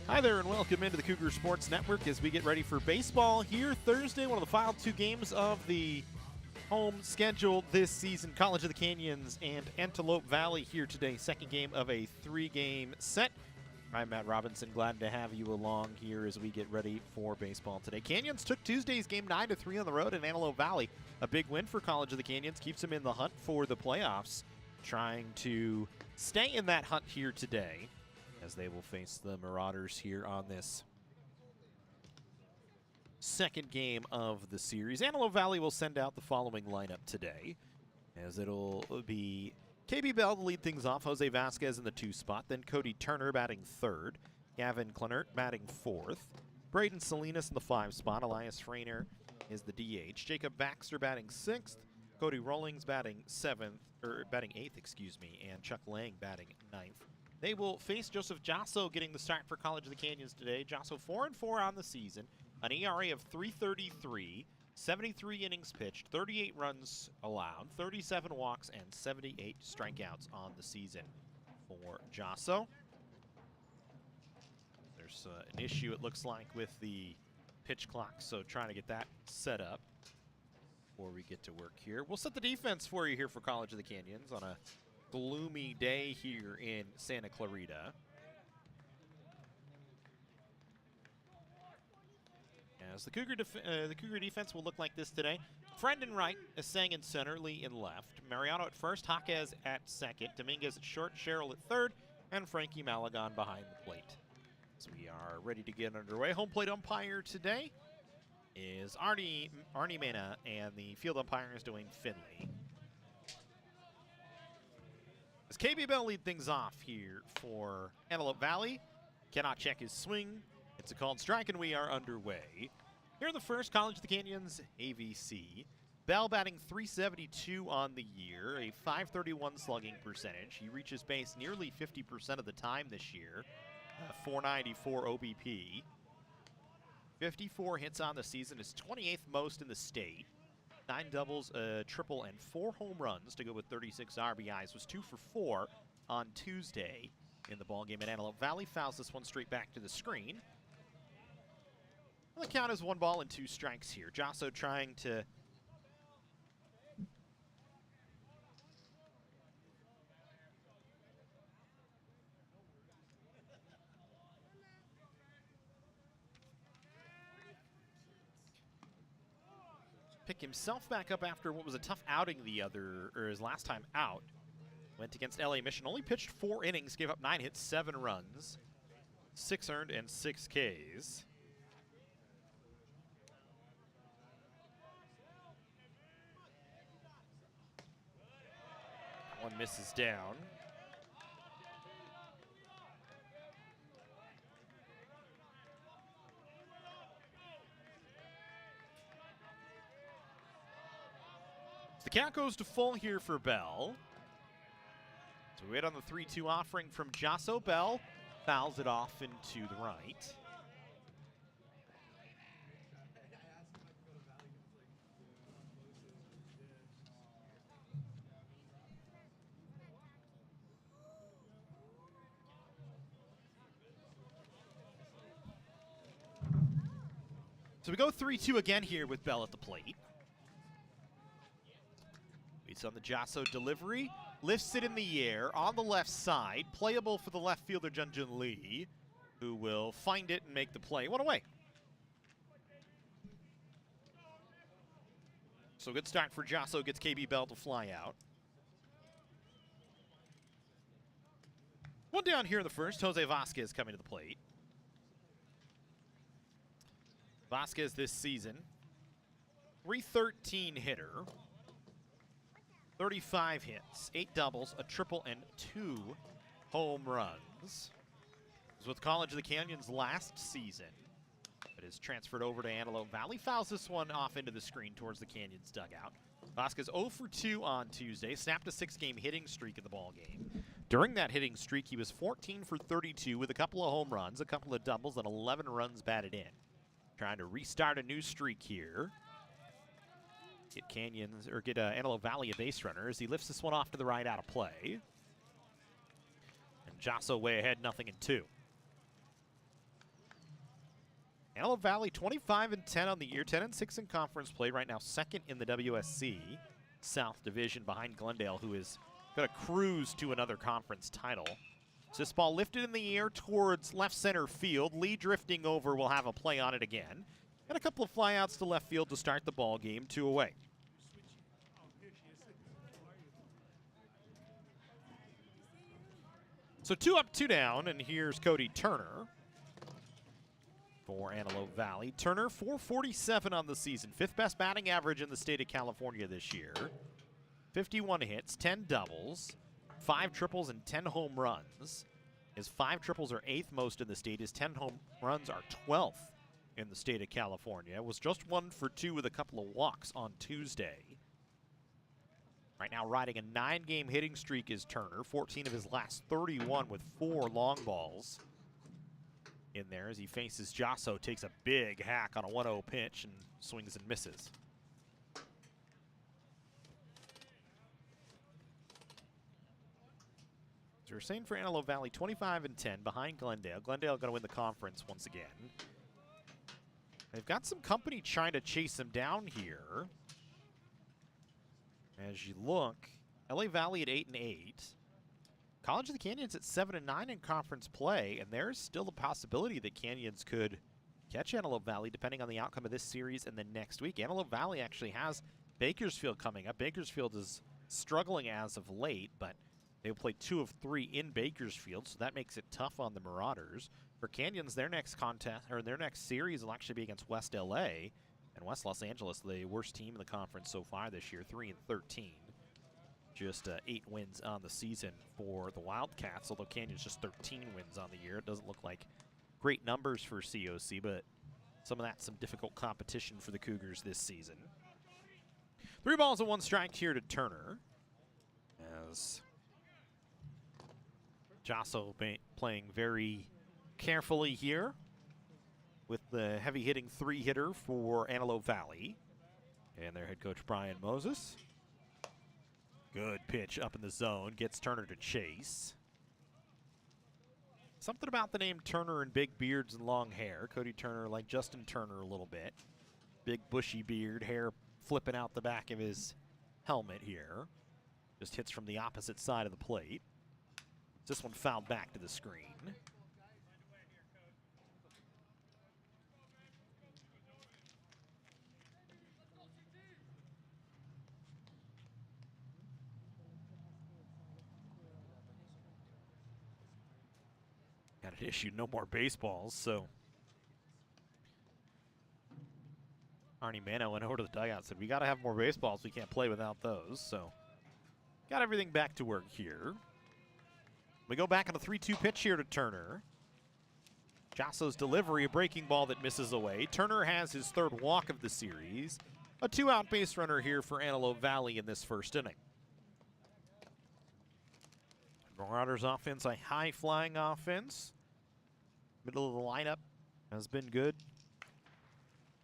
Hi there and welcome into the Cougar Sports Network as we get ready for baseball here Thursday, one of the final two games of the home schedule this season. College of the Canyons and Antelope Valley here today, second game of a three-game set. I'm Matt Robinson, glad to have you along here as we get ready for baseball today. Canyons took Tuesday's game 9-3 on the road in Antelope Valley. A big win for College of the Canyons, keeps them in the hunt for the playoffs, trying to stay in that hunt here today, as they will face the Marauders here on this second game of the series. Antelope Valley will send out the following lineup today, as it'll be KB Bell to lead things off, Jose Vasquez in the 2 spot, then Cody Turner batting 3rd, Gavin Clenert batting 4th, Braden Salinas in the 5 spot, Elias Frainer is the DH, Jacob Baxter batting 6th, Cody Rollings batting 8th, excuse me, and Chuck Lang batting 9th. They will face Joseph Jasso getting the start for College of the Canyons today. Jasso 4-4 on the season, an ERA of .333, 73 innings pitched, 38 runs allowed, 37 walks, and 78 strikeouts on the season for Jasso. There's an issue, it looks like, with the pitch clock, so trying to get that set up before we get to work here. We'll set the defense for you here for College of the Canyons on a gloomy day here in Santa Clarita. As the Cougar defense will look like this today. Friend in right, Asang in center, Lee in left. Mariano at first, Jaquez at second, Dominguez at short, Sherrill at third, and Frankie Malagon behind the plate. So we are ready to get underway. Home plate umpire today is Arnie Mena, and the field umpire is Dwayne Finley. As KB Bell lead things off here for Antelope Valley, cannot check his swing. It's a called strike, and we are underway. Here in the first, College of the Canyons, AVC. Bell batting .372 on the year, a .531 slugging percentage. He reaches base nearly 50% of the time this year, .494 OBP. 54 hits on the season, is 28th most in the state. 9 doubles, a triple, and 4 home runs to go with 36 RBIs. Was 2 for 4 on Tuesday in the ballgame at Antelope Valley. Fouls this one straight back to the screen. Well, the count is 1 ball and 2 strikes here. Jasso trying to pick himself back up after what was a tough outing his last time out. Went against LA Mission, only pitched 4 innings, gave up 9 hits, 7 runs, 6 earned and 6 Ks. One misses down. The count goes to full here for Bell. So we wait on the 3-2 offering from Jasso. Bell fouls it off into the right. So we go 3-2 again here with Bell at the plate. Waits on the Jasso delivery, lifts it in the air on the left side, playable for the left fielder Junjun Lee, who will find it and make the play. 1 away. So good start for Jasso, gets KB Bell to fly out. 1 down here in the first, Jose Vasquez coming to the plate. Vasquez this season, .313 hitter, 35 hits, 8 doubles, a triple, and 2 home runs. He was with College of the Canyons last season, but is transferred over to Antelope Valley. Fouls this one off into the screen towards the Canyons dugout. Vasquez 0 for 2 on Tuesday, snapped a 6-game hitting streak in the ballgame. During that hitting streak, he was 14 for 32 with a couple of home runs, a couple of doubles, and 11 runs batted in. Trying to restart a new streak here. Get Antelope Valley a base runner as he lifts this one off to the right out of play. And Jasso way ahead, 0-2. Antelope Valley 25-10 on the year, 10-6 in conference play. Right now, second in the WSC-South division behind Glendale, who is going to cruise to another conference title. So this ball lifted in the air towards left center field. Lee drifting over will have a play on it again. And a couple of flyouts to left field to start the ball game, 2 away. So 2 up, 2 down, and here's Cody Turner for Antelope Valley. Turner, .447 on the season, 5th best batting average in the state of California this year. 51 hits, 10 doubles, 5 triples, and 10 home runs. His 5 triples are 8th most in the state. His 10 home runs are 12th in the state of California. Was just 1 for 2 with a couple of walks on Tuesday. Right now riding a 9-game hitting streak is Turner. 14 of his last 31 with 4 long balls in there as he faces Jasso. Takes a big hack on a 1-0 pitch and swings and misses. So we're saying for Antelope Valley, 25-10 behind Glendale. Glendale going to win the conference once again. They've got some company trying to chase him down here. As you look, LA Valley at 8-8. College of the Canyons at 7-9 in conference play, and there's still a possibility that Canyons could catch Antelope Valley depending on the outcome of this series and then next week. Antelope Valley actually has Bakersfield coming up. Bakersfield is struggling as of late, but they'll play 2 of 3 in Bakersfield, so that makes it tough on the Marauders. For Canyons, their next contest or their next series will actually be against West LA. And West Los Angeles, the worst team in the conference so far this year, 3-13. Just 8 wins on the season for the Wildcats, although Canyons just 13 wins on the year. It doesn't look like great numbers for COC, but some of that's some difficult competition for the Cougars this season. 3 balls and 1 strike here to Turner. As Jasso playing very carefully here with the heavy-hitting 3-hitter for Antelope Valley. And their head coach, Brian Moses. Good pitch up in the zone. Gets Turner to chase. Something about the name Turner and big beards and long hair. Cody Turner like Justin Turner a little bit. Big bushy beard, hair flipping out the back of his helmet here. Just hits from the opposite side of the plate. This one fouled back to the screen. Got an issue, no more baseballs, so Arnie Mano went over to the dugout and said, we got to have more baseballs. We can't play without those, so got everything back to work here. We go back on a 3-2 pitch here to Turner. Jasso's delivery, a breaking ball that misses away. Turner has his 3rd walk of the series. A 2-out base runner here for Antelope Valley in this first inning. Marauders offense, a high-flying offense. Middle of the lineup has been good.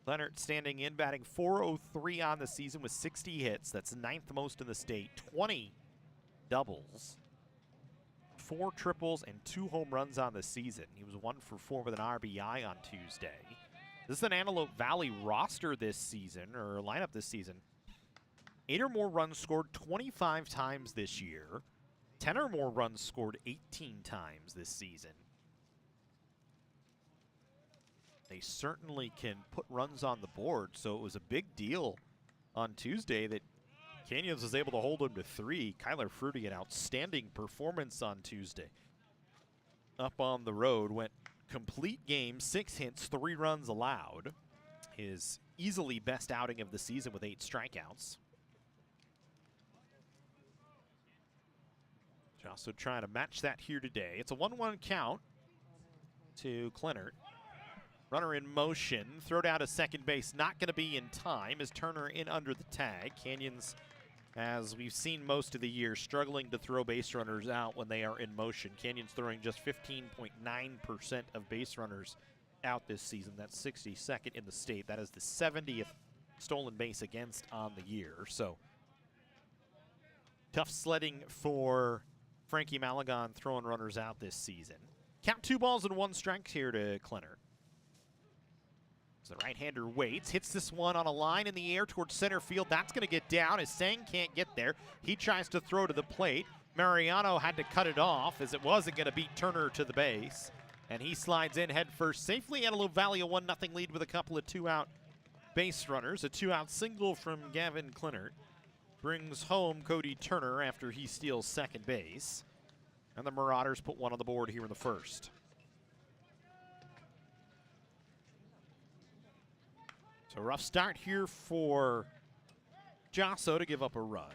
Leonard standing in, batting .403 on the season with 60 hits. That's 9th most in the state. 20 doubles, 4 triples, and 2 home runs on the season. He was 1 for 4 with an RBI on Tuesday. This is an Antelope Valley roster this season, or lineup this season. 8 or more runs scored 25 times this year. 10 or more runs scored 18 times this season. They certainly can put runs on the board, so it was a big deal on Tuesday that Canyons was able to hold him to 3. Kyler Fruity, an outstanding performance on Tuesday. Up on the road, went complete game, 6 hits, 3 runs allowed. His easily best outing of the season with 8 strikeouts. Also trying to match that here today. It's a 1-1 count to Clennert. Runner in motion, throw down to second base, not going to be in time as Turner in under the tag. Canyons, as we've seen most of the year, struggling to throw base runners out when they are in motion. Canyons throwing just 15.9% of base runners out this season. That's 62nd in the state. That is the 70th stolen base against on the year. So tough sledding for Frankie Malagon throwing runners out this season. Count 2 balls and 1 strike here to Clennert. So the right-hander waits, hits this one on a line in the air towards center field. That's going to get down as Sang can't get there. He tries to throw to the plate. Mariano had to cut it off as it wasn't going to beat Turner to the base. And he slides in head first safely. Antelope Valley a 1-0 lead with a couple of two-out base runners. A two-out single from Gavin Clinert brings home Cody Turner after he steals second base. And the Marauders put one on the board here in the first. So rough start here for Josso to give up a run.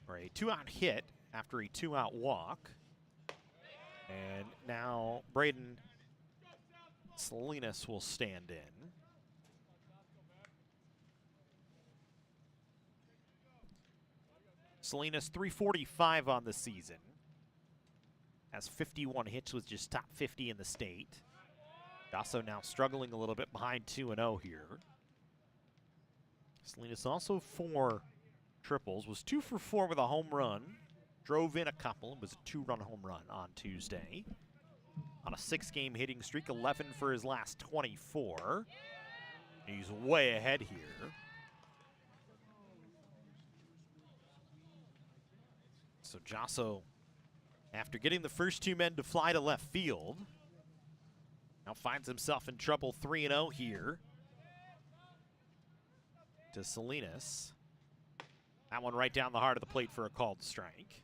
A two-out hit after a two-out walk. And now Braden Salinas will stand in. Salinas 345 on the season. Has 51 hits, with just top 50 in the state. Josso now struggling a little bit behind 2-0 here. Salinas also 4 triples, was 2 for 4 with a home run. Drove in a couple, was a 2-run home run on Tuesday. On a 6-game hitting streak, 11 for his last 24. He's way ahead here. So Josso, after getting the first 2 men to fly to left field, now finds himself in trouble 3-0 here. To Salinas. That one right down the heart of the plate for a called strike.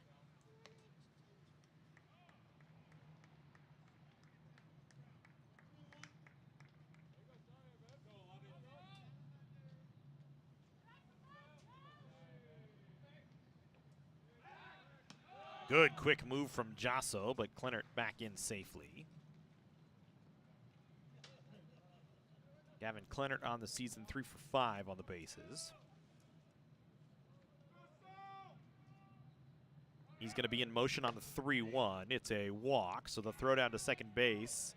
Good quick move from Josso, but Clinert back in safely. Gavin Clinert on the season 3 for 5 on the bases. He's going to be in motion on the 3-1. It's a walk, so the throw down to second base.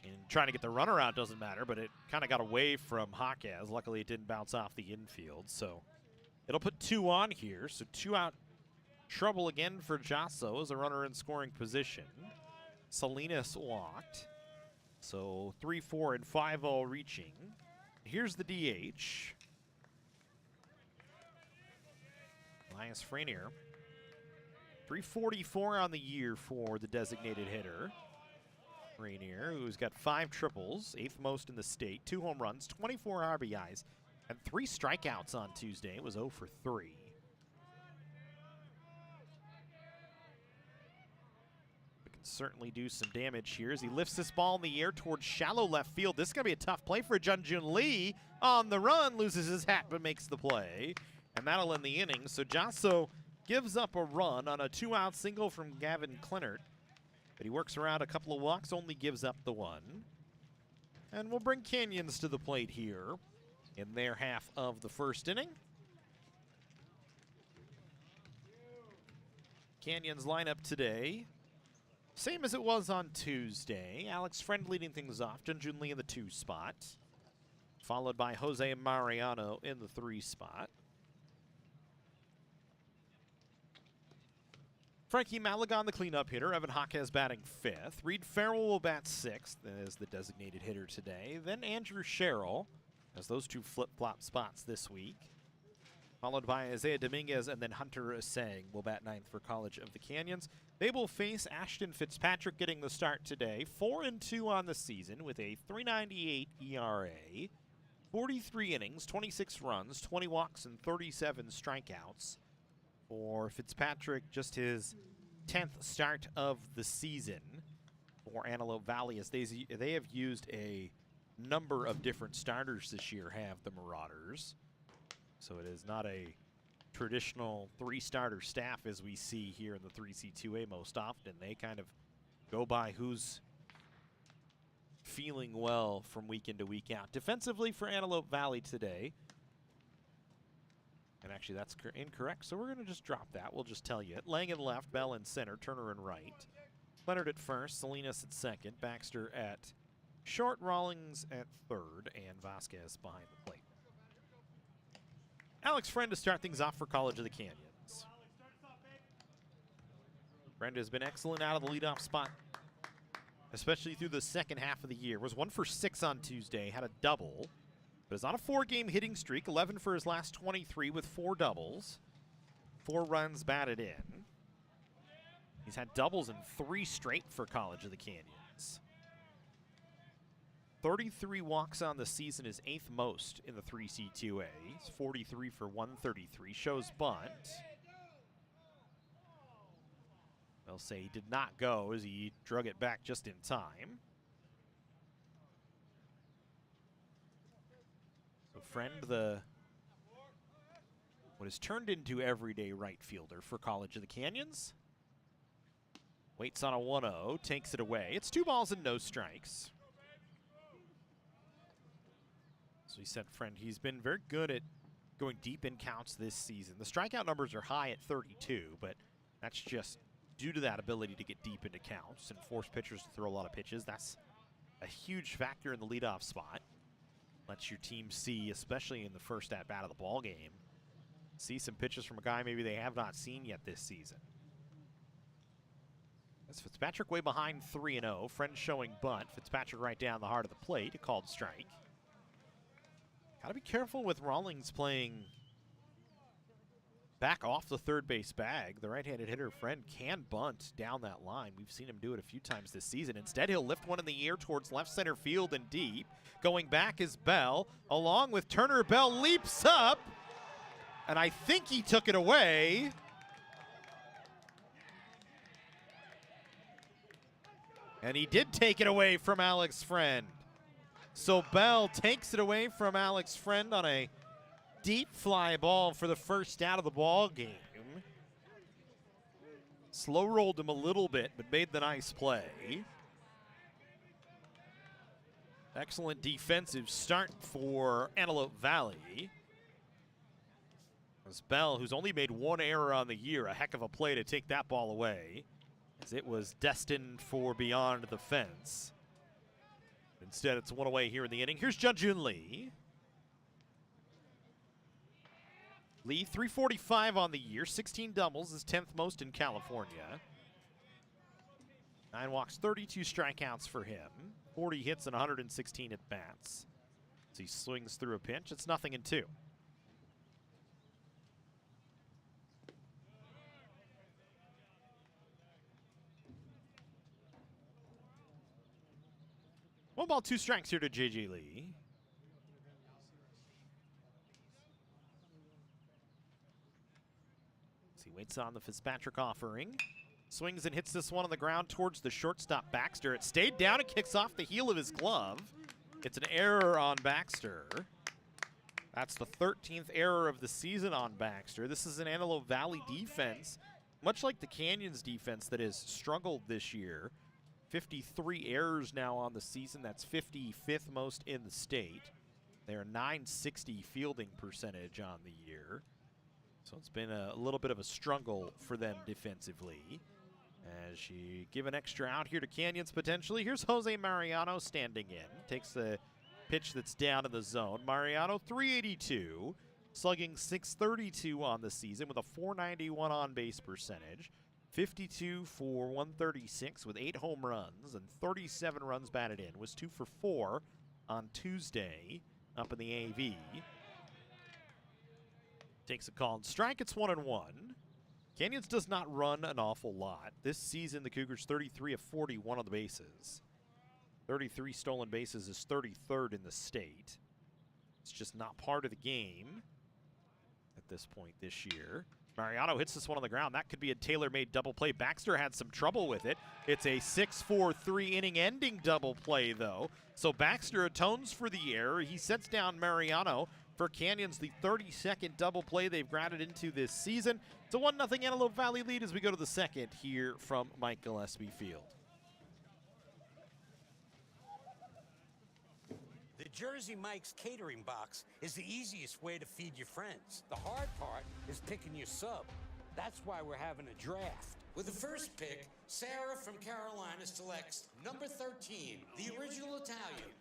And trying to get the runner out doesn't matter, but it kind of got away from Jaquez. Luckily, it didn't bounce off the infield, so it'll put 2 on here. So 2 out trouble again for Josso as a runner in scoring position. Salinas walked. So 3-4 and 5-0 reaching. Here's the DH. Elias Frenier. 344 on the year for the designated hitter. Frenier, who's got 5 triples, 8th most in the state, 2 home runs, 24 RBIs, and 3 strikeouts on Tuesday. It was 0 for 3. Certainly do some damage here as he lifts this ball in the air towards shallow left field. This is going to be a tough play for Junjun Lee. On the run, loses his hat but makes the play. And that'll end the inning. So Josso gives up a run on a 2-out single from Gavin Clinert. But he works around a couple of walks, only gives up the 1. And we'll bring Canyons to the plate here in their half of the first inning. Canyons lineup today, same as it was on Tuesday. Alex Friend leading things off. Junjun Lee in the 2 spot. Followed by Jose Mariano in the 3 spot. Frankie Malagon, the cleanup hitter. Evan Jaquez batting 5th. Reed Farrell will bat 6th as the designated hitter today. Then Andrew Sherrill, as those 2 flip-flop spots this week. Followed by Isaiah Dominguez, and then Hunter Sang will bat 9th for College of the Canyons. They will face Ashton Fitzpatrick getting the start today. 4-2 on the season with a 3.98 ERA. 43 innings, 26 runs, 20 walks, and 37 strikeouts. For Fitzpatrick, just his 10th start of the season for Antelope Valley, as they have used a number of different starters this year, have the Marauders. So it is not a traditional 3-starter staff as we see here in the 3C2A most often. They kind of go by who's feeling well from week in to week out. Defensively for Antelope Valley today, and actually that's incorrect, so we're going to just drop that. We'll just tell you it. Lang in left, Bell in center, Turner in right. Leonard at first, Salinas at second, Baxter at short, Rawlings at third, and Vasquez behind the plate. Alex Friend to start things off for College of the Canyons. Friend has been excellent out of the leadoff spot, especially through the second half of the year. Was 1 for 6 on Tuesday, had a double, but is on a 4-game hitting streak, 11 for his last 23 with 4 doubles, 4 runs batted in. He's had doubles in 3 straight for College of the Canyons. 33 walks on the season, is 8th most in the 3C2A. He's 43 for 133, shows bunt. They'll say he did not go as he drug it back just in time. So Friend, what has turned into everyday right fielder for College of the Canyons. Waits on a 1-0, takes it away. It's 2 balls and no strikes. So he said, Friend, he's been very good at going deep in counts this season. The strikeout numbers are high at 32, but that's just due to that ability to get deep into counts and force pitchers to throw a lot of pitches. That's a huge factor in the leadoff spot. Lets your team see, especially in the first at-bat of the ball game, see some pitches from a guy maybe they have not seen yet this season. As Fitzpatrick way behind 3-0. Friend showing bunt. Fitzpatrick right down the heart of the plate. A called strike. Got to be careful with Rawlings playing back off the third base bag. The right-handed hitter, Friend, can bunt down that line. We've seen him do it a few times this season. Instead, he'll lift one in the air towards left center field and deep. Going back is Bell, along with Turner. Bell leaps up, and I think he took it away. And he did take it away from Alex Friend. So Bell takes it away from Alex Friend on a deep fly ball for the first out of the ball game. Slow rolled him a little bit, but made the nice play. Excellent defensive start for Antelope Valley. As Bell, who's only made 1 error on the year, a heck of a play to take that ball away, as it was destined for beyond the fence. Instead, it's 1 away here in the inning. Here's Jun Lee. Lee, 345 on the year, 16 doubles, is 10th most in California. 9 walks, 32 strikeouts for him. 40 hits and 116 at bats. As he swings through a pinch, it's 0-2. One ball, 2 strikes here to J.J. Lee. As he waits on the Fitzpatrick offering. Swings and hits this one on the ground towards the shortstop Baxter. It stayed down and kicks off the heel of his glove. It's an error on Baxter. That's the 13th error of the season on Baxter. This is an Antelope Valley defense, much like the Canyons defense that has struggled this year. 53 errors now on the season. That's 55th most in the state. They're .960 fielding percentage on the year. So it's been a little bit of a struggle for them defensively. As you give an extra out here to Canyons potentially. Here's Jose Mariano standing in. Takes the pitch that's down in the zone. Mariano, 382, slugging .632 on the season with a .491 on-base percentage. 52 for 136 with 8 home runs and 37 runs batted in. Was 2 for 4 on Tuesday up in the AV. Takes a call and strike. It's 1-1. Canyons does not run an awful lot. This season, the Cougars 33 of 41 on the bases. 33 stolen bases is 33rd in the state. It's just not part of the game at this point this year. Mariano hits this one on the ground. That could be a tailor-made double play. Baxter had some trouble with it. It's a 6-4-3 inning-ending double play, though. So Baxter atones for the error. He sets down Mariano for Canyons, the 32nd double play they've grounded into this season. It's a 1-0 Antelope Valley lead as we go to the second here from Mike Gillespie Field. The Jersey Mike's catering box is the easiest way to feed your friends. The hard part is picking your sub. That's why we're having a draft. With the first pick, Sarah from Carolina selects number 13, the original Italian.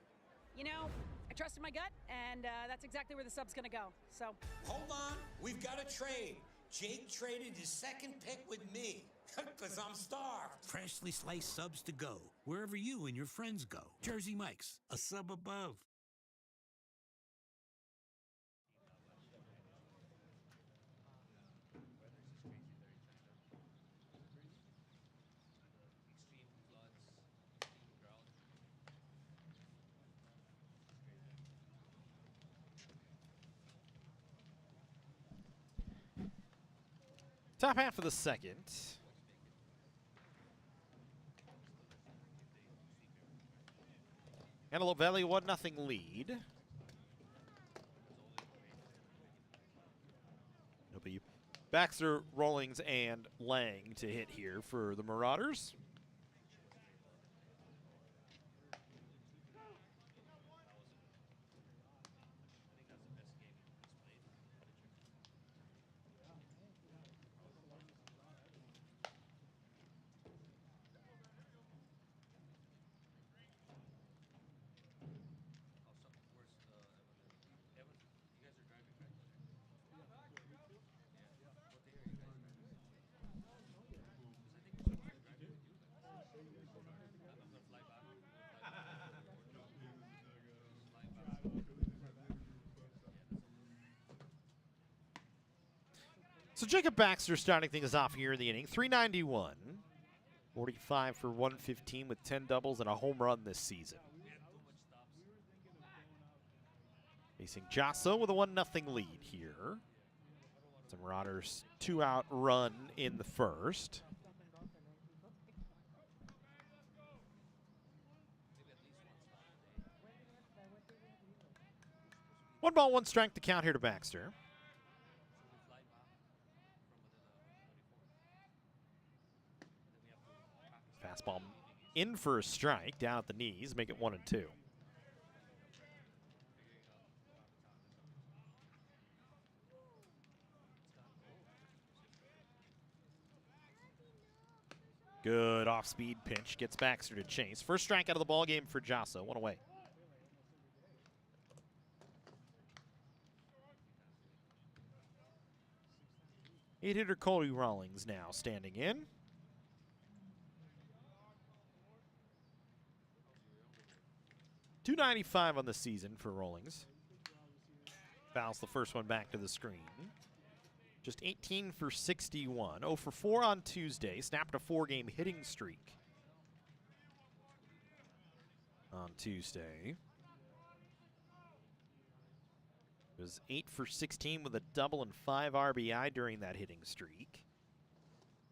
You know, I trusted my gut, and that's exactly where the sub's gonna go, so. Hold on, we've got a trade. Jake traded his second pick with me. Because I'm starved. Freshly sliced subs to go, wherever you and your friends go. Jersey Mike's, a sub above. Top half of the second. Antelope Valley 1-0 lead. It'll be Baxter, Rawlings, and Lang to hit here for the Marauders. So Jacob Baxter starting things off here in the inning. 391, 45 for 115 with 10 doubles and a home run this season. Facing Josso with a 1-0 lead here. The Marauders 2-out run in the first. One ball, one strike to count here to Baxter. Fastball in for a strike, down at the knees, make it 1-2. Good off-speed pitch, gets Baxter to chase. First strike out of the ball game for Josso, one away. Eight-hitter Colby Rawlings now standing in. .295 on the season for Rawlings. Fouls the first one back to the screen. Just 18 for 61. 0 for 4 on Tuesday. Snapped a 4-game hitting streak on Tuesday. It was 8 for 16 with a double and 5 RBI during that hitting streak.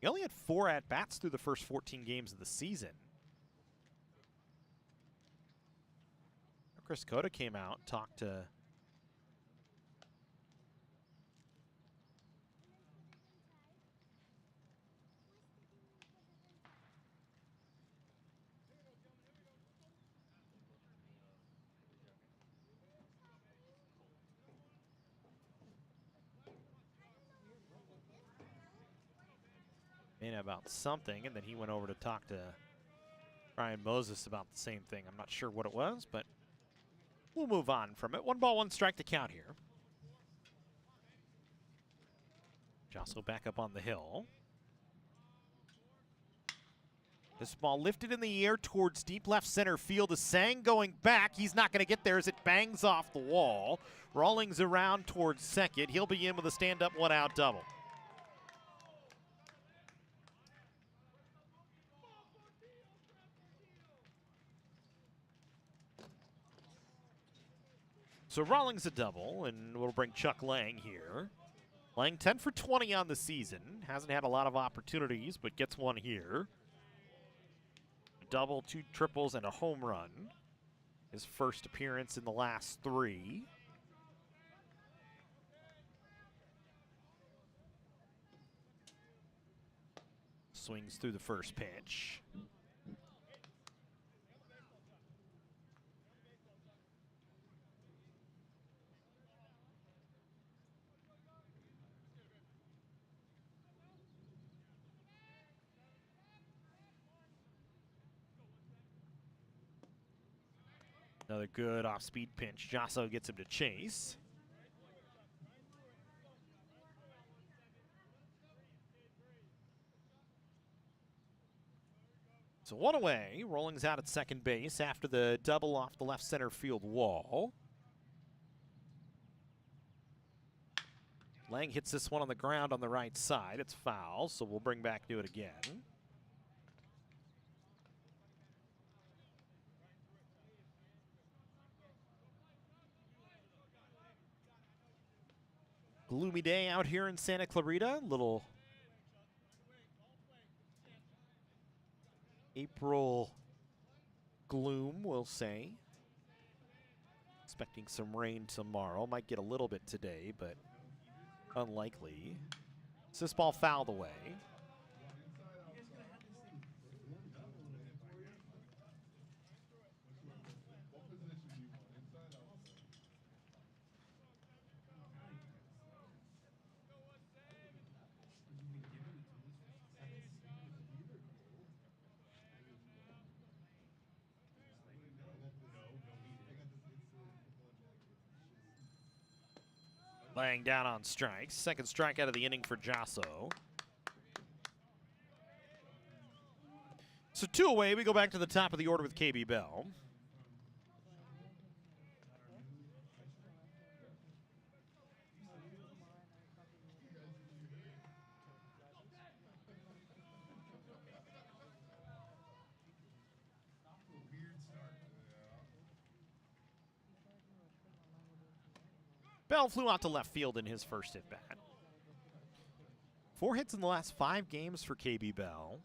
He only had 4 at-bats through the first 14 games of the season. Chris Cota came out, talked to about something, and then he went over to talk to Brian Moses about the same thing. I'm not sure what it was, but we'll move on from it. One ball, one strike to count here. Josso back up on the hill. This ball lifted in the air towards deep left center field. Is Sang going back? He's not going to get there as it bangs off the wall. Rawlings around towards second. He'll be in with a stand-up one-out double. So Rawlings a double, and we'll bring Chuck Lang here. Lang 10 for 20 on the season. Hasn't had a lot of opportunities, but gets one here. A double, 2 triples, and a home run. His first appearance in the last 3. Swings through the first pitch. Another good off-speed pinch. Josso gets him to chase. So one away. Rolling's out at second base after the double off the left center field wall. Lang hits this one on the ground on the right side. It's foul, so we'll bring back do it again. Gloomy day out here in Santa Clarita. Little April gloom, we'll say. Expecting some rain tomorrow. Might get a little bit today, but unlikely. So this ball fouled away. Laying down on strikes. Second strike out of the inning for Josso. So two away, we go back to the top of the order with KB Bell. Bell flew out to left field in his first at-bat. 4 hits in the last 5 games for KB Bell.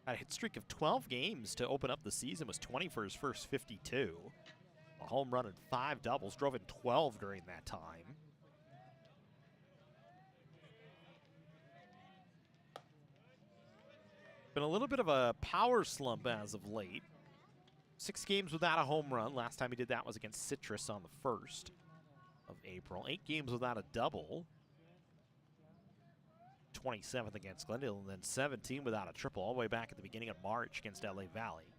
Had a hit streak of 12 games to open up the season, was 20 for his first 52. A home run and 5 doubles, drove in 12 during that time. Been a little bit of a power slump as of late. 6 games without a home run. Last time he did that was against Citrus on the 1st of April. 8 games without a double. 27th against Glendale, and then 17 without a triple all the way back at the beginning of March against LA Valley.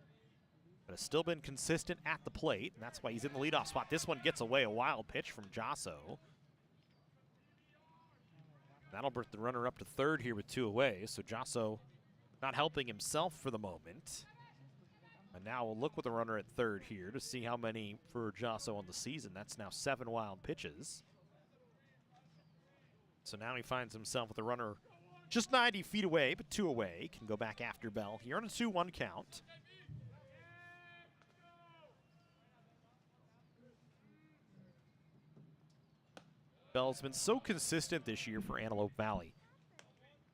But has still been consistent at the plate, and that's why he's in the leadoff spot. This one gets away, a wild pitch from Josso. That'll bring the runner up to third here with 2 away, so Josso not helping himself for the moment. And now we'll look with the runner at third here to see how many for Josso on the season. That's now 7 wild pitches. So now he finds himself with a runner just 90 feet away, but 2 away. Can go back after Bell here on a 2-1 count. Bell's been so consistent this year for Antelope Valley.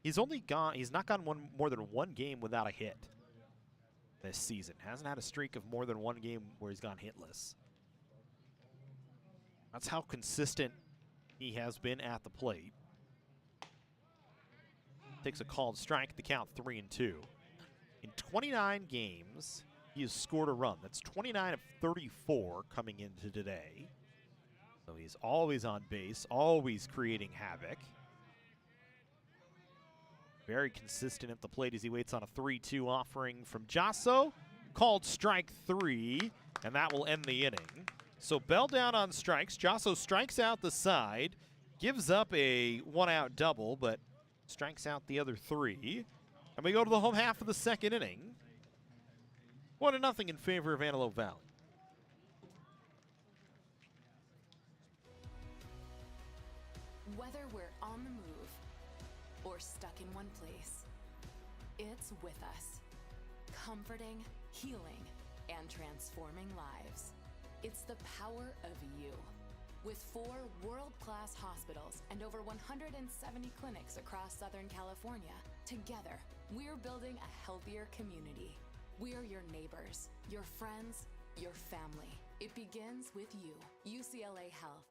He's not gone more than 1 game without a hit this season. Hasn't had a streak of more than 1 game where he's gone hitless. That's how consistent he has been at the plate. Takes a called strike, the count 3-2. In 29 games, he has scored a run. That's 29 of 34 coming into today. So he's always on base, always creating havoc. Very consistent at the plate as he waits on a 3-2 offering from Josso. Called strike 3, and that will end the inning. So Bell down on strikes. Josso strikes out the side, gives up a 1-out double, but strikes out the other 3. And we go to the home half of the second inning. 1-0 in favor of Antelope Valley. Whether we're on the move or stuck in one place, it's with us, comforting, healing, and transforming lives. It's the power of you. With 4 world-class hospitals and over 170 clinics across Southern California, together, we're building a healthier community. We're your neighbors, your friends, your family. It begins with you. UCLA Health.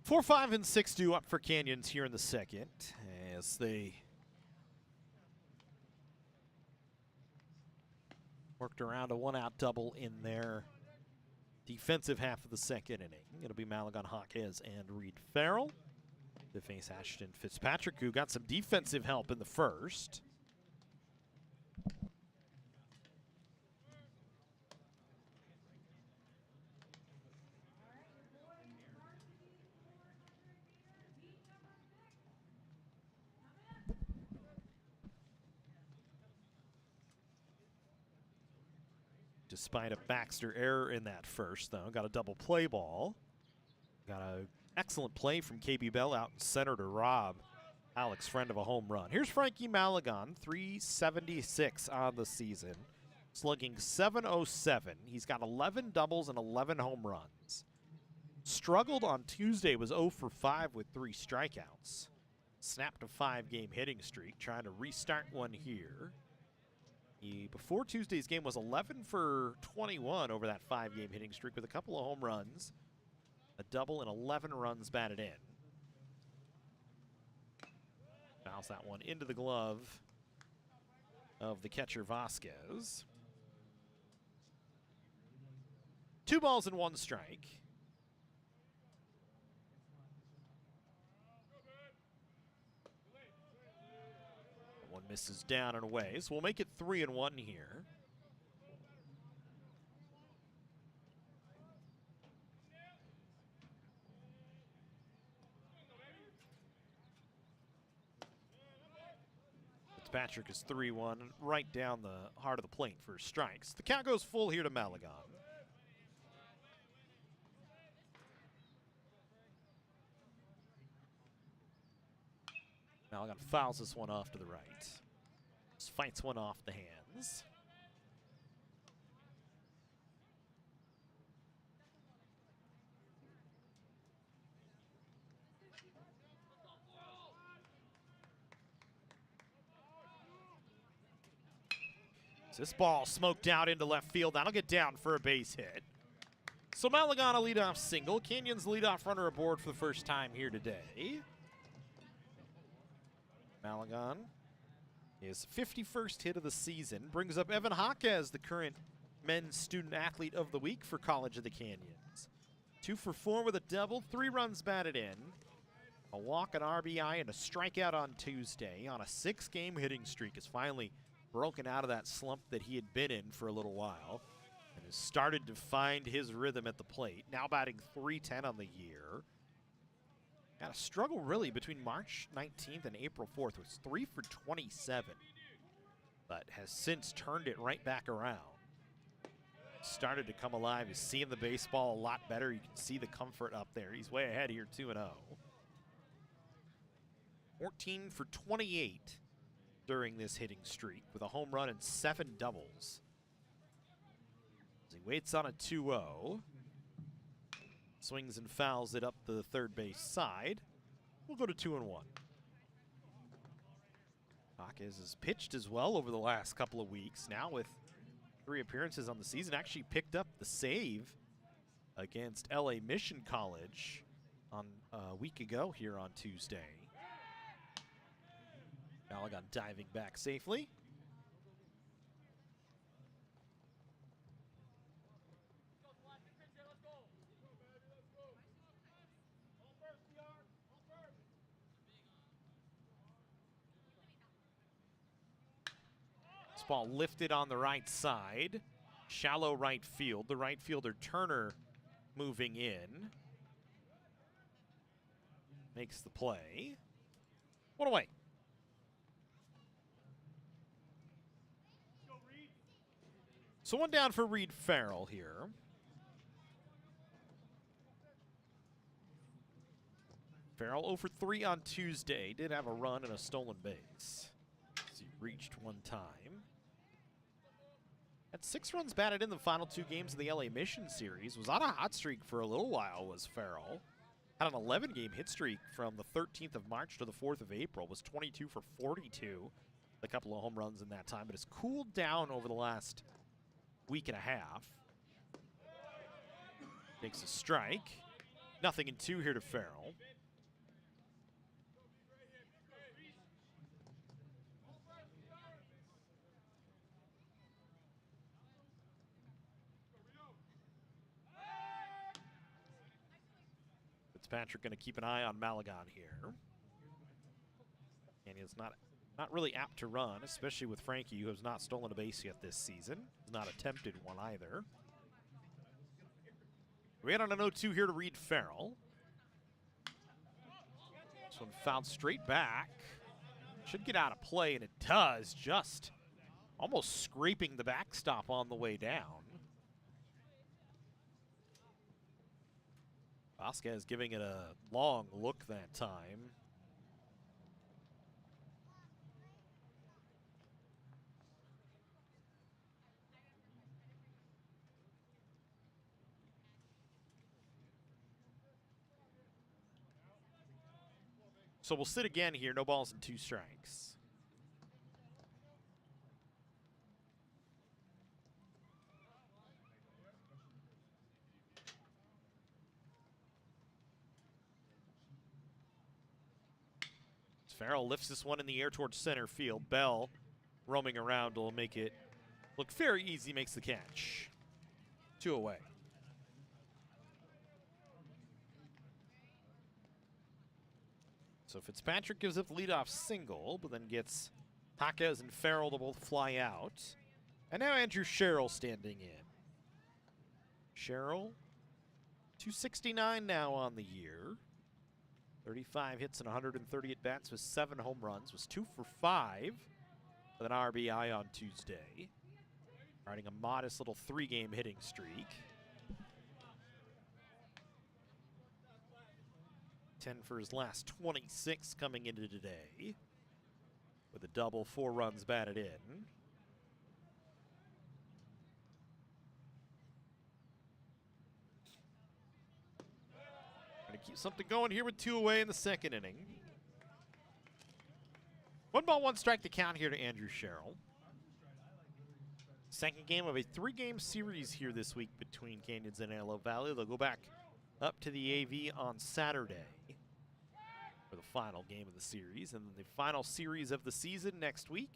Four, 5, and 6 due up for Canyons here in the second as they worked around a 1-out double in their defensive half of the second inning. It'll be Malagon Jaquez and Reed Farrell to face Ashton Fitzpatrick, who got some defensive help in the first. Despite a Baxter error in that first, though, got a double play ball. Got an excellent play from KB Bell out in center to rob Alex Friend of a home run. Here's Frankie Malagon, 376 on the season, slugging .707. He's got 11 doubles and 11 home runs. Struggled on Tuesday, was 0 for 5 with 3 strikeouts. Snapped a 5-game hitting streak, trying to restart one here. He, before Tuesday's game, was 11 for 21 over that 5-game hitting streak with a couple of home runs, a double, and 11 runs batted in. Fouls that one into the glove of the catcher Vasquez. 2 balls and 1 strike. One misses down and away, so we'll make it 3-1 here. Fitzpatrick is 3-1, right down the heart of the plate for strikes. The count goes full here to Malagon. Malagon fouls this one off to the right. Just fights one off the hands. This ball smoked out into left field. That'll get down for a base hit. So Malagon a leadoff single. Canyons leadoff runner aboard for the first time here today. Malagon, his 51st hit of the season, brings up Evan Jaquez, the current men's student athlete of the week for College of the Canyons. 2 for 4 with a double, 3 runs batted in, a walk, an RBI, and a strikeout on Tuesday on a 6-game hitting streak. Is finally broken out of that slump that he had been in for a little while and has started to find his rhythm at the plate. Now batting .310 on the year. Had a struggle really between March 19th and April 4th. Was 3 for 27, but has since turned it right back around. Started to come alive. He's seeing the baseball a lot better. You can see the comfort up there. He's way ahead here, 2-0. 14 for 28 during this hitting streak with a home run and 7 doubles. As he waits on a 2-0. Swings and fouls it up the third base side. We'll go to 2-1. Jaquez has pitched as well over the last couple of weeks. Now with 3 appearances on the season, actually picked up the save against LA Mission College on a week ago here on Tuesday. Malagon diving back safely. This ball lifted on the right side. Shallow right field. The right fielder Turner moving in. Makes the play. One away. So one down for Reed Farrell here. Farrell 0 for 3 on Tuesday. Did have a run and a stolen base. So he reached one time. Had 6 runs batted in the final 2 games of the LA Mission series. Was on a hot streak for a little while, was Farrell. Had an 11-game hit streak from the 13th of March to the 4th of April. Was 22 for 42. A couple of home runs in that time, but has cooled down over the last week and a half. Takes a strike. 0-2 here to Farrell. Fitzpatrick going to keep an eye on Malagon here. And he's not really apt to run, especially with Frankie, who has not stolen a base yet this season. Has not attempted one either. We had on an 0-2 here to Reed Farrell. This one fouled straight back. Should get out of play, and it does, just almost scraping the backstop on the way down. Vasquez giving it a long look that time. So we'll sit again here, no balls and 2 strikes. Farrell lifts this one in the air towards center field. Bell roaming around will make it look very easy, makes the catch. 2 away. So Fitzpatrick gives up the leadoff single, but then gets Jaquez and Farrell to both fly out. And now Andrew Sherrill standing in. Sherrill, 269 now on the year. 35 hits and 130 at-bats with 7 home runs. Was 2 for 5 with an RBI on Tuesday. Riding a modest little 3-game hitting streak. 10 for his last 26 coming into today. With a double, 4 runs batted in. Going to keep something going here with 2 away in the second inning. 1 ball, 1 strike to count here to Andrew Sherrill. Second game of a 3-game series here this week between Canyons and Antelope Valley. They'll go back up to the AV on Saturday for the final game of the series. And then the final series of the season next week.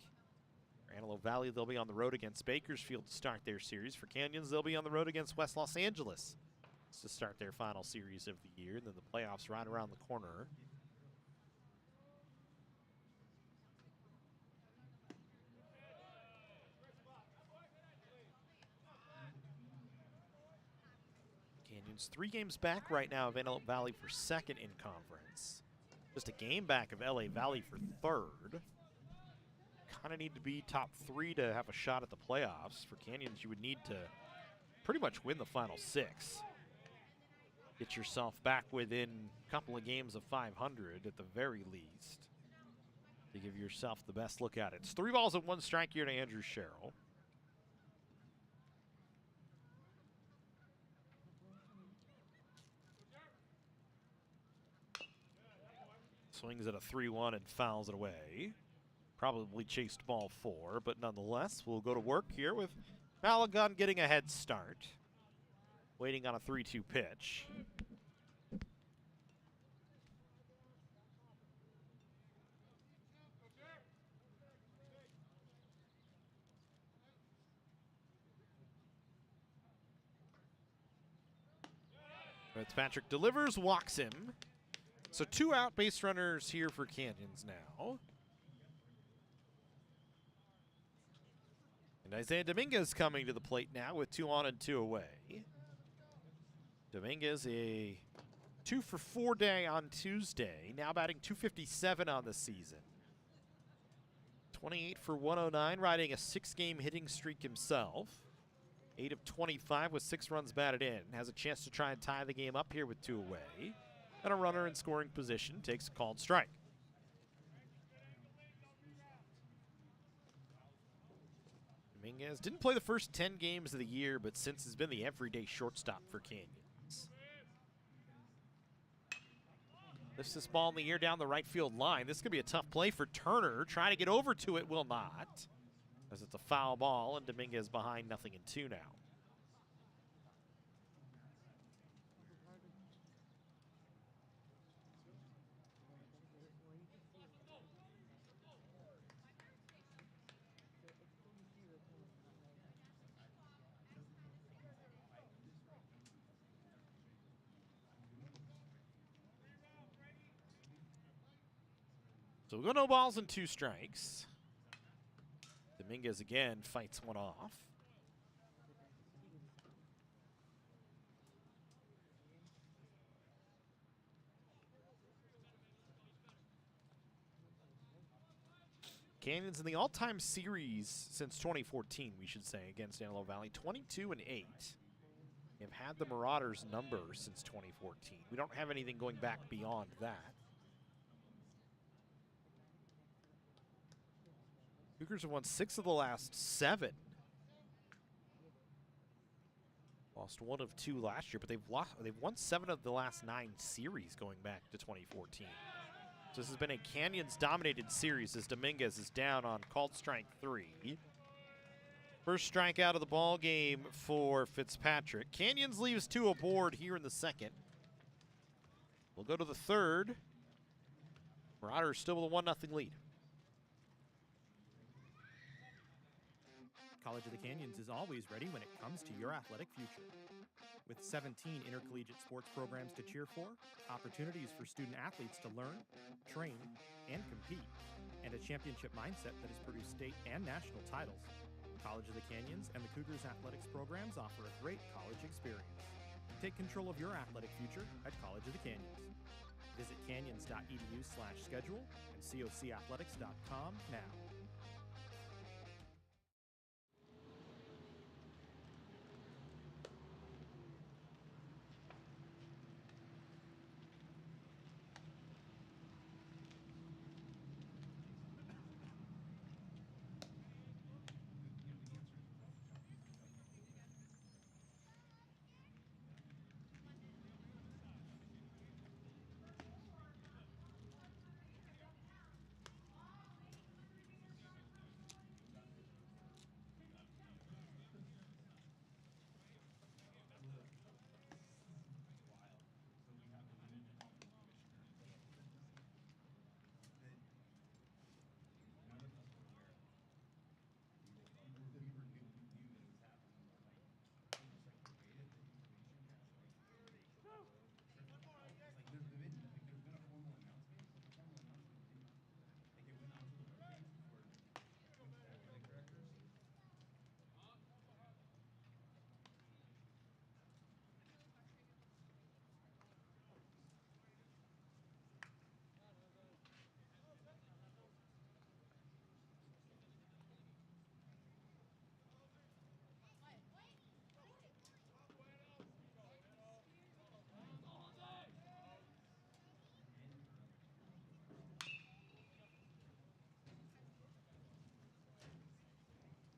For Antelope Valley, they'll be on the road against Bakersfield to start their series. For Canyons, they'll be on the road against West Los Angeles to start their final series of the year. And then the playoffs right around the corner. Canyons 3 games back right now of Antelope Valley for second in conference. Just a game back of LA Valley for third. Kind of need to be top 3 to have a shot at the playoffs. For Canyons, you would need to pretty much win the final 6. Get yourself back within a couple of games of 500 at the very least to give yourself the best look at it. It's 3 balls and 1 strike here to Andrew Sherrill. Swings at a 3-1 and fouls it away. Probably chased ball 4, but nonetheless, we'll go to work here with Malagon getting a head start. Waiting on a 3-2 pitch. Fitzpatrick delivers, walks him. So 2 out base runners here for Canyons now. And Isaiah Dominguez coming to the plate now with 2 on and 2 away. Dominguez a 2 for 4 day on Tuesday, now batting .257 on the season. 28 for 109, riding a 6-game hitting streak himself. 8 of 25 with 6 runs batted in. Has a chance to try and tie the game up here with 2 away. And a runner in scoring position takes a called strike. Dominguez didn't play the first 10 games of the year, but since has been the everyday shortstop for Canyons. Lifts this ball in the air down the right field line. This could be a tough play for Turner. Trying to get over to it, will not. As it's a foul ball, and Dominguez behind 0-2 now. So we'll go no balls and 2 strikes. Dominguez again fights one off. Canyons in the all-time series since 2014, we should say, against Antelope Valley, 22-8. They've had the Marauders number since 2014. We don't have anything going back beyond that. Cougars have won 6 of the last 7. Lost 1 of 2 last year, but they've won 7 of the last 9 series going back to 2014. So this has been a Canyons-dominated series as Dominguez is down on called strike 3. First strikeout of the ball game for Fitzpatrick. Canyons leaves 2 aboard here in the second. We'll go to the third. Marauders still with a 1-0 lead. College of the Canyons is always ready when it comes to your athletic future. With 17 intercollegiate sports programs to cheer for, opportunities for student athletes to learn, train, and compete, and a championship mindset that has produced state and national titles, College of the Canyons and the Cougars athletics programs offer a great college experience. Take control of your athletic future at College of the Canyons. Visit canyons.edu/schedule and cocathletics.com now.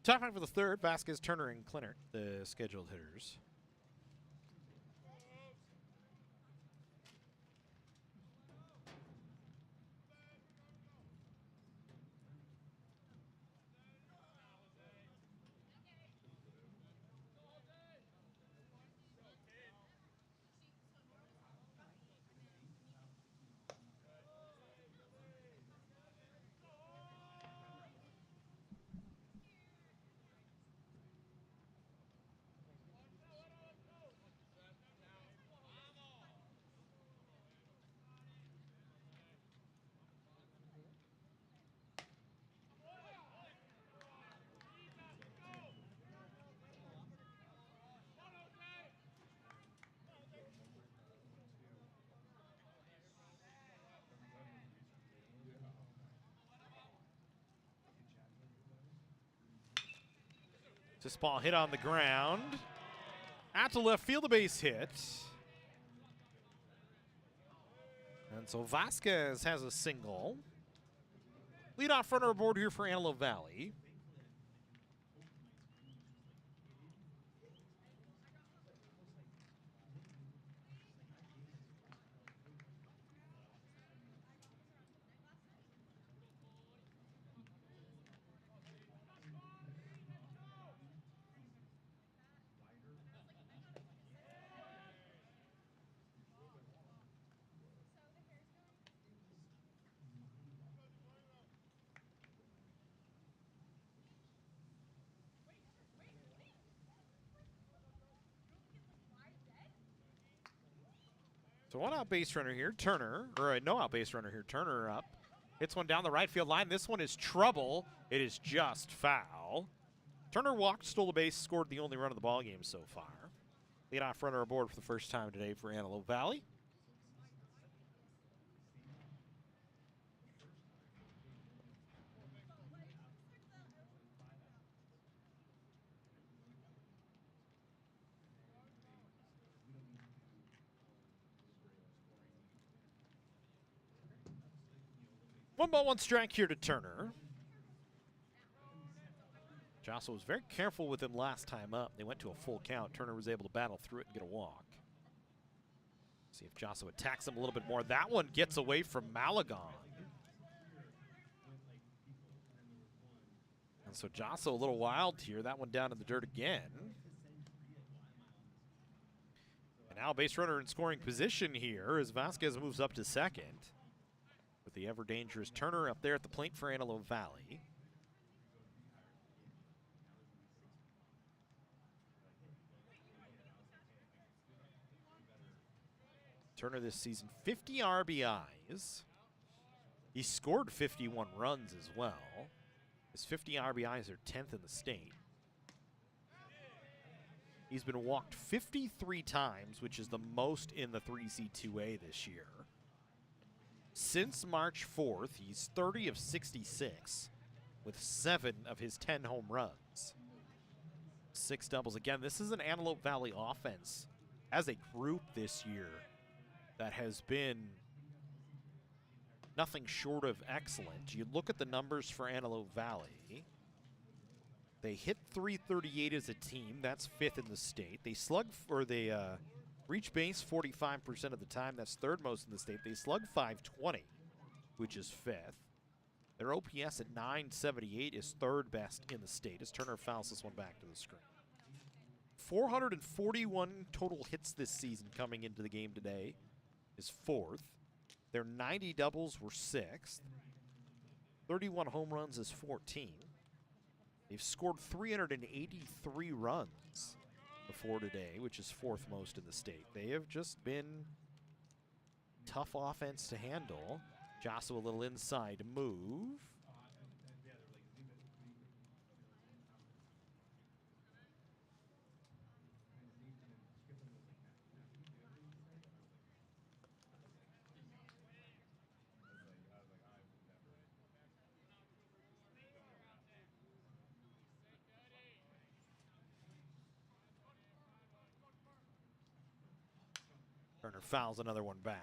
Top 5 for the third, Vasquez, Turner, and Klinert, the scheduled hitters. This ball hit on the ground. Out to left field, a base hit. And so Vasquez has a single. Leadoff runner aboard here for Antelope Valley. So one out base runner here, Turner, or a no out base runner here, Turner up. Hits one down the right field line. This one is trouble. It is just foul. Turner walked, stole the base, scored the only run of the ball game so far. Leadoff runner aboard for the first time today for Antelope Valley. One ball, one strike here to Turner. Josso was very careful with him last time up. They went to a full count. Turner was able to battle through it and get a walk. See if Josso attacks him a little bit more. That one gets away from Malagon. And so Josso a little wild here. That one down in the dirt again. And now base runner in scoring position here as Vasquez moves up to second. With the ever dangerous Turner up there at the plate for Antelope Valley. Turner this season, 50 RBIs. He scored 51 runs as well. His 50 RBIs are 10th in the state. He's been walked 53 times, which is the most in the 3C2A this year. Since March 4th, he's 30 of 66 with 7 of his 10 home runs. 6 doubles. Again, this is an Antelope Valley offense as a group this year that has been nothing short of excellent. You look at the numbers for Antelope Valley. They hit 338 as a team. That's 5th in the state. They slug, or they reach base 45% of the time. That's 3rd most in the state. They slug 520, which is 5th. Their OPS at 978 is 3rd best in the state as Turner fouls this one back to the screen. 441 total hits this season coming into the game today is 4th. Their 90 doubles were 6th. 31 home runs is 14th. They've scored 383 runs before today, which is 4th most in the state. They have just been tough offense to handle. Josso a little inside move. Turner fouls another one back.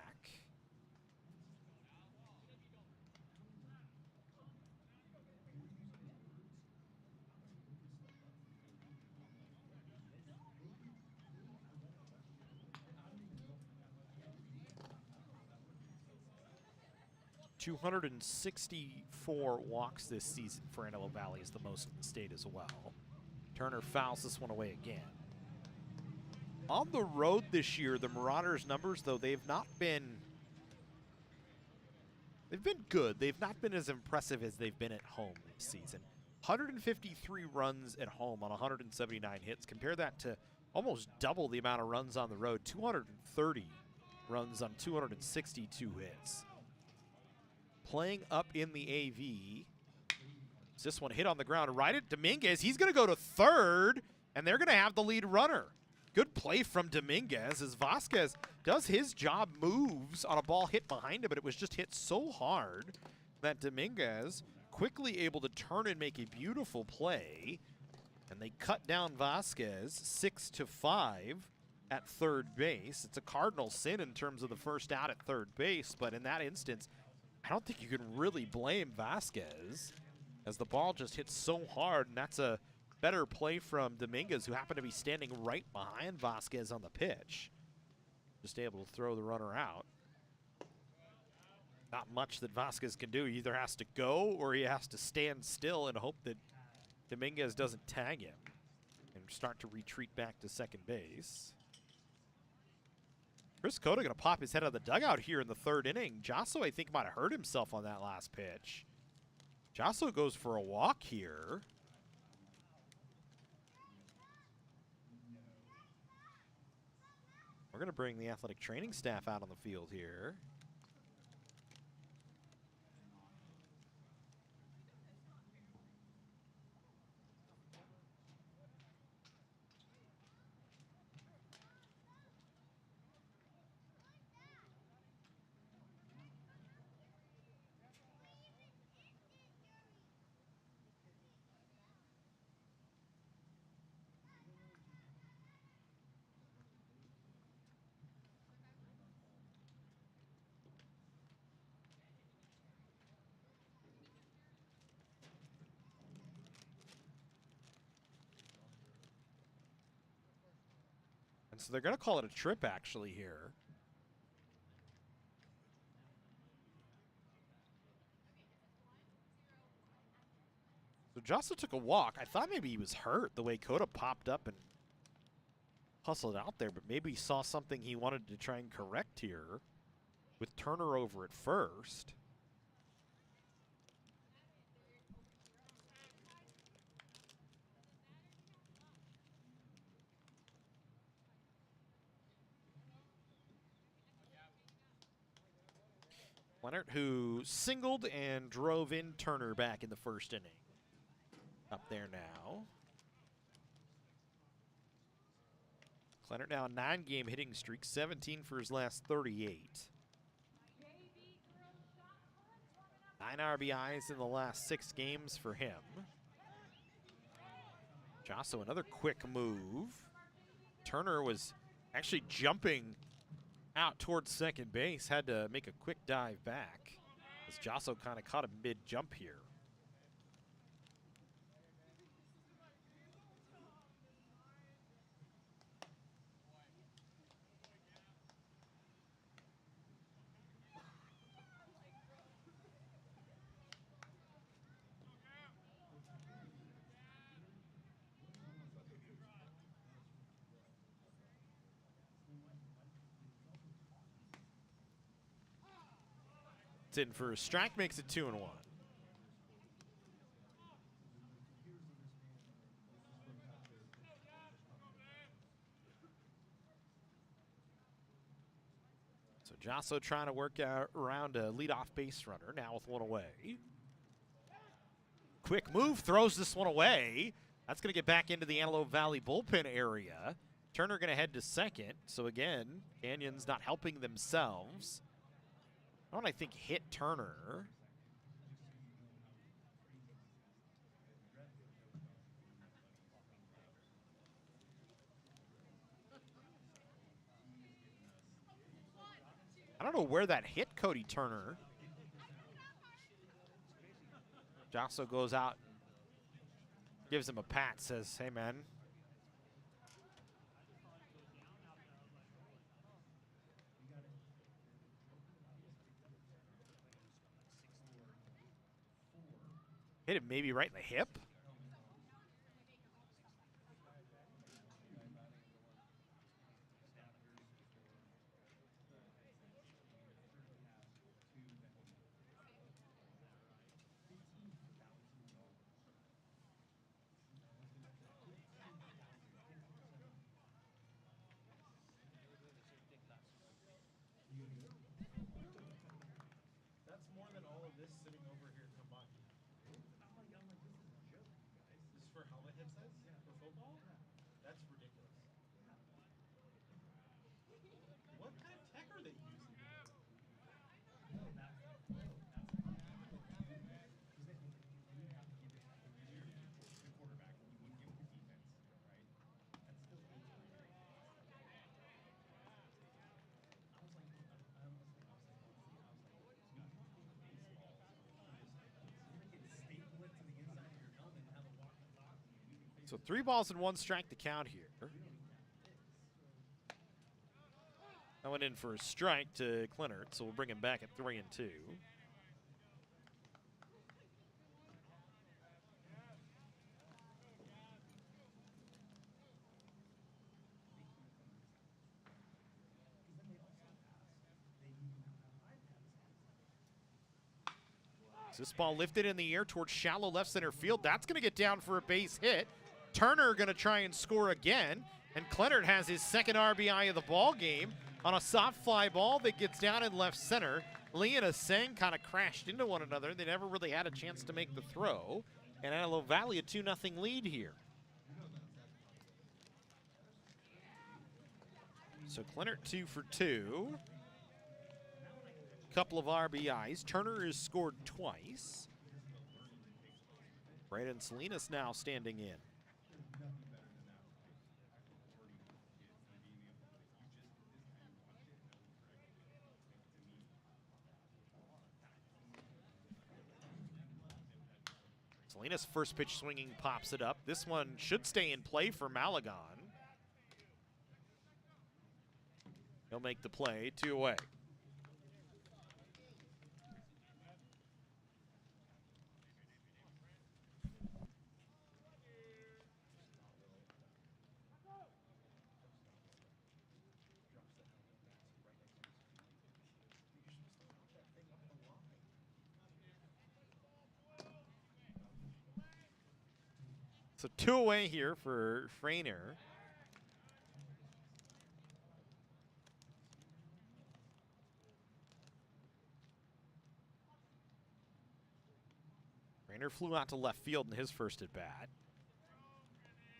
.264 walks this season for Antelope Valley is the most in the state as well. Turner fouls this one away again. On the road this year, the Marauders' numbers, though, they've been good. They've not been as impressive as they've been at home this season. 153 runs at home on 179 hits. Compare that to almost double the amount of runs on the road. 230 runs on 262 hits. Playing up in the AV. This one hit on the ground right at Dominguez. He's going to go to third, and they're going to have the lead runner. Good play from Dominguez as Vasquez does his job, moves on a ball hit behind him, but it was just hit so hard that Dominguez quickly able to turn and make a beautiful play. And they cut down Vasquez 6-5 at third base. It's a cardinal sin in terms of the first out at third base, but in that instance, I don't think you can really blame Vasquez as the ball just hits so hard, and that's a better play from Dominguez, who happened to be standing right behind Vasquez on the pitch. Just able to throw the runner out. Not much that Vasquez can do. He either has to go or he has to stand still and hope that Dominguez doesn't tag him and start to retreat back to second base. Chris Cota going to pop his head out of the dugout here in the 3rd inning. Josso, I think, might have hurt himself on that last pitch. Josso goes for a walk here. We're going to bring the athletic training staff out on the field here. so they're going to call it a trip actually here. So Jocelyn took a walk. I thought maybe he was hurt the way Coda popped up and hustled out there, but maybe he saw something he wanted to try and correct here with Turner over at first. Leonard, who singled and drove in Turner back in the first inning. Up there now. Leonard now a 9-game hitting streak, 17 for his last 38. 9 RBIs in the last 6 games for him. Josso, another quick move. Turner was actually jumping out towards second base, had to make a quick dive back as Josso kind of caught a mid-jump here. It's in for a strike, makes it 2-1. So Josso trying to work out around a leadoff base runner, now with 1 away. Quick move, throws this one away. That's going to get back into the Antelope Valley bullpen area. Turner going to head to second. So again, Canyons not helping themselves. I think hit Turner. I don't know where that hit Cody Turner. Josso goes out, gives him a pat, says, hey man. Hit him maybe right in the hip. That's more than all of this sitting over here combined. This is for helmet headsets? For football? That's ridiculous. What kind of tech are they using? So 3 balls and 1 strike to count here. That went in for a strike to Clinert, so we'll bring him back at 3-2. This ball lifted in the air towards shallow left center field. That's going to get down for a base hit. Turner going to try and score again. And Clenard has his second RBI of the ball game on a soft fly ball that gets down in left center. Lee and Aseng kind of crashed into one another. They never really had a chance to make the throw. And Antelope Valley a 2-0 lead here. So Clenard 2 for 2. Couple of RBIs. Turner has scored twice. Brandon Salinas now standing in. Salinas first pitch swinging pops it up. This one should stay in play for Malagon. He'll make the play, 2 away. So 2 away here for Frainer. Frainer flew out to left field in his first at bat.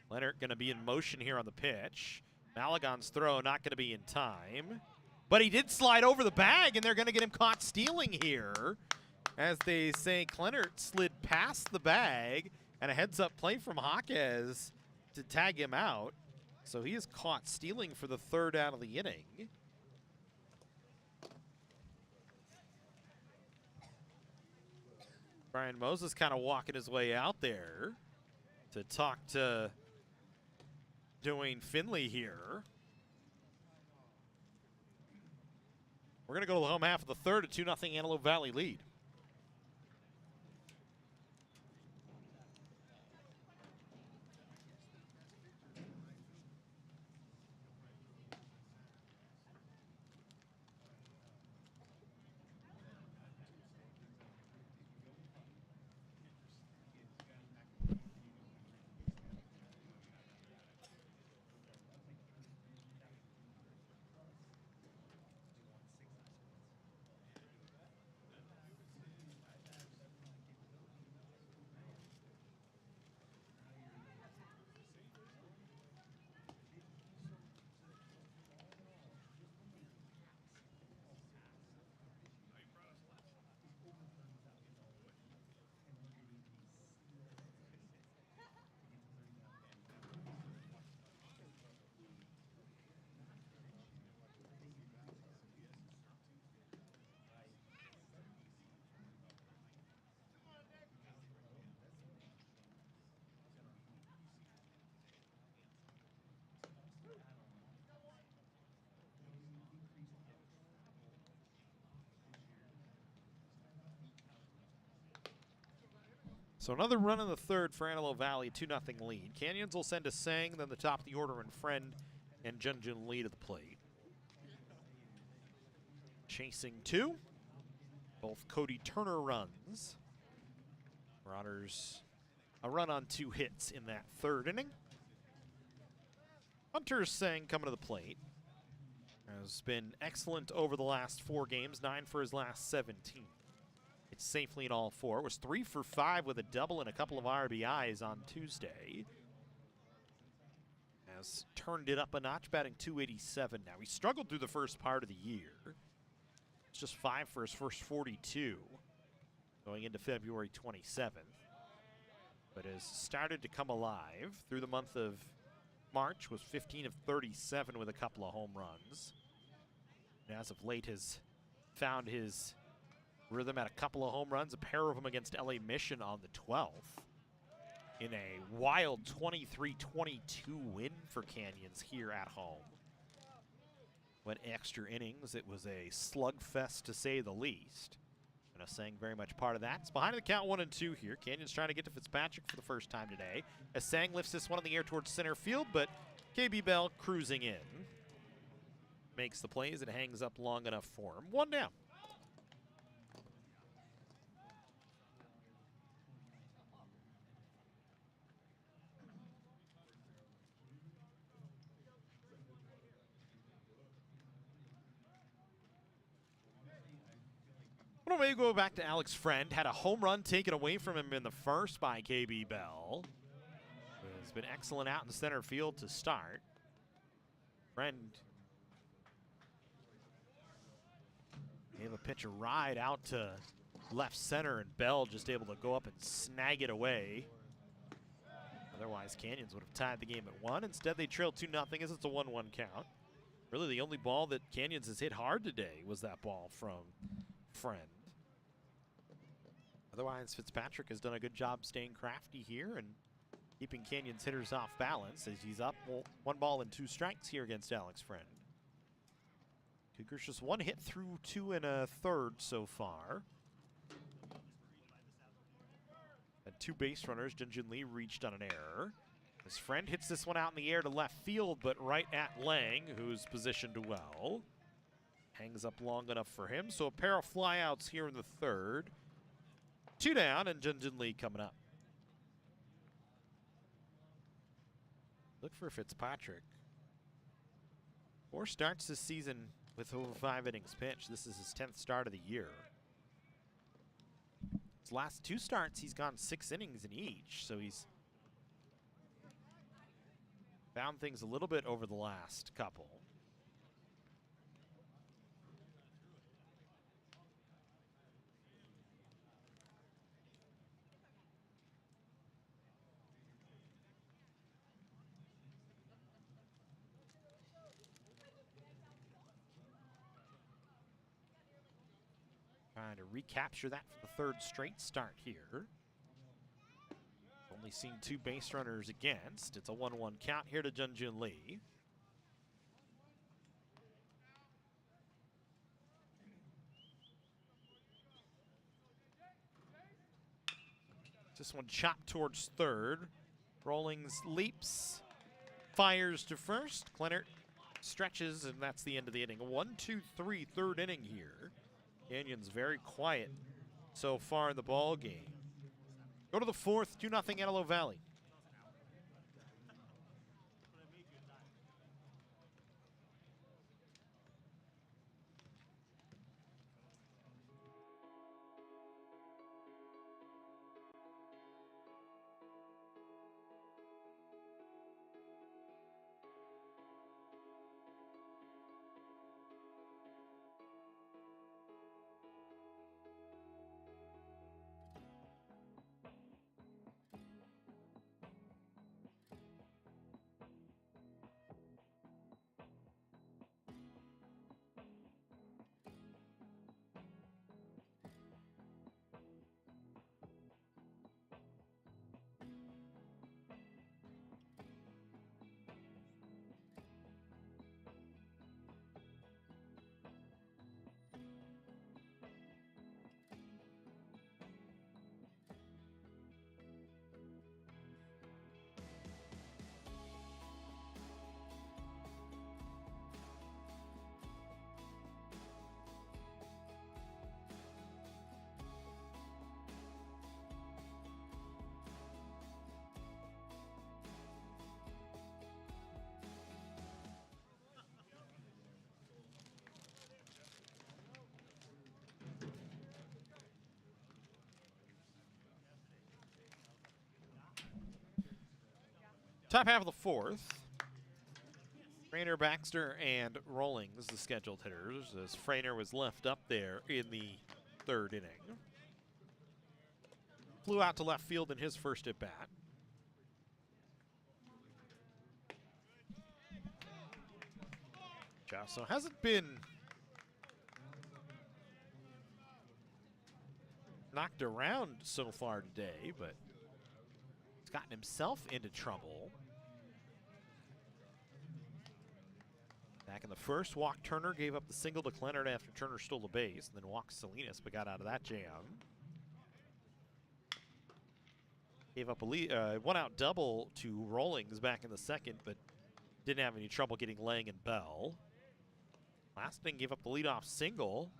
Leonard going to be in motion here on the pitch. Malagon's throw not going to be in time. But he did slide over the bag, and they're going to get him caught stealing here. As they say, Clennert slid past the bag, and a heads-up play from Jaquez to tag him out. So he is caught stealing for the 3rd out of the inning. Brian Moses kind of walking his way out there to talk to Dwayne Finley here. We're going to go to the home half of the 3rd, a 2-0 Antelope Valley lead. So another run in the 3rd for Antelope Valley, 2-0 lead. Canyons will send a Sang, then the top of the order and Friend and Junjun Lee to the plate. Chasing 2. Both Cody Turner runs. Marauders a run on 2 hits in that 3rd inning. Hunter Sang coming to the plate. Has been excellent over the last 4 games, 9 for his last 17. It's safely in all 4. It was 3 for 5 with a double and a couple of RBIs on Tuesday. Has turned it up a notch, batting .287 now. He struggled through the first part of the year. It's just 5 for his first 42 going into February 27th. But has started to come alive through the month of March, was 15 of 37 with a couple of home runs. And as of late has found his rhythm at a couple of home runs, a pair of them against LA Mission on the 12th. In a wild 23-22 win for Canyons here at home. Went extra innings. It was a slugfest to say the least. And Sang very much part of that. It's behind the count 1-2 here. Canyons trying to get to Fitzpatrick for the first time today. As Sang lifts this one in the air towards center field, but KB Bell cruising in. Makes the plays and hangs up long enough for him. 1 down. Well, we go back to Alex Friend. Had a home run taken away from him in the first by KB Bell. Has been excellent out in center field to start. Friend gave a pitch a ride out to left center, and Bell just able to go up and snag it away. Otherwise, Canyons would have tied the game at 1. Instead, they trailed 2-0 as it's a 1-1 count. Really, the only ball that Canyons has hit hard today was that ball from Friend. Otherwise, Fitzpatrick has done a good job staying crafty here and keeping Canyons hitters off balance as he's up 1 ball and 2 strikes here against Alex Friend. Cougars just one hit through 2 1/3 so far. And 2 base runners. Junjun Lee reached on an error. His friend hits this one out in the air to left field, but right at Lang, who's positioned well. Hangs up long enough for him, so a pair of flyouts here in the 3rd. 2 down, and Junjun Lee coming up. Look for Fitzpatrick. 4 starts this season with over 5 innings pitched. This is his 10th start of the year. His last 2 starts, he's gone 6 innings in each, so he's found things a little bit over the last couple. Trying to recapture that for the 3rd straight start here. Only seen 2 base runners against. It's a 1-1 count here to Junjun Lee. This one chopped towards 3rd. Rawlings leaps, fires to 1st. Kleinert stretches, and that's the end of the inning. 1-2-3, 3rd inning here. Canyon's very quiet so far in the ball game. Go to the 4th, 2-0 Antelope Valley. Top half of the 4th. Frainer, Baxter, and Rawlings, the scheduled hitters, as Frainer was left up there in the 3rd inning. Flew out to left field in his first at bat. Jasso hasn't been knocked around so far today, but he's gotten himself into trouble. Back in the 1st, walked Turner, gave up the single to Kleinert after Turner stole a base, and then walked Salinas, but got out of that jam. Gave up a one-out double to Rawlings back in the 2nd, but didn't have any trouble getting Lang and Bell. Last inning gave up the leadoff single.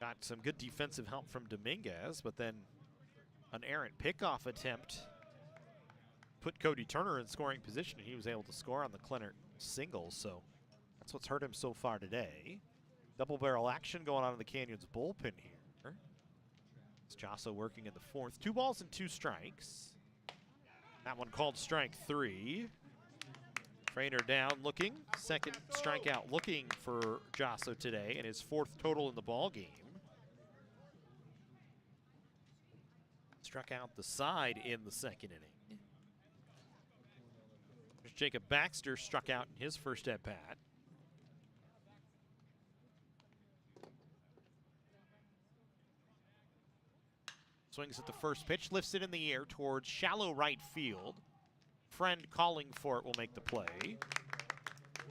Got some good defensive help from Dominguez, but then an errant pickoff attempt put Cody Turner in scoring position, and he was able to score on the Kleinert single, so that's what's hurt him so far today. Double barrel action going on in the Canyons bullpen here. It's Jasso working in the 4th. 2 balls and 2 strikes. That one called strike 3. Frainer down looking. 2nd strikeout looking for Jasso today, and his 4th total in the ball game. Struck out the side in the 2nd inning. There's Jacob Baxter, struck out in his first at bat. Swings at the first pitch, lifts it in the air towards shallow right field. Friend calling for it will make the play.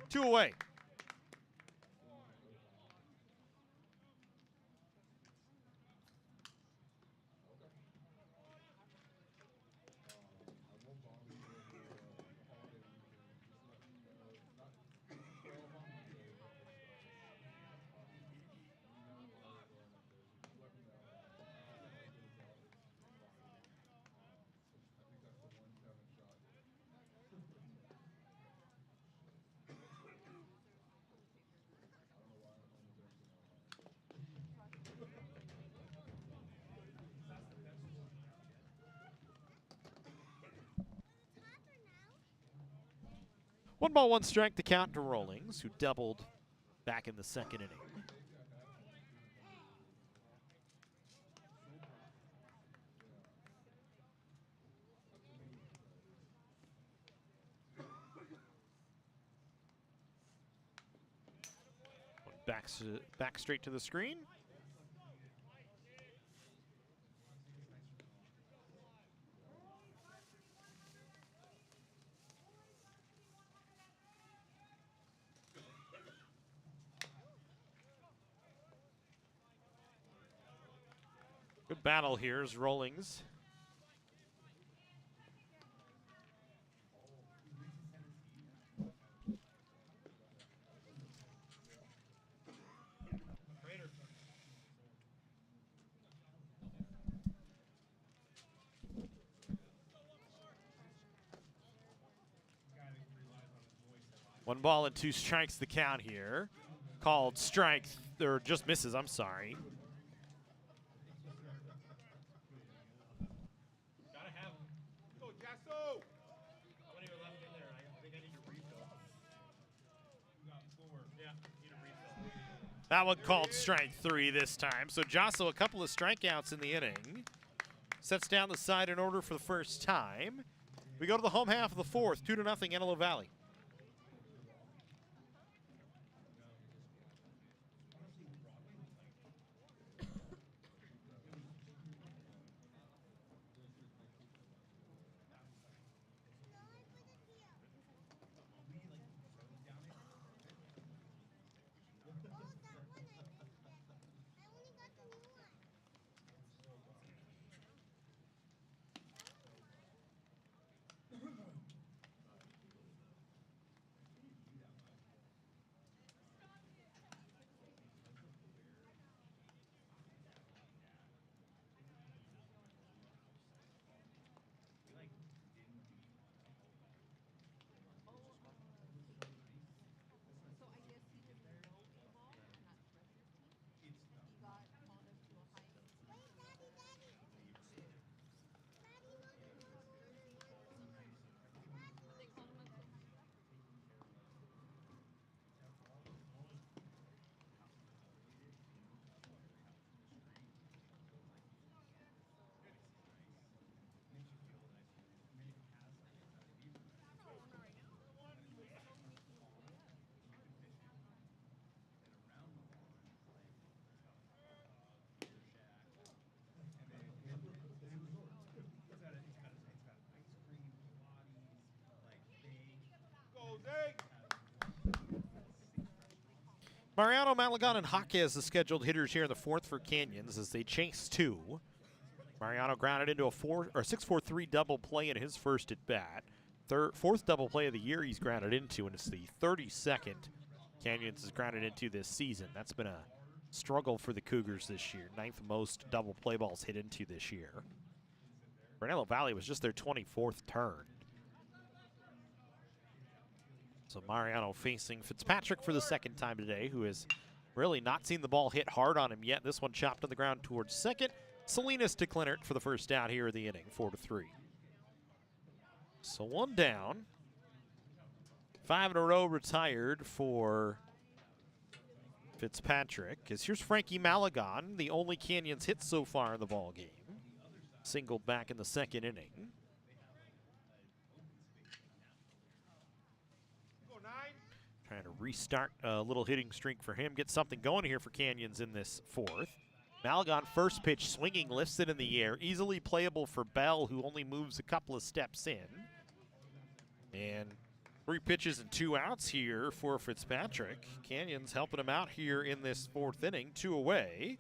2 away. One ball, one strike to count to Rollings, who doubled back in the second inning. Back straight to the screen. Good battle here as Rollings. One ball and two strikes the count here. Called strike, or just misses, I'm sorry. Gotta have him. Go, Jasso! How many are left in there? I think I need to refill. You got 4. Yeah, need a refill. That one called strike 3 this time. So Jasso, a couple of strikeouts in the inning. Sets down the side in order for the first time. We go to the home half of the fourth, 2-0 Antelope Valley. Mariano, Malagon, and Jaquez, the scheduled hitters here in the fourth for Canyons as they chase 2. Mariano grounded into a 6-4-3 double play in his first at bat. Fourth double play of the year he's grounded into, and it's the 32nd Canyons has grounded into this season. That's been a struggle for the Cougars this year. 9th most double play balls hit into this year. Antelope Valley was just their 24th turn. So Mariano facing Fitzpatrick for the second time today, who has really not seen the ball hit hard on him yet. This one chopped on the ground towards second. Salinas to Clinert for the first out here in the inning, 4-3. So one down. 5 in a row retired for Fitzpatrick. As here's Frankie Malagon, the only Canyons hit so far in the ball game. Singled back in the second inning. Trying to restart a little hitting streak for him. Get something going here for Canyons in this fourth. Malagon first pitch swinging, lifts it in the air. Easily playable for Bell, who only moves a couple of steps in. And 3 pitches and 2 outs here for Fitzpatrick. Canyons helping him out here in this fourth inning. 2 away.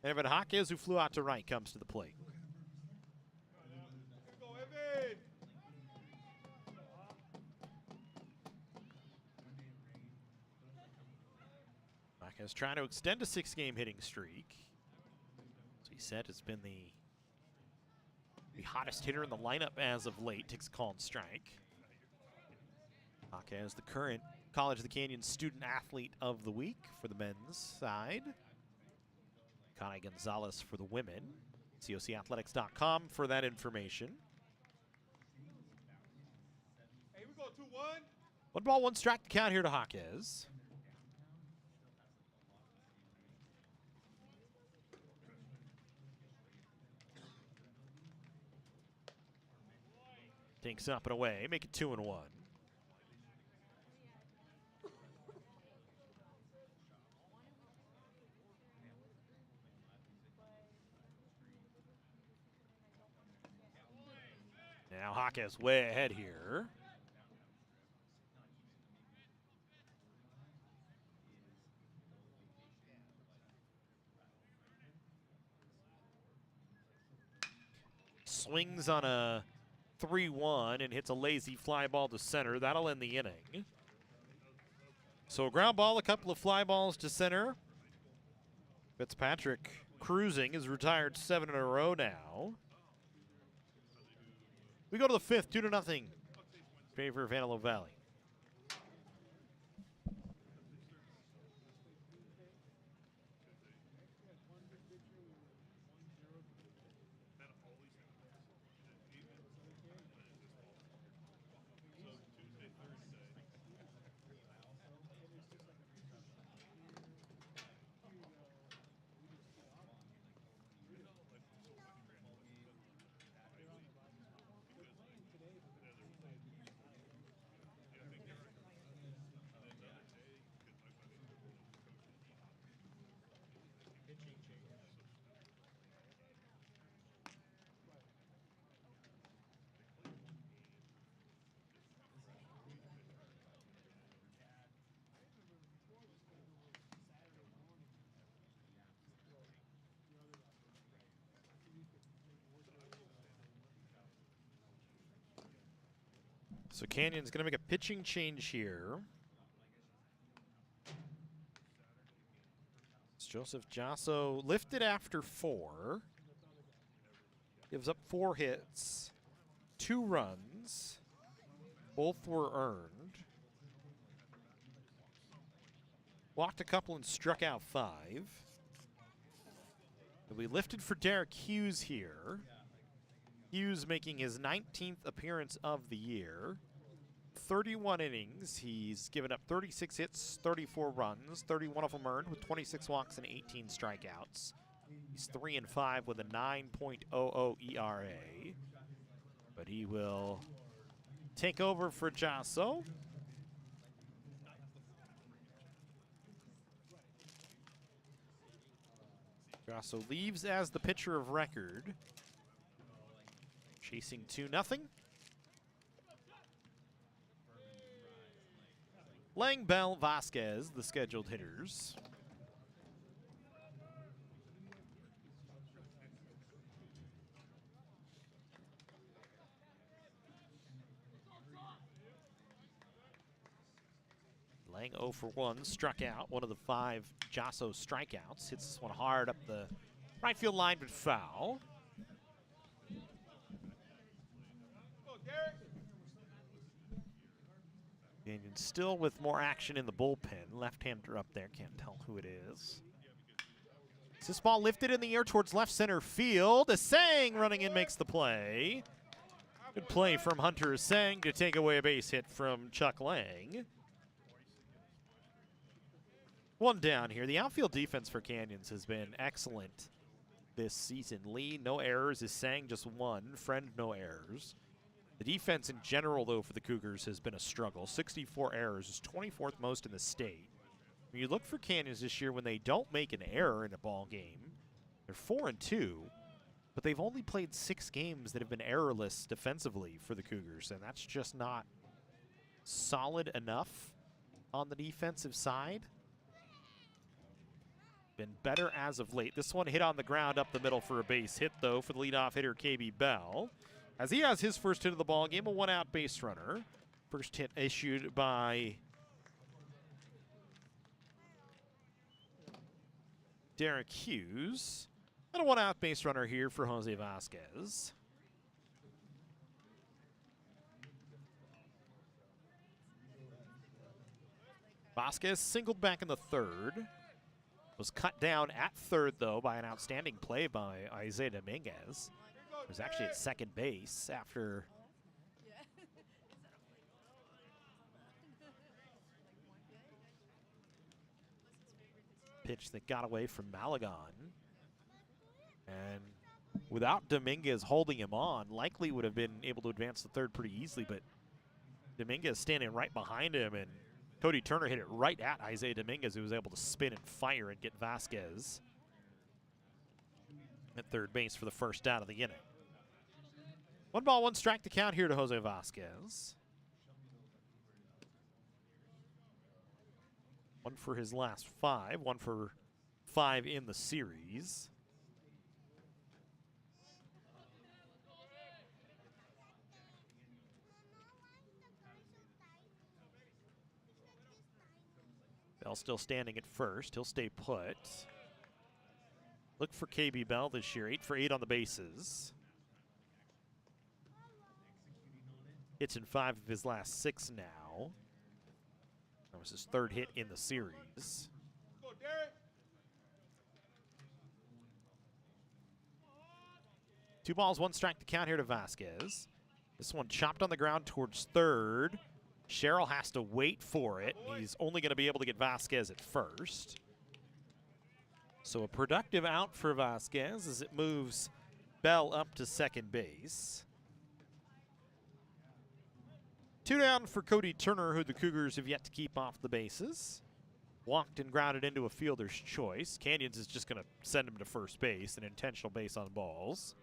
And Evan Jaquez, who flew out to right, comes to the plate. Jaquez trying to extend a 6-game hitting streak. As he said, has been the hottest hitter in the lineup as of late. Takes a called strike. Jaquez, the current College of the Canyons Student Athlete of the Week for the men's side. Connie Gonzalez for the women. COCathletics.com for that information. Hey, we go 2-1. 1 ball, 1 strike to count here to Jaquez. Takes up and away, make it 2-1. Now Jaquez way ahead here. Swings on a 3-1 and hits a lazy fly ball to center. That'll end the inning. So a ground ball, a couple of fly balls to center. Fitzpatrick cruising, is retired 7 in a row now. We go to the 5th, 2-0 in favor of Antelope Valley. So Canyon's going to make a pitching change here. It's Joseph Jasso lifted after 4. Gives up 4 hits, 2 runs. Both were earned. Walked a couple and struck out 5. He'll be lifted for Derek Hughes here. Hughes making his 19th appearance of the year. 31 innings. He's given up 36 hits, 34 runs, 31 of them earned with 26 walks and 18 strikeouts. He's 3-5 with a 9.00 ERA. But he will take over for Jasso. Jasso leaves as the pitcher of record. Chasing 2-0. Lang, Bell, Vasquez, the scheduled hitters. Lang 0 for 1, struck out. One of the 5 Jasso strikeouts. Hits this one hard up the right field line, but foul. Canyon still with more action in the bullpen. Left-hander up there, can't tell who it is. This ball lifted in the air towards left center field. Asang running in makes the play. Good play from Hunter Asang to take away a base hit from Chuck Lang. 1 down here. The outfield defense for Canyons has been excellent this season. Lee, no errors. Asang just 1. Friend, no errors. The defense in general, though, for the Cougars has been a struggle. 64 errors is 24th most in the state. When you look for Canyons this year, when they don't make an error in a ball game, they're 4-2, but they've only played 6 games that have been errorless defensively for the Cougars, and that's just not solid enough on the defensive side. Been better as of late. This one hit on the ground up the middle for a base hit, though, for the leadoff hitter, KB Bell. As he has his first hit of the ball game, a 1-out base runner. First hit issued by Derek Hughes. And a 1-out base runner here for Jose Vasquez. Vasquez singled back in the 3rd. Was cut down at 3rd, though, by an outstanding play by Isaiah Dominguez. Was actually at second base after Pitch that got away from Malagon. And without Dominguez holding him on, likely would have been able to advance the third pretty easily, but Dominguez standing right behind him, and Cody Turner hit it right at Isaiah Dominguez, who was able to spin and fire and get Vasquez at third base for the first out of the inning. 1 ball, 1 strike to count here to Jose Vasquez. 1 for his last 5, 1 for 5 in the series. Bell still standing at first. He'll stay put. Look for KB Bell this year. 8 for 8 on the bases. Hits in 5 of his last 6 now. That was his 3rd hit in the series. 2 balls, 1 strike to count here to Vasquez. This one chopped on the ground towards third. Sherrill has to wait for it. He's only going to be able to get Vasquez at first. So a productive out for Vasquez as it moves Bell up to second base. 2 down for Cody Turner, who the Cougars have yet to keep off the bases. Walked and grounded into a fielder's choice. Canyons is just going to send him to first base, an intentional base on balls.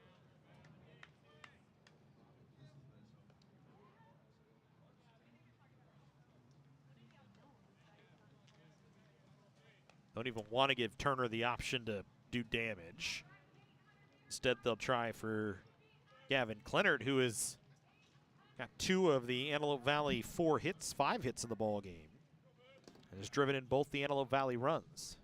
Don't even want to give Turner the option to do damage. Instead, they'll try for Gavin Clennert, who has got 2 of the Antelope Valley 5 hits in the ball game, and has driven in both the Antelope Valley runs.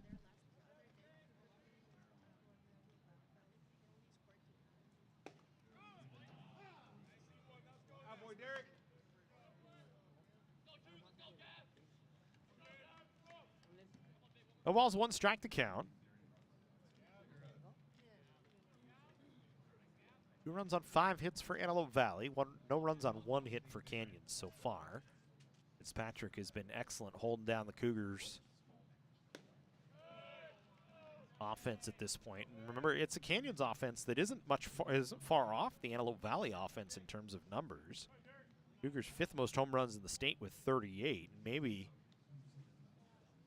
No balls, 1 strike to count. 2 runs on 5 hits for Antelope Valley. No runs on 1 hit for Canyons so far. Fitzpatrick has been excellent holding down the Cougars' offense at this point. And remember, it's a Canyons offense that isn't far off the Antelope Valley offense in terms of numbers. Cougars' 5th most home runs in the state with 38. Maybe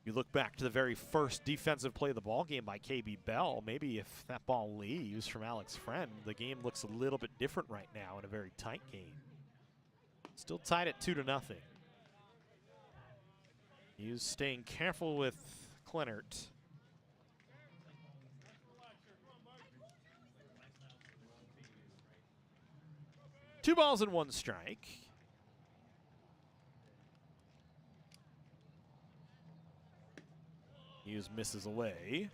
you look back to the very first defensive play of the ball game by KB Bell. Maybe if that ball leaves from Alex Friend, the game looks a little bit different right now in a very tight game. Still tied at 2-0. He's staying careful with Clennert. Two balls and 1 strike. Hughes misses away.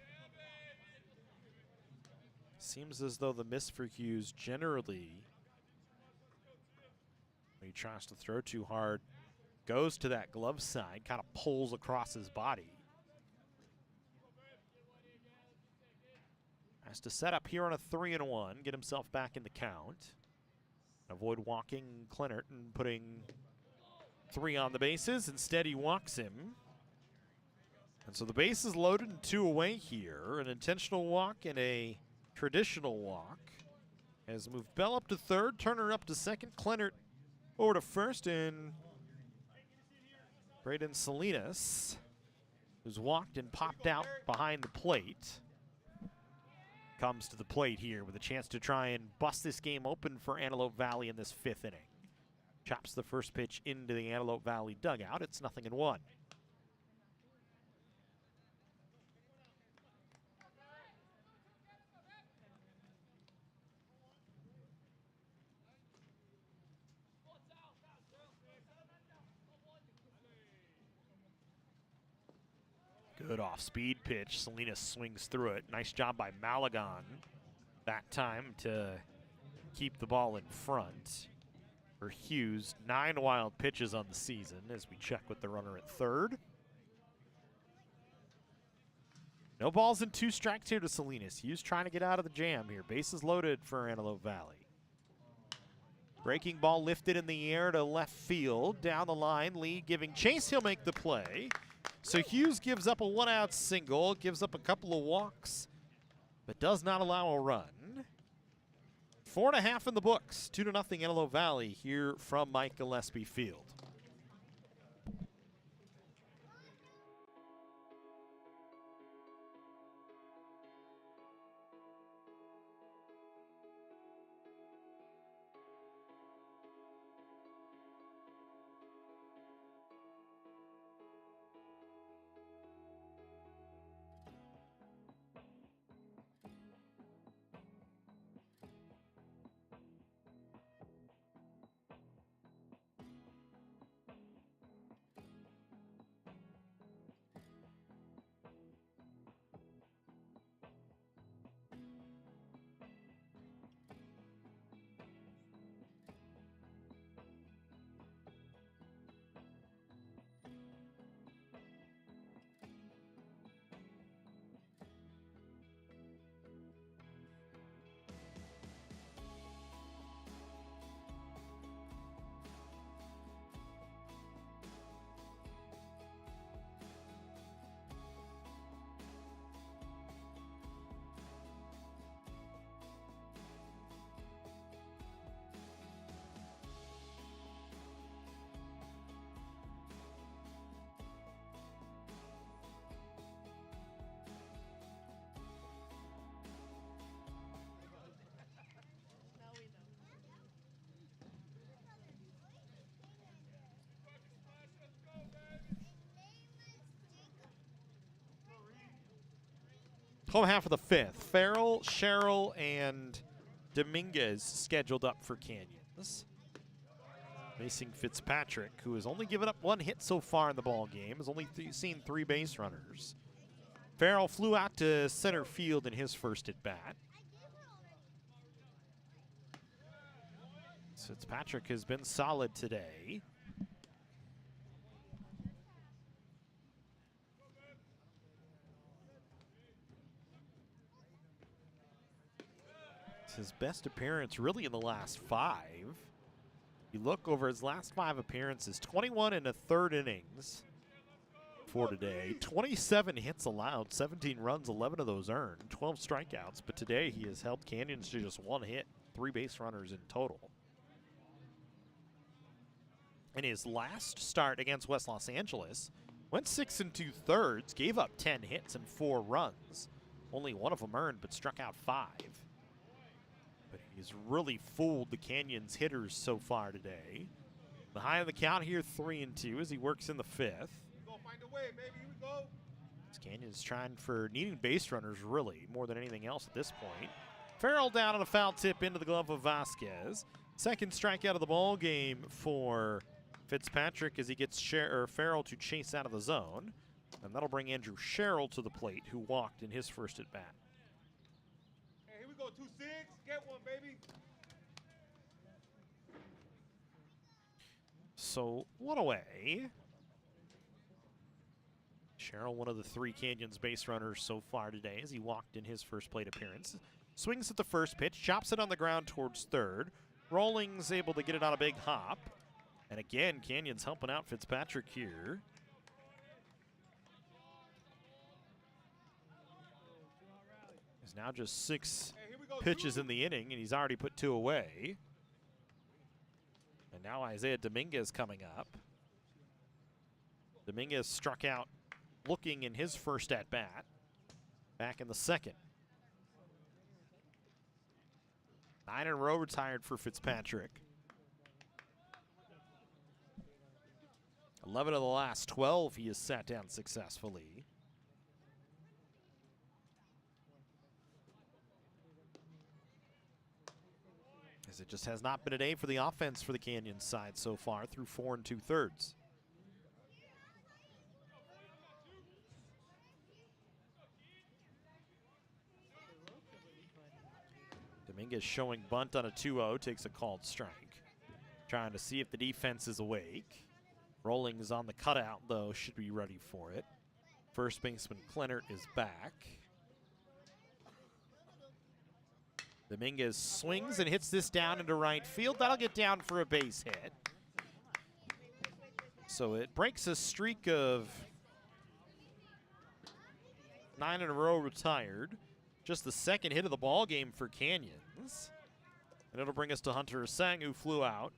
Seems as though the miss for Hughes generally, when he tries to throw too hard, goes to that glove side, kind of pulls across his body. Has to set up here on a 3-1, get himself back in the count. Avoid walking Clennert and putting 3 on the bases. Instead, he walks him. And so the base is loaded and 2 away here. An intentional walk and a traditional walk has moved Bell up to third, Turner up to second, Clennert over to first, and Braden Salinas, who's walked and popped out behind the plate, comes to the plate here with a chance to try and bust this game open for Antelope Valley in this 5th inning. Chops the first pitch into the Antelope Valley dugout. It's 0-1. Good off-speed pitch. Salinas swings through it. Nice job by Malagon that time to keep the ball in front. For Hughes, 9 wild pitches on the season as we check with the runner at third. No balls and 2 strikes here to Salinas. Hughes trying to get out of the jam here. Bases loaded for Antelope Valley. Breaking ball lifted in the air to left field. Down the line, Lee giving chase. He'll make the play. So Hughes gives up a 1-out single, gives up a couple of walks, but does not allow a run. 4.5 in the books, 2-0 Antelope Valley here from Mike Gillespie Field. Home half of the 5th. Farrell, Sherrill, and Dominguez scheduled up for Canyons. Facing Fitzpatrick, who has only given up 1 hit so far in the ball game, has only seen 3 base runners. Farrell flew out to center field in his first at bat. Fitzpatrick has been solid today. His best appearance really in the last 5. You look over his last 5 appearances, 21 1/3 innings for today. 27 hits allowed, 17 runs, 11 of those earned, 12 strikeouts. But today he has helped Canyons to just 1 hit, 3 base runners in total. In his last start against West Los Angeles, went 6 2/3, gave up 10 hits and 4 runs. Only 1 of them earned, but struck out 5. But he's really fooled the Canyons hitters so far today. The high on the count here, 3-2, as he works in the 5th. Find a way, baby. Here we go. This Canyons trying for needing base runners, really, more than anything else at this point. Farrell down on a foul tip into the glove of Vasquez. Second strikeout of the ball game for Fitzpatrick as he gets Farrell to chase out of the zone. And that'll bring Andrew Sherrill to the plate, who walked in his first at bat. Hey, here we go. 2-6. Get one, baby. So, 1 away. Sherrill, one of the 3 Canyons base runners so far today as he walked in his first plate appearance. Swings at the first pitch, chops it on the ground towards third. Rawlings able to get it on a big hop. And again, Canyons helping out Fitzpatrick here. There's now just 6 pitches in the inning, and he's already put 2 away. And now Isaiah Dominguez coming up. Dominguez struck out looking in his first at-bat, back in the second. 9 in a row retired for Fitzpatrick. 11 of the last 12 he has sat down successfully. As it just has not been a day for the offense for the Canyons side so far through 4 2/3. Dominguez showing bunt on a 2-0, takes a called strike. Trying to see if the defense is awake. Rawlings on the cutout, though, should be ready for it. First baseman Clennert is back. Dominguez swings and hits this down into right field. That'll get down for a base hit. So it breaks a streak of 9 in a row retired. Just the second hit of the ball game for Canyons. And it'll bring us to Hunter Sang, who flew out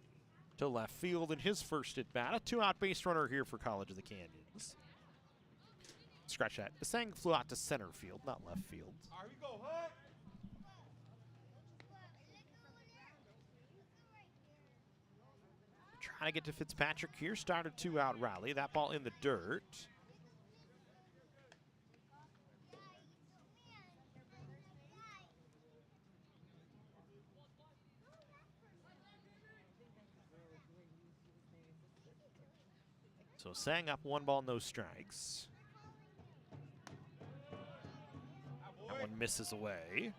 to left field in his first at bat. A 2-out base runner here for College of the Canyons. Scratch that. Sang flew out to center field, not left field. All right, we go, Hut. Trying to get to Fitzpatrick here. Started 2-out rally. That ball in the dirt. So Sang up 1 ball, no strikes. That one misses away.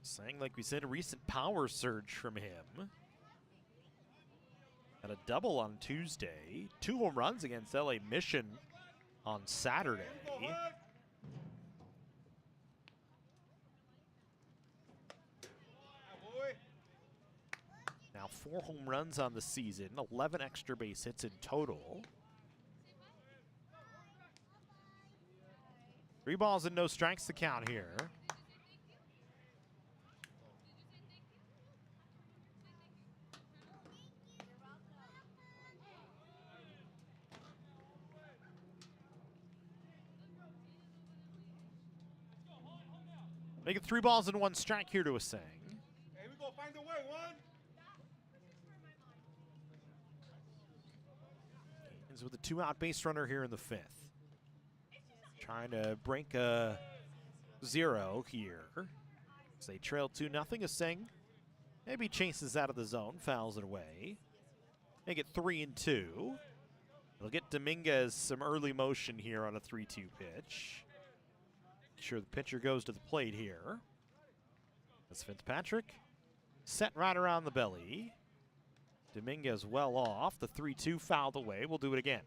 Sang, like we said, a recent power surge from him. Had a double on Tuesday. 2 home runs against LA Mission on Saturday. Now 4 home runs on the season, 11 extra base hits in total. 3 balls and no strikes to count here. Make it 3 balls and 1 strike here to a Sang. Hey, we gonna find a way, one. Ends with a 2-out base runner here in the 5th. Trying to break a 0 here. As they trail 2-0. A Sang maybe chases out of the zone, fouls it away. Make it 3-2. They'll get Dominguez some early motion here on a 3-2 pitch. Sure, the pitcher goes to the plate here. That's Fitzpatrick. Set right around the belly. Dominguez well off. The 3-2 fouled away. We'll do it again.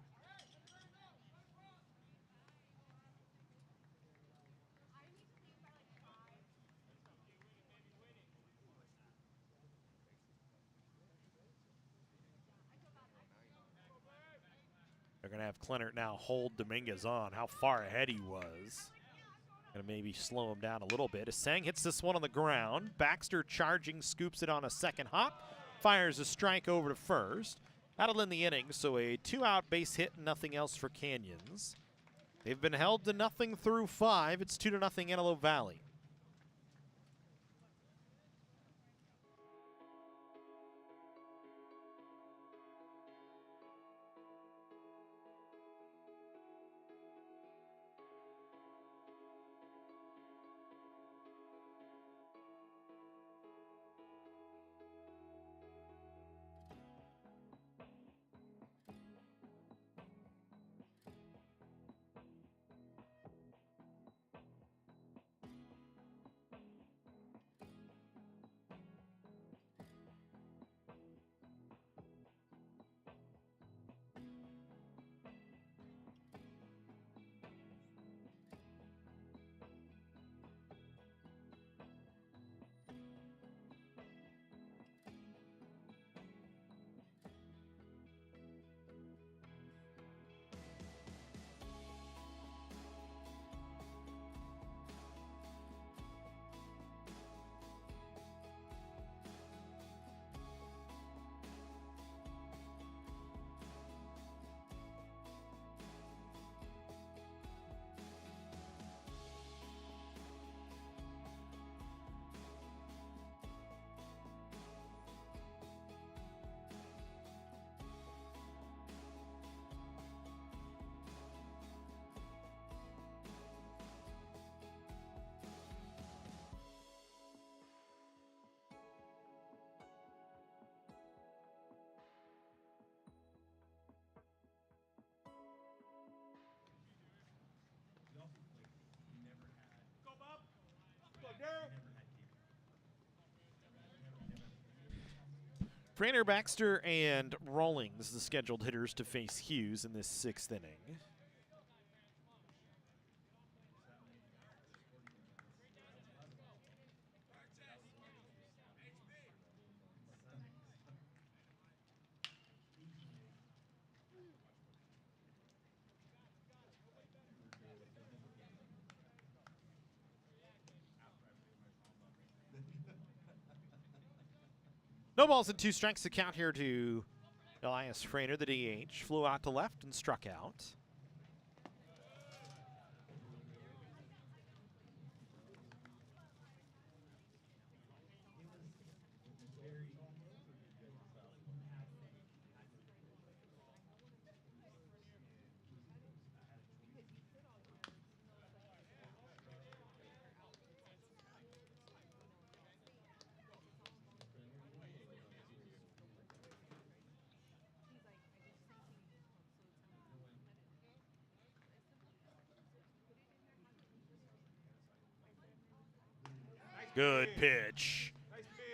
They're going to have Clennert now hold Dominguez on. How far ahead he was. Gonna maybe slow him down a little bit. As Sang hits this one on the ground. Baxter charging, scoops it on a second hop. Fires a strike over to first. That'll end the inning, so a 2-out base hit and nothing else for Canyons. They've been held to nothing through 5. It's 2-0 Antelope Valley. Frainer, Baxter, and Rawlings, the scheduled hitters to face Hughes in this 6th inning. No balls and 2 strikes to count here to Elias Frainer, the DH. Flew out to left and struck out. Good pitch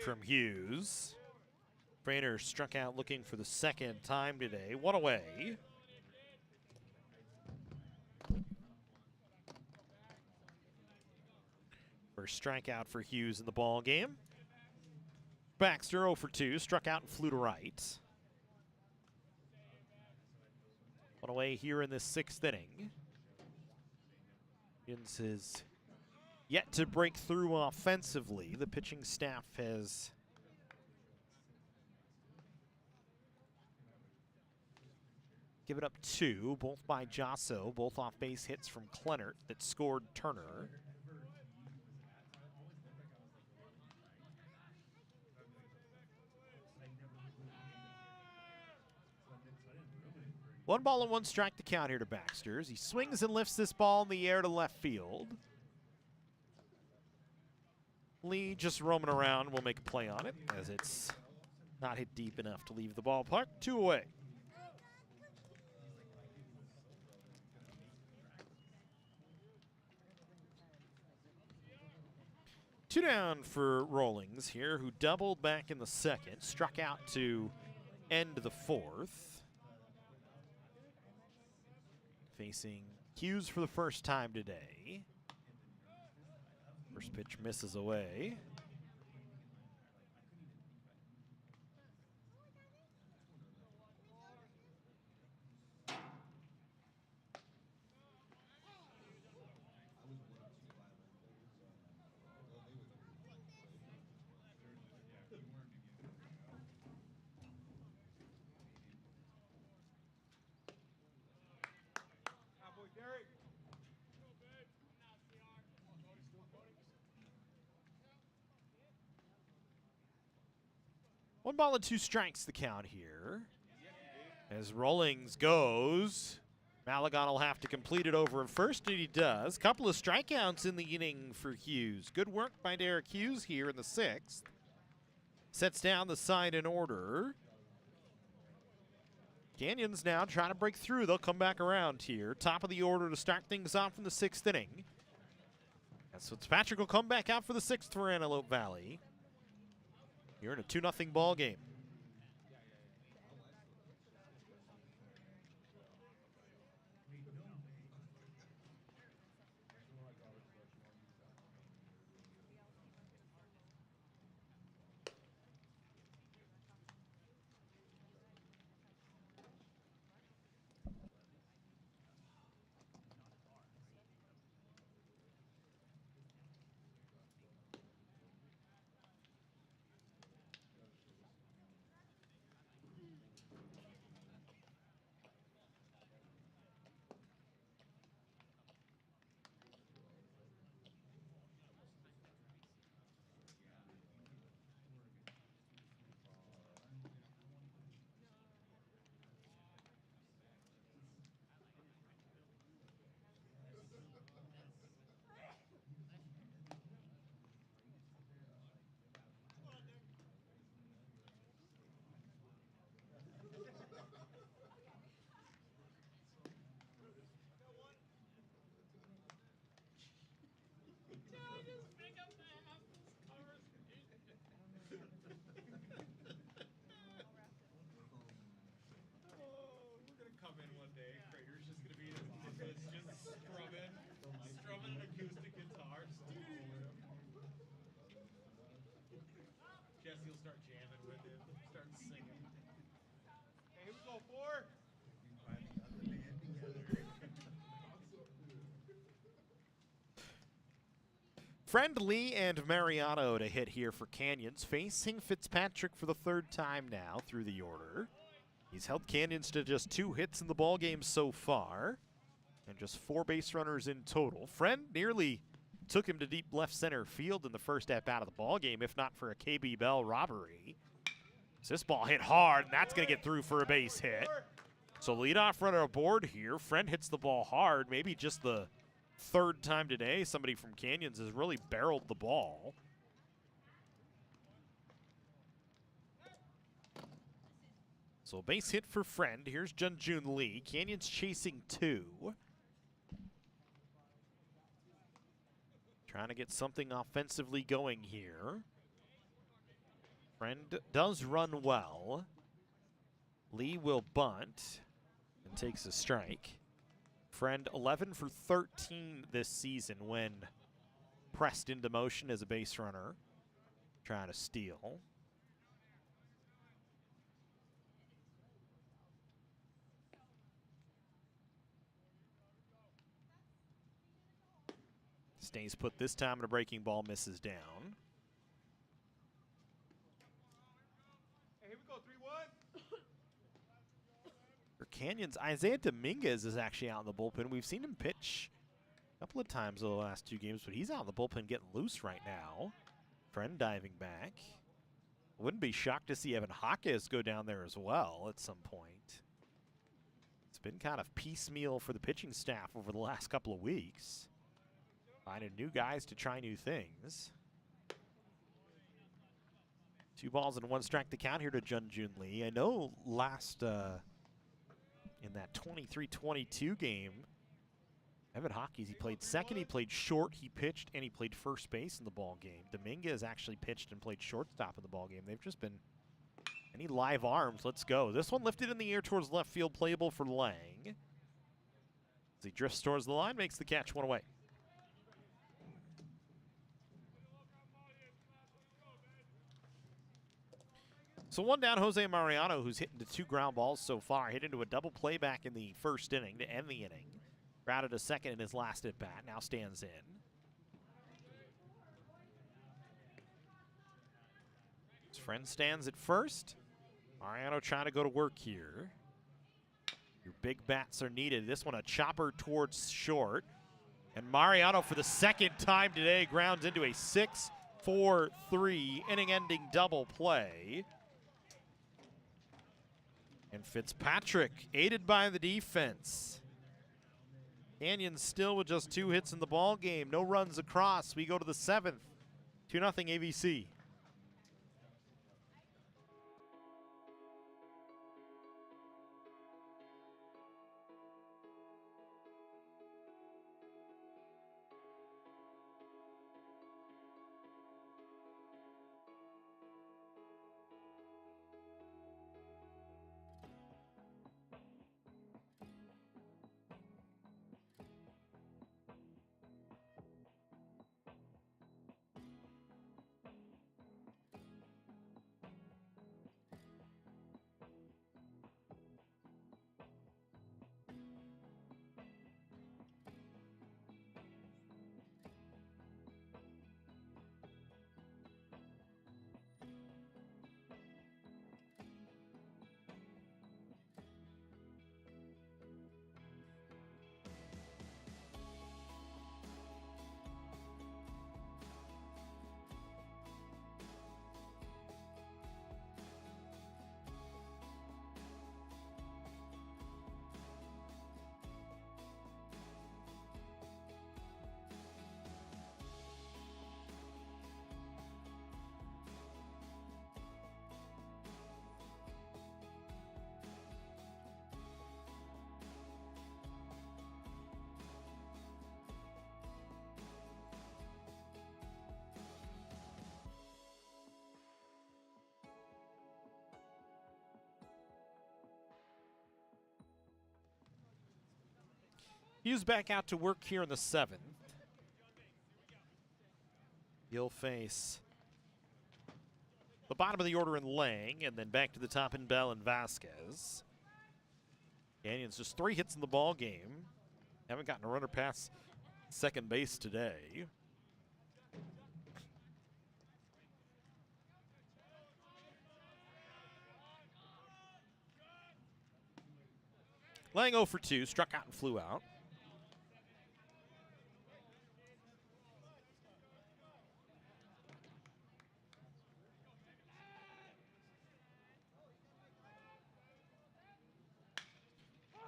from Hughes. Frainer struck out looking for the second time today. One away. First strikeout for Hughes in the ball game. Baxter 0 for 2, struck out and flew to right. One away here in this 6th inning. Hughes is yet to break through offensively. The pitching staff has given up 2, both by Josso, both off base hits from Clennert that scored Turner. One ball and 1 strike to count here to Baxter as he swings and lifts this ball in the air to left field. Lee just roaming around will make a play on it as it's not hit deep enough to leave the ballpark. 2 away. Two down for Rawlings here, who doubled back in the 2nd, struck out to end the 4th. Facing Hughes for the first time today. First pitch misses away. One ball and 2 strikes the count here. As Rawlings goes, Malagon will have to complete it over at first, and he does. Couple of strikeouts in the inning for Hughes. Good work by Derek Hughes here in the 6th. Sets down the side in order. Canyons now trying to break through. They'll come back around here. Top of the order to start things off in the 6th inning. And so Fitzpatrick will come back out for the 6th for Antelope Valley. You're in a 2-0 ball game. Friend, Lee, and Mariano to hit here for Canyons, facing Fitzpatrick for the third time now through the order. He's held Canyons to just 2 hits in the ballgame so far, and just 4 base runners in total. Friend nearly took him to deep left center field in the first at-bat of the ballgame, if not for a KB Bell robbery. So this ball hit hard, and that's going to get through for a base hit. So leadoff runner aboard here. Friend hits the ball hard, maybe just the 3rd time today somebody from Canyons has really barreled the ball. So a base hit for Friend. Here's Junjun Lee. Canyons chasing 2. Trying to get something offensively going here. Friend does run well. Lee will bunt and takes a strike. Friend 11 for 13 this season when pressed into motion as a base runner. Trying to steal. Stays put this time, and a breaking ball misses down. Hey, here we go, 3-1. For Canyons, Isaiah Dominguez is actually out in the bullpen. We've seen him pitch a couple of times over the last 2 games, but he's out in the bullpen getting loose right now. Friend diving back. Wouldn't be shocked to see Evan Hawkes go down there as well at some point. It's been kind of piecemeal for the pitching staff over the last couple of weeks. Finding new guys to try new things. 2 balls and 1 strike to count here to Junjun Lee. I know last in that 23-22 game, Evan Hawkes, he played second, he played short, he pitched, and he played first base in the ball game. Dominguez actually pitched and played shortstop in the ball game. They've just been any live arms. Let's go. This one lifted in the air towards left field, playable for Lang. As he drifts towards the line, makes the catch, 1 away. So 1 down, Jose Mariano, who's hit into 2 ground balls so far. Hit into a double play back in the 1st inning to end the inning. Grounded a second in his last at-bat, now stands in. His friend stands at first. Mariano trying to go to work here. Your big bats are needed. This one a chopper towards short. And Mariano for the 2nd time today grounds into a 6-4-3 inning-ending double play. And Fitzpatrick, aided by the defense. Canyons still with just 2 hits in the ball game. No runs across. We go to the 7th. 2-0 AVC. Hughes back out to work here in the 7th. He'll face the bottom of the order in Lang, and then back to the top in Bell and Vasquez. Canyons just 3 hits in the ball game. Haven't gotten a runner past second base today. Lang 0 for 2, struck out and flew out.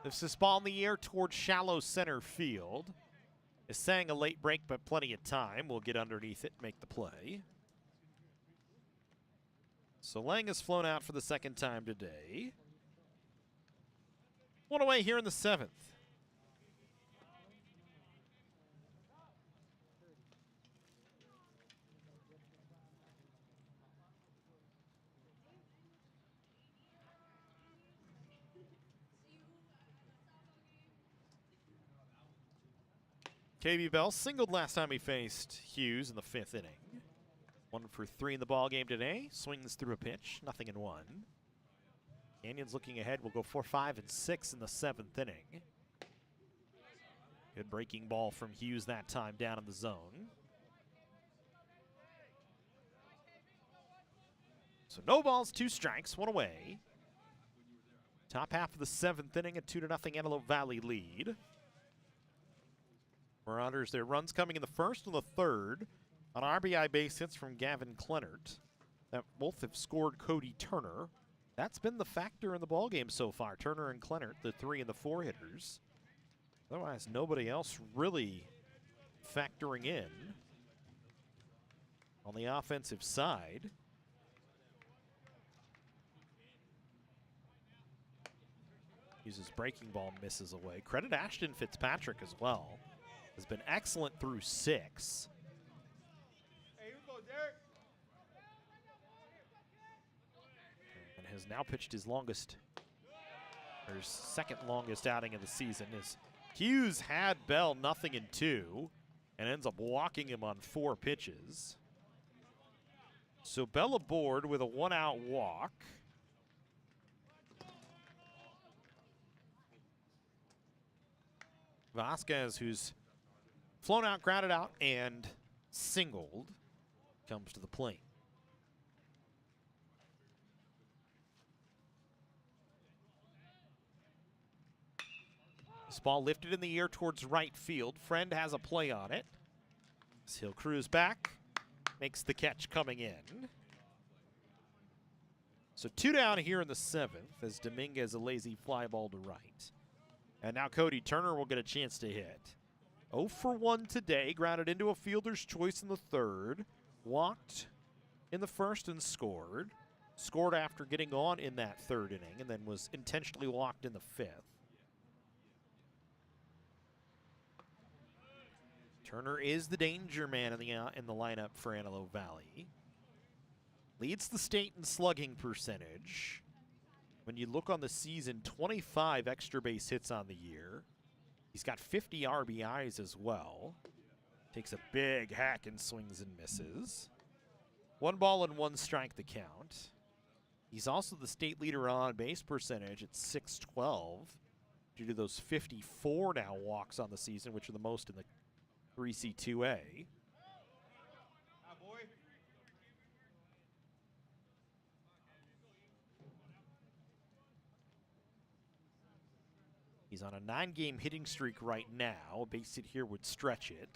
This is ball in the air towards shallow center field. Is saying a late break, but plenty of time. We'll get underneath it and make the play. So Lang has flown out for the second time today. One away here in the 7th. KB Bell singled last time he faced Hughes in the 5th inning. 1 for 3 in the ball game today. Swings through a pitch, nothing in 1. Canyons looking ahead. Will go 4, 5, and 6 in the 7th inning. Good breaking ball from Hughes that time down in the zone. So no balls, 2 strikes, 1 away. Top half of the 7th inning, a 2-0 Antelope Valley lead. Marauders, their runs coming in the 1st and the 3rd on RBI base hits from Gavin Clennert. That both have scored Cody Turner. That's been the factor in the ballgame so far. Turner and Clennert, the 3 and the 4 hitters. Otherwise, nobody else really factoring in on the offensive side. Uses breaking ball, misses away. Credit Ashton Fitzpatrick as well. Has been excellent through 6. Hey, here we go, Derek. And has now pitched his longest, or his 2nd longest outing of the season. As Hughes had Bell nothing in 2 and ends up walking him on 4 pitches. So Bell aboard with a 1-out walk. Vasquez, who's flown out, grounded out, and singled, comes to the plate. This ball lifted in the air towards right field. Friend has a play on it. As he'll cruise back, makes the catch coming in. So 2 down here in the 7th as Dominguez a lazy fly ball to right. And now Cody Turner will get a chance to hit. 0 for 1 today, grounded into a fielder's choice in the 3rd. Walked in the 1st and scored. Scored after getting on in that 3rd inning and then was intentionally walked in the 5th. Turner is the danger man in the lineup for Antelope Valley. Leads the state in slugging percentage. When you look on the season, 25 extra base hits on the year. He's got 50 RBIs as well. Takes a big hack and swings and misses. 1 ball and 1 strike the count. He's also the state leader on base percentage at .612 due to those 54 now walks on the season, which are the most in the 3C2A. Hi, boy. He's on a 9-game hitting streak right now. A base hit here would stretch it.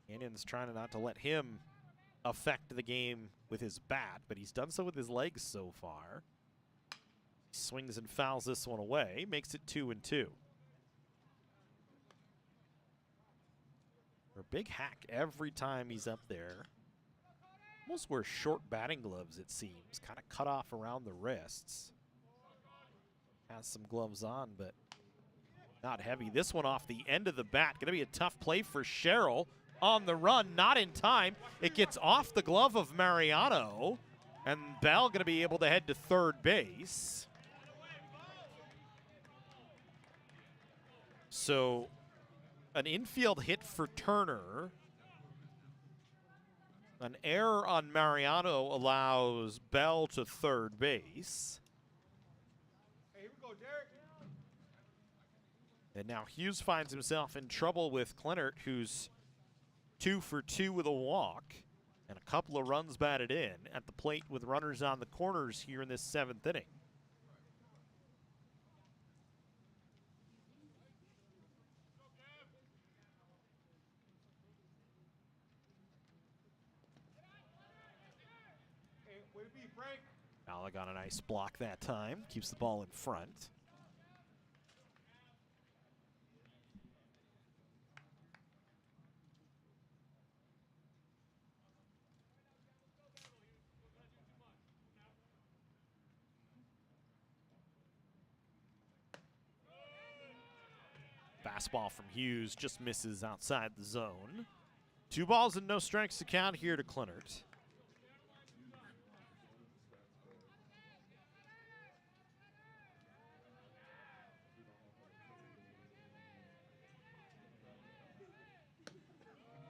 Canyon's trying not to let him affect the game with his bat, but he's done so with his legs so far. He swings and fouls this one away, makes it 2-2. A big hack every time he's up there. Almost wears short batting gloves, it seems. Kind of cut off around the wrists. Has some gloves on, but not heavy. This one off the end of the bat. Going to be a tough play for Sherrill on the run. Not in time. It gets off the glove of Mariano. And Bell going to be able to head to 3rd base. So an infield hit for Turner. An error on Mariano allows Bell to 3rd base. Hey, here we go, Derek. And now Hughes finds himself in trouble with Clennert, who's 2 for 2 with a walk and a couple of runs batted in at the plate with runners on the corners here in this 7th inning. Way to be, Frank. Malak on a nice block that time. Keeps the ball in front. Fastball from Hughes just misses outside the zone. 2 balls and no strikes to count here to Clinert.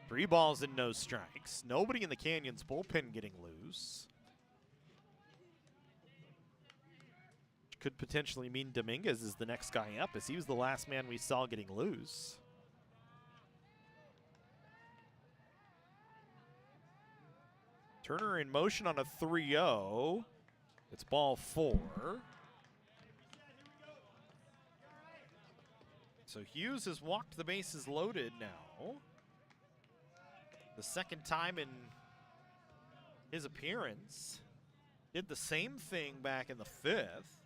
Three balls and no strikes. Nobody in the Canyons bullpen getting loose. Could potentially mean Dominguez is the next guy up, as he was the last man we saw getting loose. Turner in motion on a 3-0. It's ball 4. So Hughes has walked the bases loaded now. The second time in his appearance. Did the same thing back in the 5th.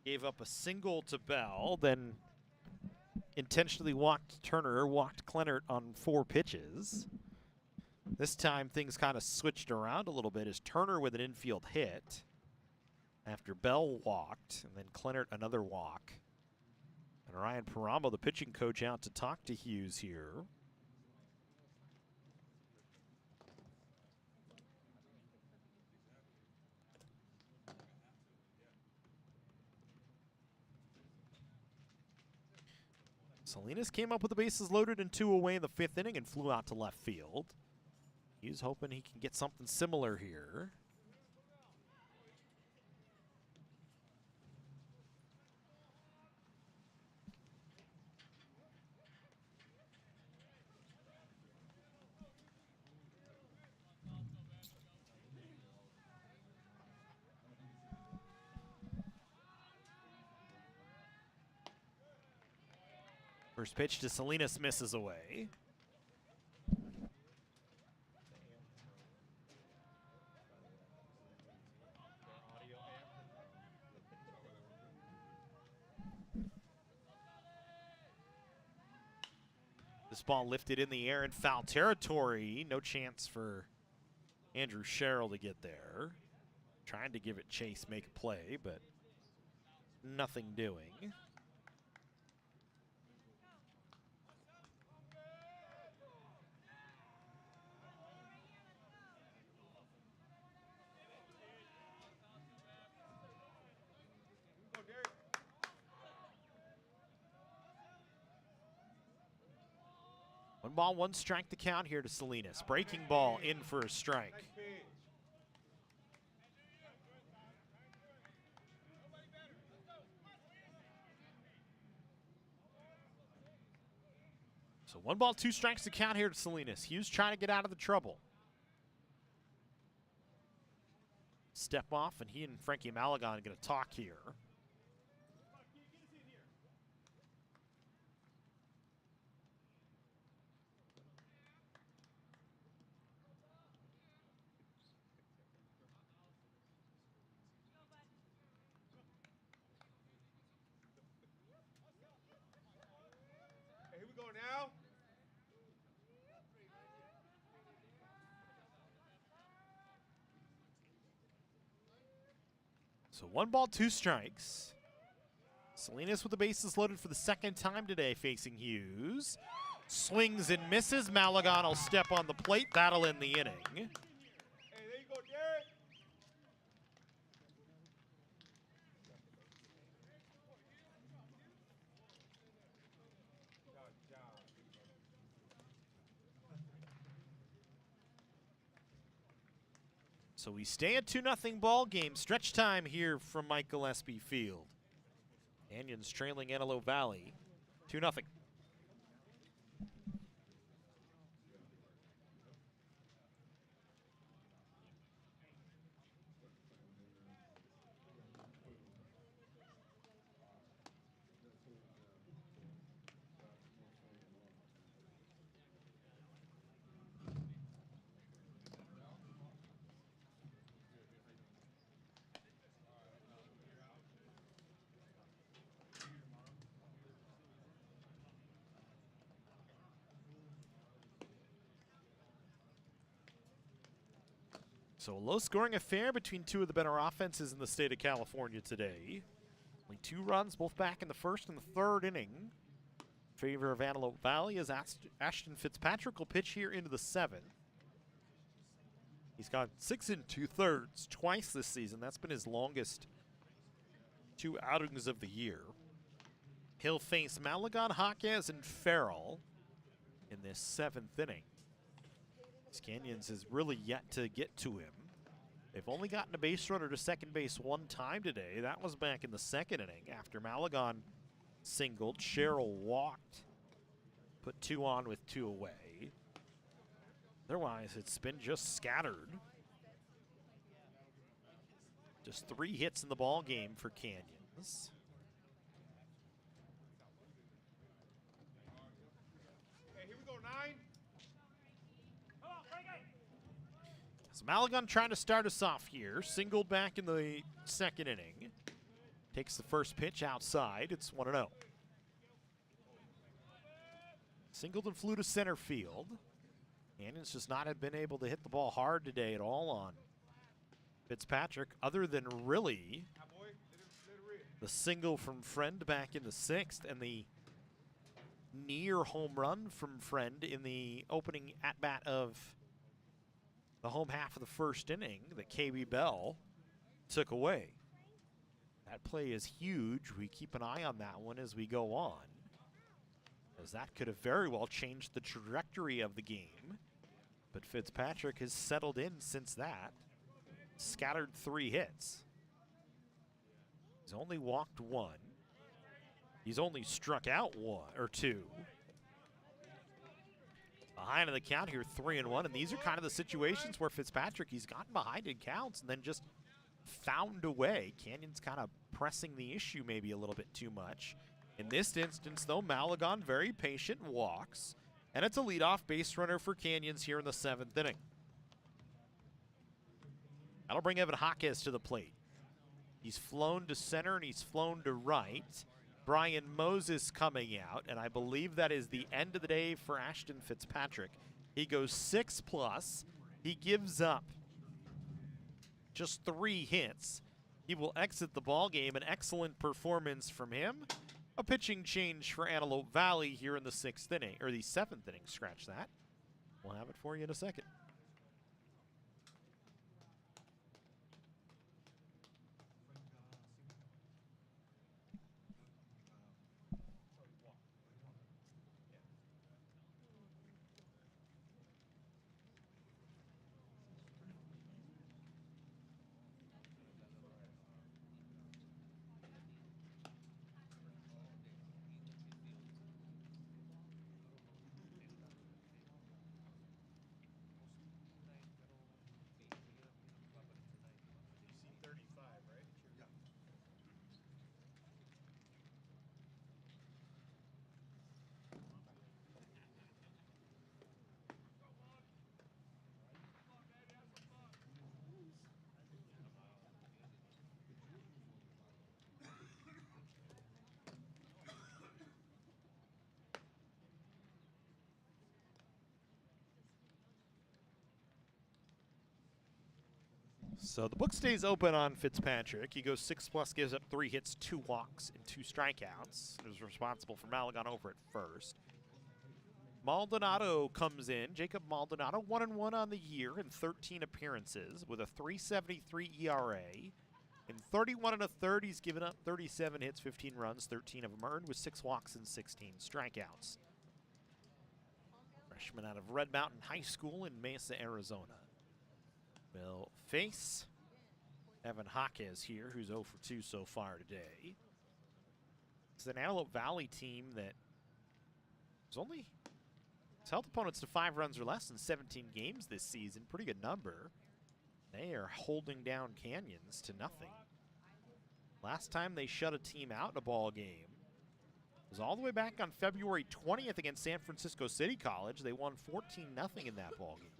Gave up a single to Bell, then intentionally walked Turner, walked Clinert on 4 pitches. This time things kind of switched around a little bit as Turner with an infield hit after Bell walked, and then Clinert another walk. And Ryan Paramo, the pitching coach, out to talk to Hughes here. Salinas came up with the bases loaded and 2 away in the 5th inning and flew out to left field. He's hoping he can get something similar here. First pitch to Salinas misses away. This ball lifted in the air in foul territory. No chance for Andrew Sherrill to get there. Trying to give it chase, make a play, but nothing doing. One ball, one strike to count here to Salinas. Breaking ball in for a strike. So 1 ball, 2 strikes to count here to Salinas. Hughes trying to get out of the trouble. Step off, and he and Frankie Malagon are going to talk here. Hey, here we go now. So 1 ball, 2 strikes. Salinas with the bases loaded for the 2nd time today facing Hughes. Swings and misses. Malagon will step on the plate. That'll end the inning. Hey, there you go, Derek. So we stay at 2-0 ball game. Stretch time here from Mike Gillespie Field. Canyons trailing Antelope Valley 2-0. So a low-scoring affair between two of the better offenses in the state of California today. Only 2 runs, both back in the first and the third inning. In favor of Antelope Valley as Ashton Fitzpatrick will pitch here into the 7th. He's gone 6 2/3 twice this season. That's been his longest 2 outings of the year. He'll face Malagon, Jaquez, and Farrell in this 7th inning. Canyons has really yet to get to him. They've only gotten a base runner to second base 1 time today. That was back in the 2nd inning after Malagon singled. Sherrill walked, put 2 on with 2 away. Otherwise, it's been just scattered. Just 3 hits in the ball game for Canyons. Hey, here we go, 9. So Malagon trying to start us off here. Singled back in the 2nd inning. Takes the first pitch outside. It's 1-0. Singled and flew to center field. Canyons just not have been able to hit the ball hard today at all on Fitzpatrick, other than really the single from Friend back in the 6th and the near home run from Friend in the opening at-bat of the home half of the 1st inning that KB Bell took away. That play is huge. We keep an eye on that one as we go on, as that could have very well changed the trajectory of the game. But Fitzpatrick has settled in since that. Scattered 3 hits. He's only walked 1. He's only struck out 1 or 2. Behind in the count here, 3-1, and these are kind of the situations where Fitzpatrick, he's gotten behind in counts and then just found a way. Canyons kind of pressing the issue maybe a little bit too much. In this instance, though, Malagon very patient, walks, and it's a leadoff base runner for Canyons here in the 7th inning. That'll bring Evan Jaquez to the plate. He's flown to center and he's flown to right. Brian Moses coming out, and I believe that is the end of the day for Ashton Fitzpatrick. He goes 6+. He gives up just 3 hits. He will exit the ball game. An excellent performance from him. A pitching change for Antelope Valley here in the 6th inning, or the 7th inning, scratch that. We'll have it for you in a second. So the book stays open on Fitzpatrick. He goes 6+, gives up 3 hits, 2 walks, and 2 strikeouts. He was responsible for Malagon over at first. Maldonado comes in. Jacob Maldonado, 1-1 on the year in 13 appearances with a 3.73 ERA. In 31 1/3, he's given up 37 hits, 15 runs, 13 of them earned with 6 walks and 16 strikeouts. Freshman out of Red Mountain High School in Mesa, Arizona. Will face Evan Jaquez here, who's 0 for 2 so far today. It's an Antelope Valley team that has held opponents to 5 runs or less in 17 games this season. Pretty good number. They are holding down Canyons to nothing. Last time they shut a team out in a ball game was all the way back on February 20th against San Francisco City College. They won 14-0 in that ball game.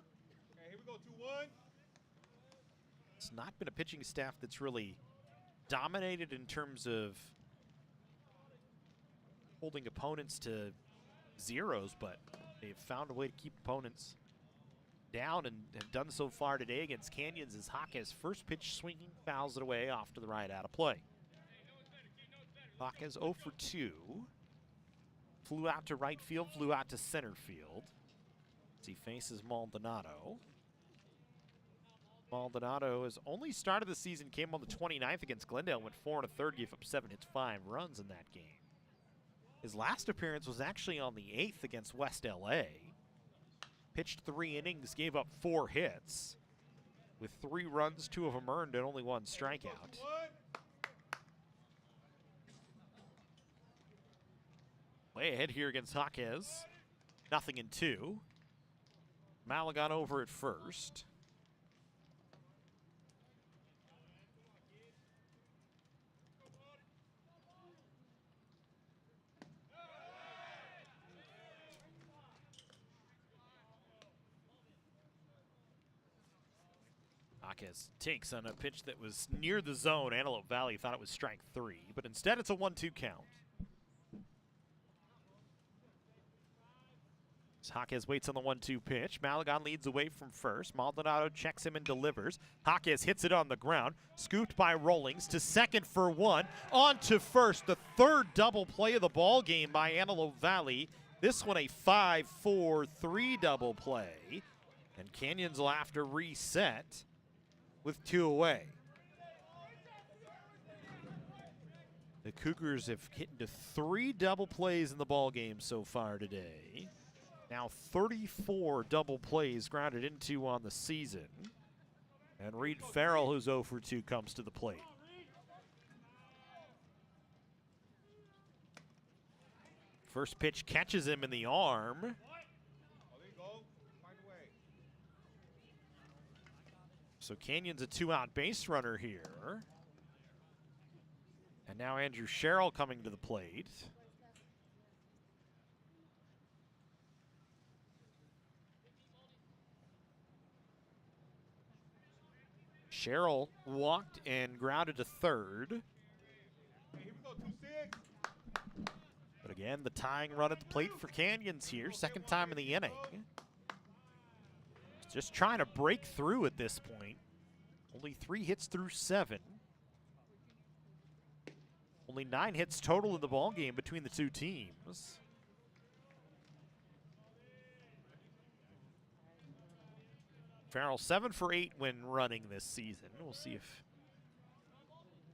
Okay, here we go, 2-1. It's not been a pitching staff that's really dominated in terms of holding opponents to zeros, but they've found a way to keep opponents down and have done so far today against Canyons as Jaquez first pitch swinging, fouls it away off to the right out of play. Jaquez 0 for 2. Flew out to right field, flew out to center field as he faces Maldonado. Maldonado has only started the season, came on the 29th against Glendale, went 4 1/3, gave up 7 hits, 5 runs in that game. His last appearance was actually on the 8th against West LA. Pitched 3 innings, gave up 4 hits with 3 runs, 2 of them earned, and only 1 strikeout. Way ahead here against Jaquez. 0-2. Malagon over at first. Jaquez takes on a pitch that was near the zone. Antelope Valley thought it was strike 3, but instead it's a 1-2 count. As Jaquez waits on the 1-2 pitch. Malagon leads away from first. Maldonado checks him and delivers. Jaquez hits it on the ground. Scooped by Rollings to second for 1. On to first. The 3rd double play of the ball game by Antelope Valley. This one a 5-4-3 double play. And Canyons will have to reset with 2 away. The Cougars have hit into 3 double plays in the ball game so far today. Now 34 double plays grounded into on the season. And Reed Farrell, who's 0 for 2, comes to the plate. First pitch catches him in the arm. So Canyon's a 2-out base runner here. And now Andrew Sherrill coming to the plate. Sherrill walked and grounded to third. But again, the tying run at the plate for Canyons here. Second time in the inning. Just trying to break through at this point. Only 3 hits through 7. Only 9 hits total in the ballgame between the 2 teams. Farrell 7 for 8 when running this season. We'll see if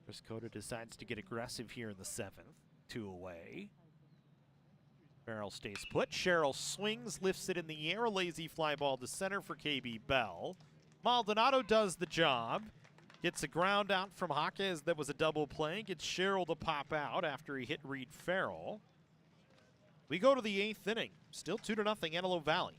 Chris Cota decides to get aggressive here in the 7th. 2 away. Farrell stays put. Sherrill swings, lifts it in the air. A lazy fly ball to center for KB Bell. Maldonado does the job. Gets a ground out from Jaquez that was a double play. Gets Sherrill to pop out after he hit Reed Farrell. We go to the 8th inning. Still 2-0 Antelope Valley.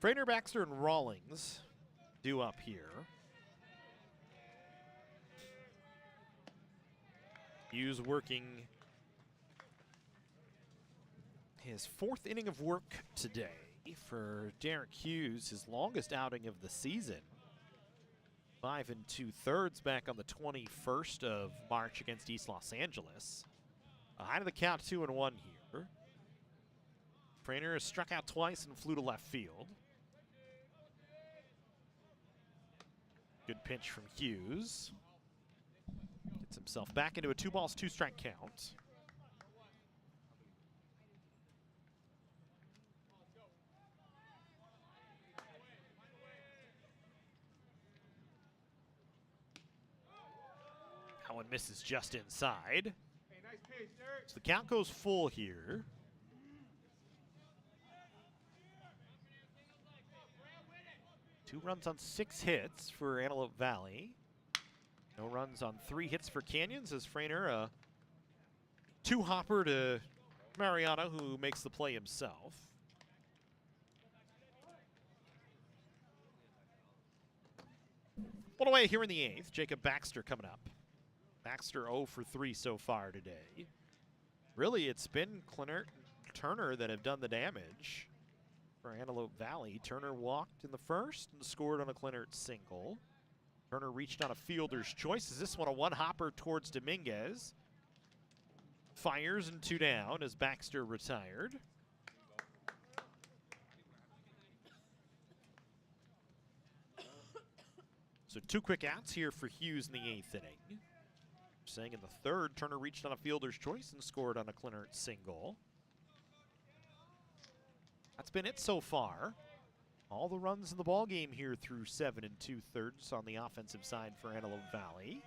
Frater, Baxter, and Rawlings due up here. Hughes working his 4th inning of work today for Derek Hughes, his longest outing of the season. 5 2/3 back on the 21st of March against East Los Angeles. High to the count, 2-1 here. Frater has struck out twice and flew to left field. Good pitch from Hughes. Gets himself back into a 2-balls, 2-strike count. That one misses just inside. Hey, nice pitch, Derek. So the count goes full here. Two runs on 6 hits for Antelope Valley. No runs on 3 hits for Canyons as Frater, a 2-hopper to Mariano, who makes the play himself. One away here in the 8th. Jacob Baxter coming up. Baxter 0 for 3 so far today. Really, it's been Clinert and Turner that have done the damage for Antelope Valley. Turner walked in the 1st and scored on a Clinert single. Turner reached on a fielder's choice. Is this one a 1-hopper towards Dominguez? Fires and 2 down as Baxter retired. So 2 quick outs here for Hughes in the 8th inning. Saying in the 3rd, Turner reached on a fielder's choice and scored on a Clinert single. That's been it so far. All the runs in the ball game here through 7 2/3 on the offensive side for Antelope Valley.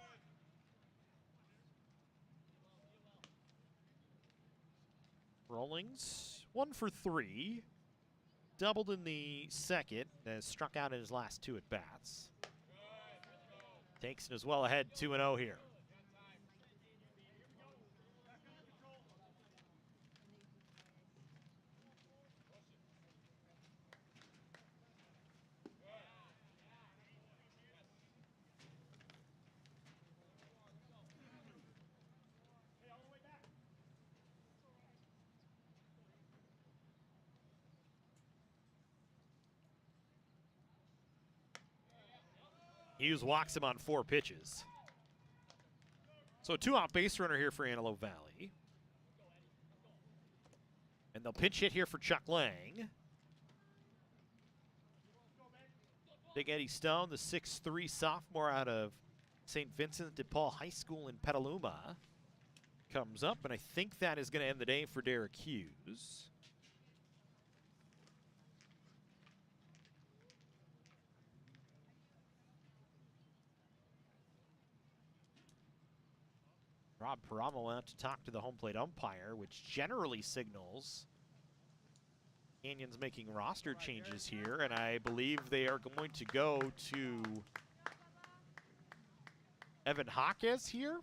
Rawlings 1 for 3. Doubled in the 2nd, has struck out in his last 2 at-bats. Takes it as well ahead, 2-0 here. Hughes walks him on 4 pitches. So a 2-out base runner here for Antelope Valley. And they'll pinch hit here for Chuck Lang. Big Eddie Stone, the 6'3" sophomore out of St. Vincent de Paul High School in Petaluma, comes up, and I think that is going to end the day for Derek Hughes. Rob Paramo went out to talk to the home plate umpire, which generally signals Canyons making roster changes here, and I believe they are going to go to Evan Jaquez here.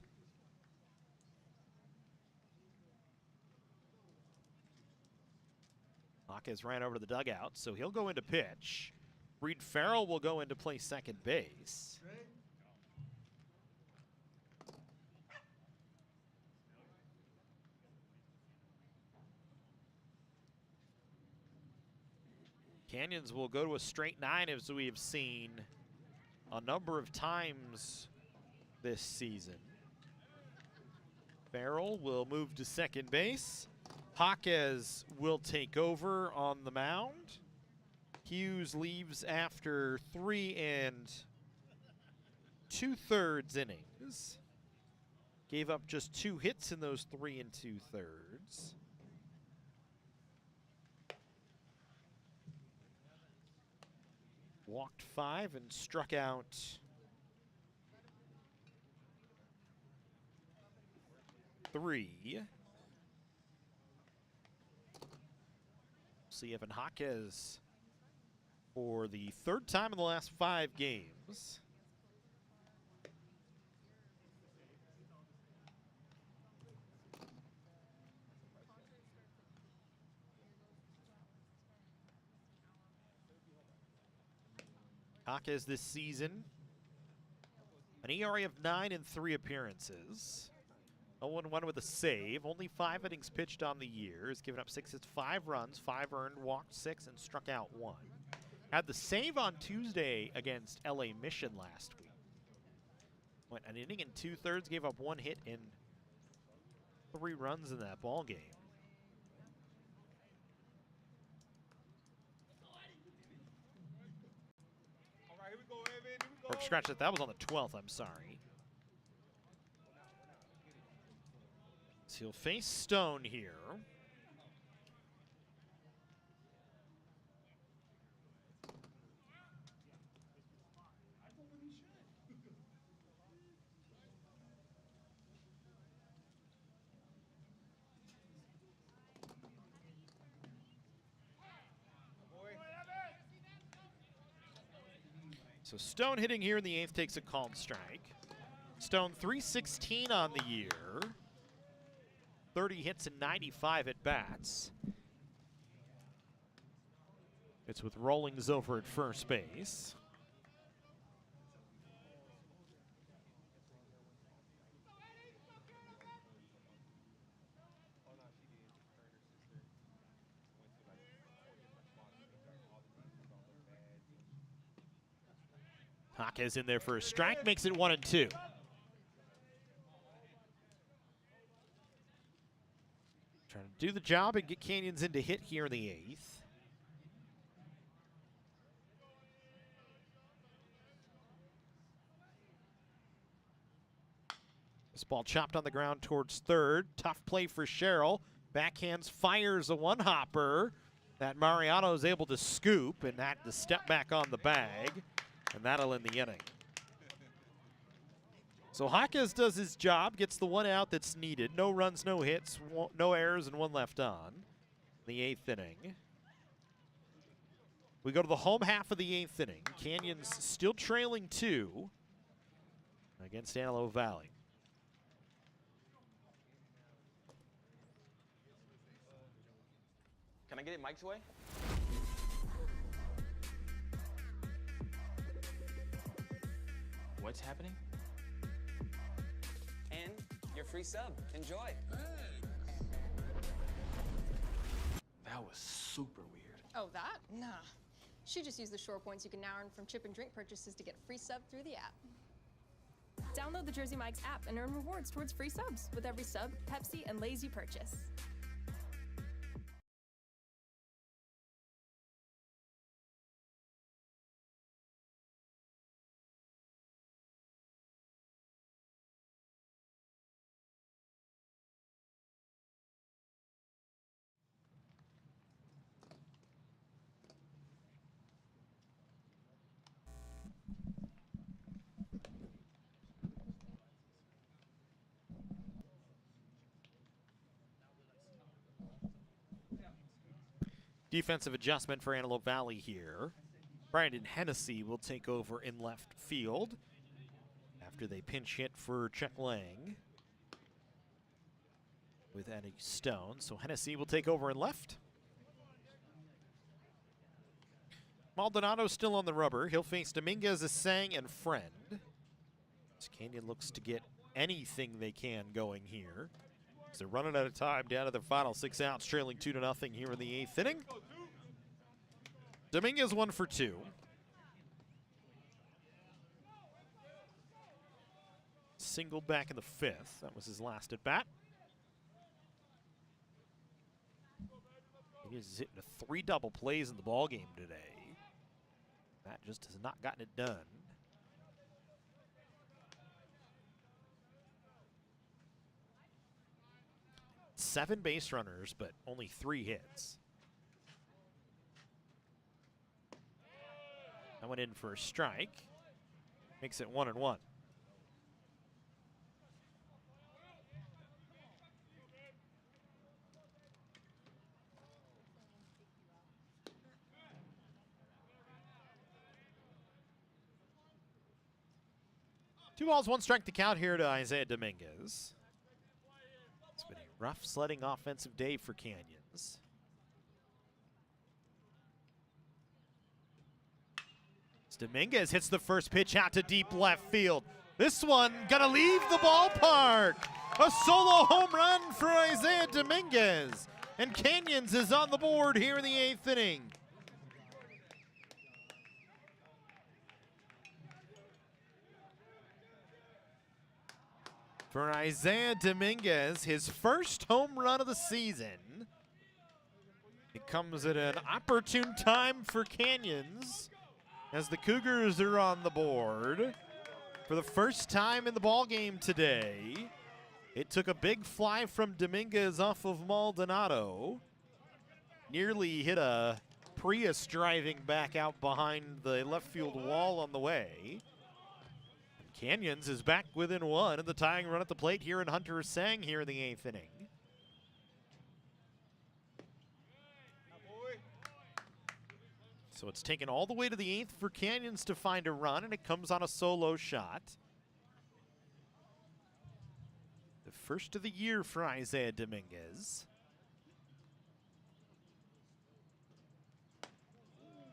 Jaquez ran over to the dugout, so he'll go into pitch. Reed Farrell will go into play second base. Canyons will go to a straight 9, as we have seen a number of times this season. Farrell will move to second base. Jaquez will take over on the mound. Hughes leaves after 3 2/3 innings. Gave up just 2 hits in those 3 2/3. Walked 5 and struck out 3. See Evan Jaquez for the 3rd time in the last 5 games. Jaquez this season, an ERA of 9 in 3 appearances. 0-1 with a save. Only 5 innings pitched on the year. Has given up 6 hits, 5 runs, 5 earned, walked 6, and struck out 1. Had the save on Tuesday against LA Mission last week. Went an inning and 2/3, gave up 1 hit and 3 runs in that ball game. All right, here we go, Evan. Here we Or go. scratch that. That was on the 12th. I'm sorry. So he'll face Stone here. So Stone hitting here in the 8th takes a called strike. Stone 316 on the year. 30 hits and 95 at bats. It's with Rollings over at first base. Jaquez in there for a strike, makes it 1-2. Trying to do the job and get Canyons into hit here in the 8th. This ball chopped on the ground towards third. Tough play for Sherrill. Backhands, fires a one-hopper that Mariano is able to scoop, and that the step back on the bag, and that'll end the inning. So Jaquez does his job, gets the 1 out that's needed. No runs, no hits, no errors, and 1 left on in the 8th inning. We go to the home half of the 8th inning. Canyons still trailing 2 against Antelope Valley. Can I get it Mike's way? What's happening? And your free sub. Enjoy. That was super weird. Oh, that? Nah. She just used the shore points you can now earn from chip and drink purchases to get free sub through the app. Download the Jersey Mike's app and earn rewards towards free subs with every sub, Pepsi, and Lay's you purchase. Defensive adjustment for Antelope Valley here. Brandon Hennessy will take over in left field after they pinch hit for Chuck Lang with Eddie Stone. So Hennessy will take over in left. Maldonado still on the rubber. He'll face Dominguez, Asang, and Friend. As Canyon looks to get anything they can going here. So they're running out of time down to their final 6 outs, trailing 2-0 here in the 8th inning. Dominguez 1 for 2. Singled back in the 5th. That was his last at bat. He is hitting 3 double plays in the ball game today. That just has not gotten it done. Seven base runners, but only 3 hits. That went in for a strike. Makes it 1-1. Two balls, 1 strike to count here to Isaiah Dominguez. It's been a rough sledding offensive day for Canyons. Dominguez hits the first pitch out to deep left field. This one gonna leave the ballpark. A solo home run for Isaiah Dominguez. And Canyons is on the board here in the 8th inning. For Isaiah Dominguez, his first home run of the season. It comes at an opportune time for Canyons as the Cougars are on the board. For the first time in the ballgame today, it took a big fly from Dominguez off of Maldonado. Nearly hit a Prius driving back out behind the left field wall on the way. Canyons is back within one in the tying run at the plate here in Hunter Sang here in the 8th inning. So it's taken all the way to the 8th for Canyons to find a run, and it comes on a solo shot. The first of the year for Isaiah Dominguez.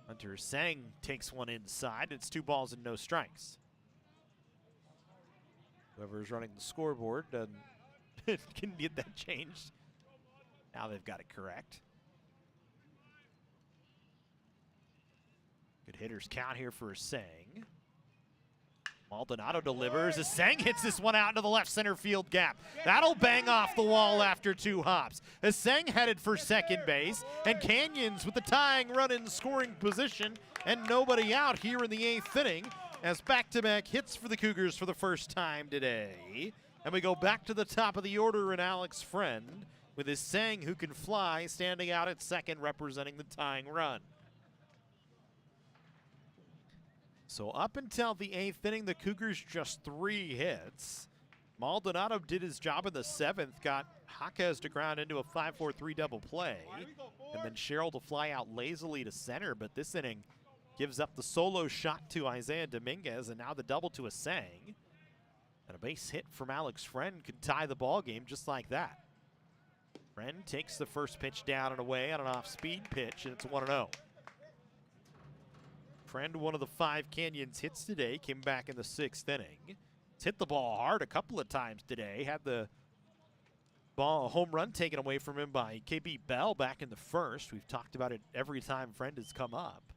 Hunter Sang takes one inside. It's 2 balls and no strikes. Whoever's running the scoreboard can get that changed. Now they've got it correct. Good hitters count here for Sang. Maldonado delivers as Sang hits this one out into the left center field gap. That'll bang off the wall after 2 hops. As Sang headed for second base, and Canyons with the tying run in scoring position and nobody out here in the 8th inning as back-to-back hits for the Cougars for the first time today. And we go back to the top of the order and Alex Friend with his Sang who can fly standing out at second representing the tying run. So up until the 8th inning, the Cougars just 3 hits. Maldonado did his job in the 7th, got Jaquez to ground into a 5-4-3 double play, and then Sherrill to fly out lazily to center, but this inning gives up the solo shot to Isaiah Dominguez, and now the double to a Sang. And a base hit from Alex Friend could tie the ball game just like that. Friend takes the first pitch down and away on an off-speed pitch, and it's 1-0. Friend, one of the 5 Canyons hits today, came back in the 6th inning. He's hit the ball hard a couple of times today. Had the home run taken away from him by KB Bell back in the 1st. We've talked about it every time Friend has come up.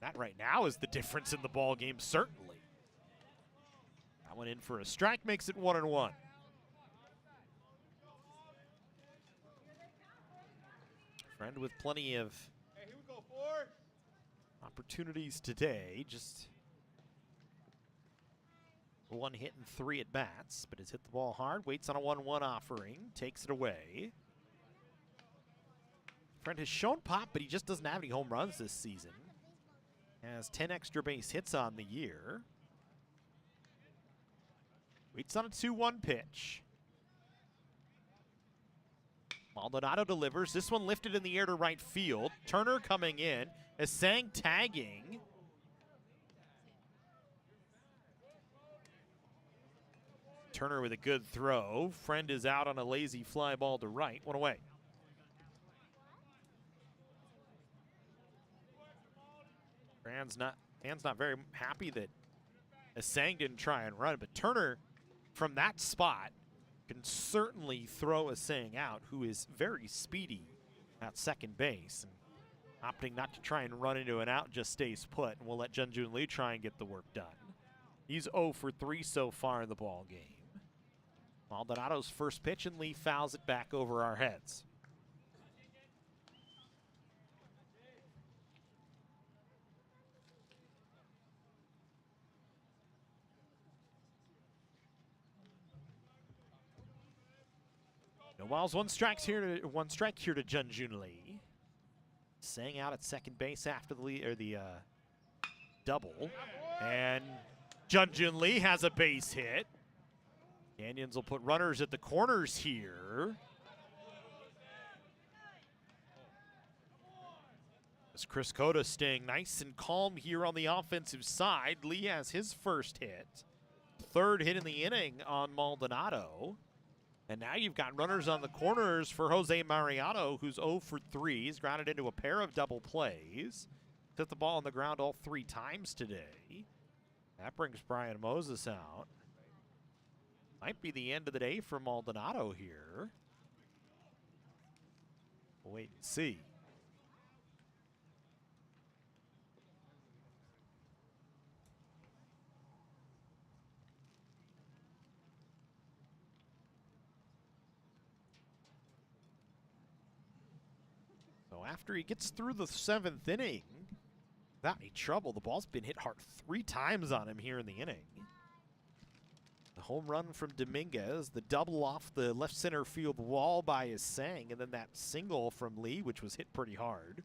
That right now is the difference in the ball game, certainly. That one in for a strike, makes it 1-1. Friend with plenty of opportunities today, just 1 hit and 3 at bats, but has hit the ball hard, waits on a 1-1 offering, takes it away. Friend has shown pop, but he just doesn't have any home runs this season. Has 10 extra base hits on the year. Waits on a 2-1 pitch. Maldonado delivers. This one lifted in the air to right field. Turner coming in as Sang tagging. Turner with a good throw. Friend is out on a lazy fly ball to right. 1 away. Fans not very happy that Sang didn't try and run, but Turner from that spot can certainly throw Sang out, who is very speedy at second base. And opting not to try and run into an out, just stays put, and we'll let Junjun Lee try and get the work done. He's 0 for 3 so far in the ball game. Maldonado's first pitch, and Lee fouls it back over our heads. No balls, 1 strike here to Junjun Lee. Sang out at second base after the double, and Junjun Lee has a base hit. Canyons will put runners at the corners here. As Chris Cota staying nice and calm here on the offensive side. Lee has his first hit. 3rd hit in the inning on Maldonado. And now you've got runners on the corners for Jose Mariano, who's 0 for 3. He's grounded into a pair of double plays. hit the ball on the ground all 3 times today. That brings Brian Moses out. Might be the end of the day for Maldonado here. We'll wait and see. So after he gets through the 7th inning, without any trouble, the ball's been hit hard 3 times on him here in the inning. The home run from Dominguez, the double off the left center field wall by Asang, and then that single from Lee, which was hit pretty hard.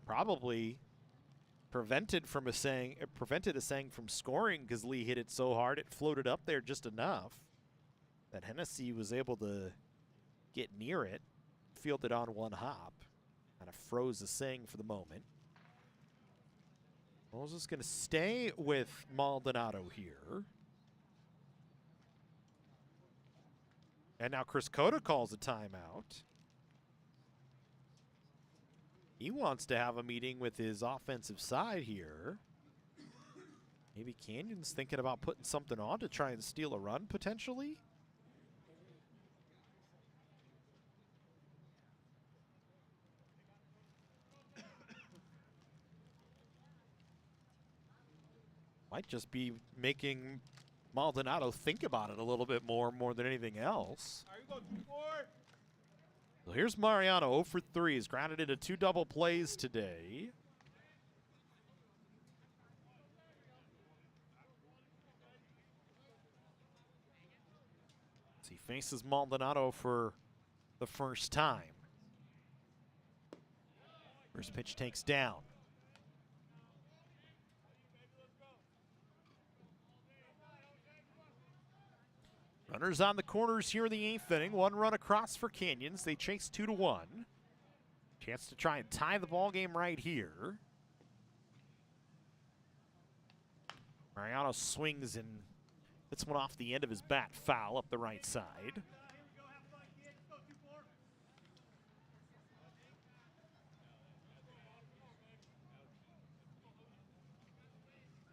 Probably prevented Asang from scoring because Lee hit it so hard it floated up there just enough that Hennessy was able to get near it, field it on 1 hop, kind of froze Asang for the moment. Moses going to stay with Maldonado here. And now Chris Cota calls a timeout. He wants to have a meeting with his offensive side here. Maybe Canyon's thinking about putting something on to try and steal a run, potentially. Might just be making Maldonado think about it a little bit more than anything else. So here's Mariano 0 for 3. He's grounded into 2 double plays today. As he faces Maldonado for the first time. First pitch takes down. Runners on the corners here in the 8th inning. 1 run across for Canyons. They chase 2-1. Chance to try and tie the ball game right here. Mariano swings and hits one off the end of his bat, foul up the right side.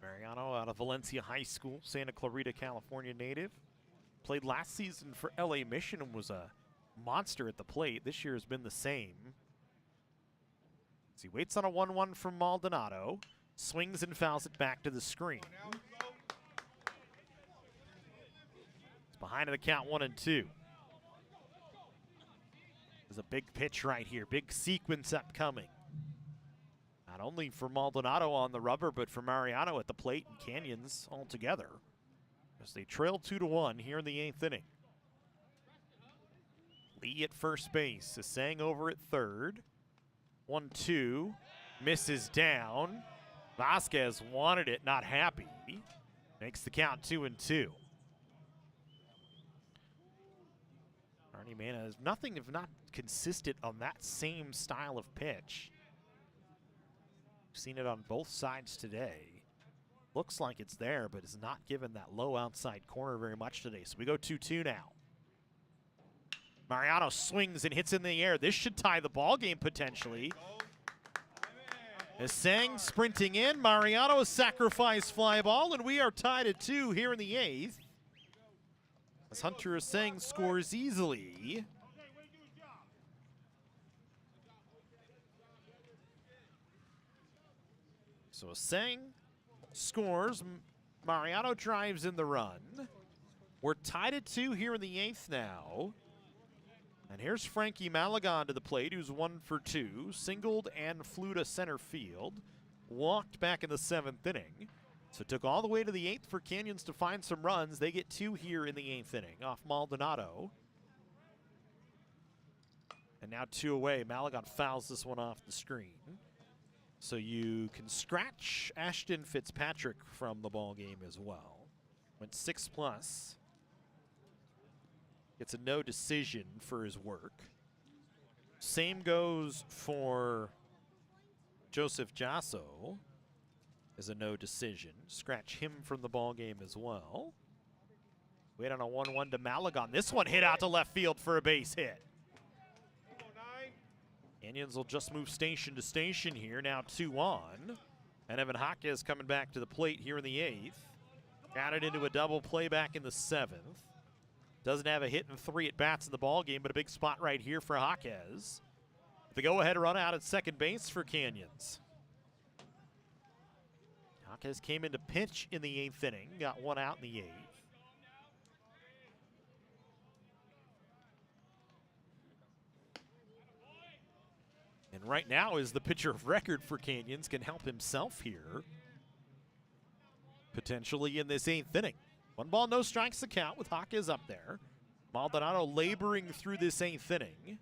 Mariano out of Valencia High School, Santa Clarita, California native. Played last season for LA Mission and was a monster at the plate. This year has been the same. As he waits on a 1-1 from Maldonado, swings and fouls it back to the screen. It's behind the count 1-2. There's a big pitch right here, big sequence upcoming. Not only for Maldonado on the rubber, but for Mariano at the plate and Canyons altogether. As they trail 2-1 here in the 8th inning. Lee at first base, Asang over at third. 1-2, misses down. Vasquez wanted it, not happy. Makes the count 2-2. Arnie Mana is nothing if not consistent on that same style of pitch. We've seen it on both sides today. Looks like it's there, but is not given that low outside corner very much today. So we go 2-2 now. Mariano swings and hits in the air. This should tie the ball game potentially. Asang sprinting in. Mariano a sacrifice fly ball, and we are tied at 2 here in the 8th. As Hunter Asang scores easily. So Asang scores. Mariano drives in the run. We're tied at 2 here in the 8th now. And here's Frankie Malagon to the plate, who's 1 for 2. Singled and flew to center field. Walked back in the 7th inning. So it took all the way to the 8th for Canyons to find some runs. They get 2 here in the 8th inning off Maldonado. And now 2 away. Malagon fouls this one off the screen. So you can scratch Ashton Fitzpatrick from the ball game as well. Went 6+. Gets a no decision for his work. Same goes for Joseph Jasso as a no decision. Scratch him from the ball game as well. Wait on a 1-1 to Malagon. This one hit out to left field for a base hit. Canyons will just move station to station here. Now 2 on. And Evan Jaquez coming back to the plate here in the 8th. Got it into a double play back in the 7th. Doesn't have a hit in 3 at-bats in the ball game, but a big spot right here for Jaquez. The go-ahead run out at second base for Canyons. Jaquez came into pinch in the 8th inning. Got 1 out in the 8th. And right now is the pitcher of record for Canyons, can help himself here. Potentially in this 8th inning. 1 ball, no strikes to count with Jaquez up there. Maldonado laboring through this 8th inning.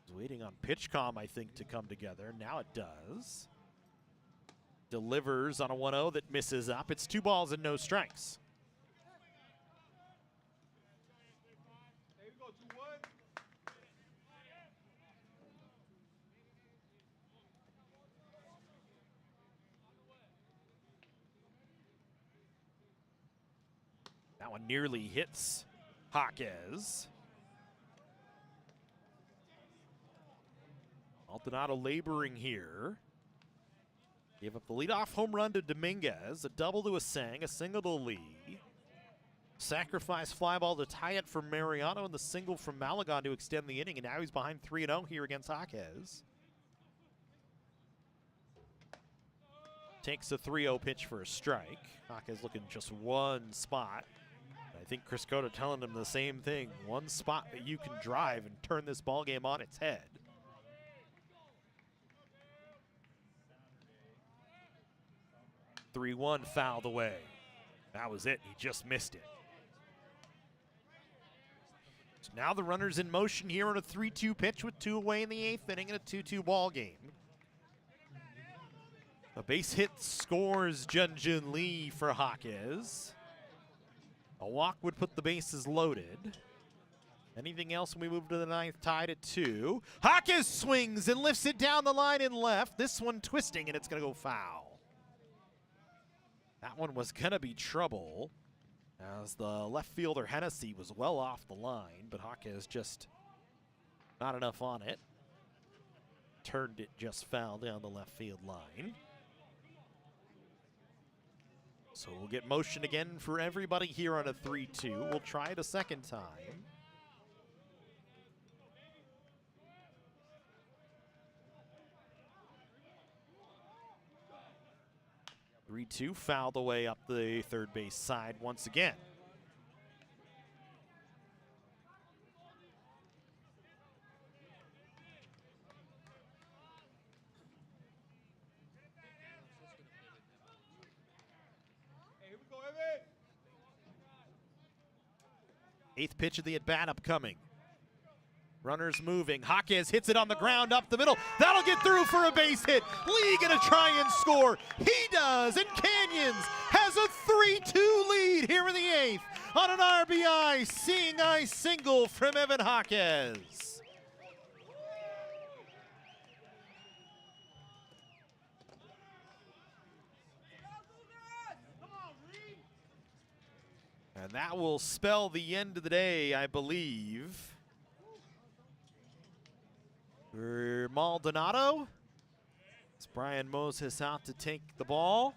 He's waiting on pitch calm, I think, to come together. Now it does. Delivers on a 1-0 that misses up. It's 2 balls and no strikes. That one nearly hits Jaquez. Maldonado laboring here. Gave up the leadoff home run to Dominguez, a double to Asang, a single to Lee. Sacrifice fly ball to tie it for Mariano, and the single from Malagon to extend the inning, and now he's behind 3-0 here against Jaquez. Takes a 3-0 pitch for a strike. Jaquez looking just 1 spot. I think Chris Cota telling him the same thing. 1 spot that you can drive and turn this ball game on its head. (3-1) fouled away. That was it. He just missed it. So now the runner's in motion here on a 3-2 pitch with 2 away in the 8th inning in a 2-2 ball game. A base hit scores Jun Lee for Jaquez. A walk would put the bases loaded. Anything else when we move to the 9th, tied at 2. Jaquez swings and lifts it down the line and left. This one twisting, and it's going to go foul. That one was going to be trouble, as the left fielder Hennessy was well off the line, but Jaquez just not enough on it. Turned it just foul down the left field line. So we'll get motion again for everybody here on a 3-2. We'll try it a second time. 3-2, fouled away up the third base side once again. Eighth pitch of the at-bat upcoming. Runners moving. Jaquez hits it on the ground up the middle. That'll get through for a base hit. Lee gonna try and score. He does, and Canyons has a 3-2 lead here in the 8th on an RBI seeing eye single from Evan Jaquez. And that will spell the end of the day, I believe. For Maldonado, it's Brian Moses out to take the ball.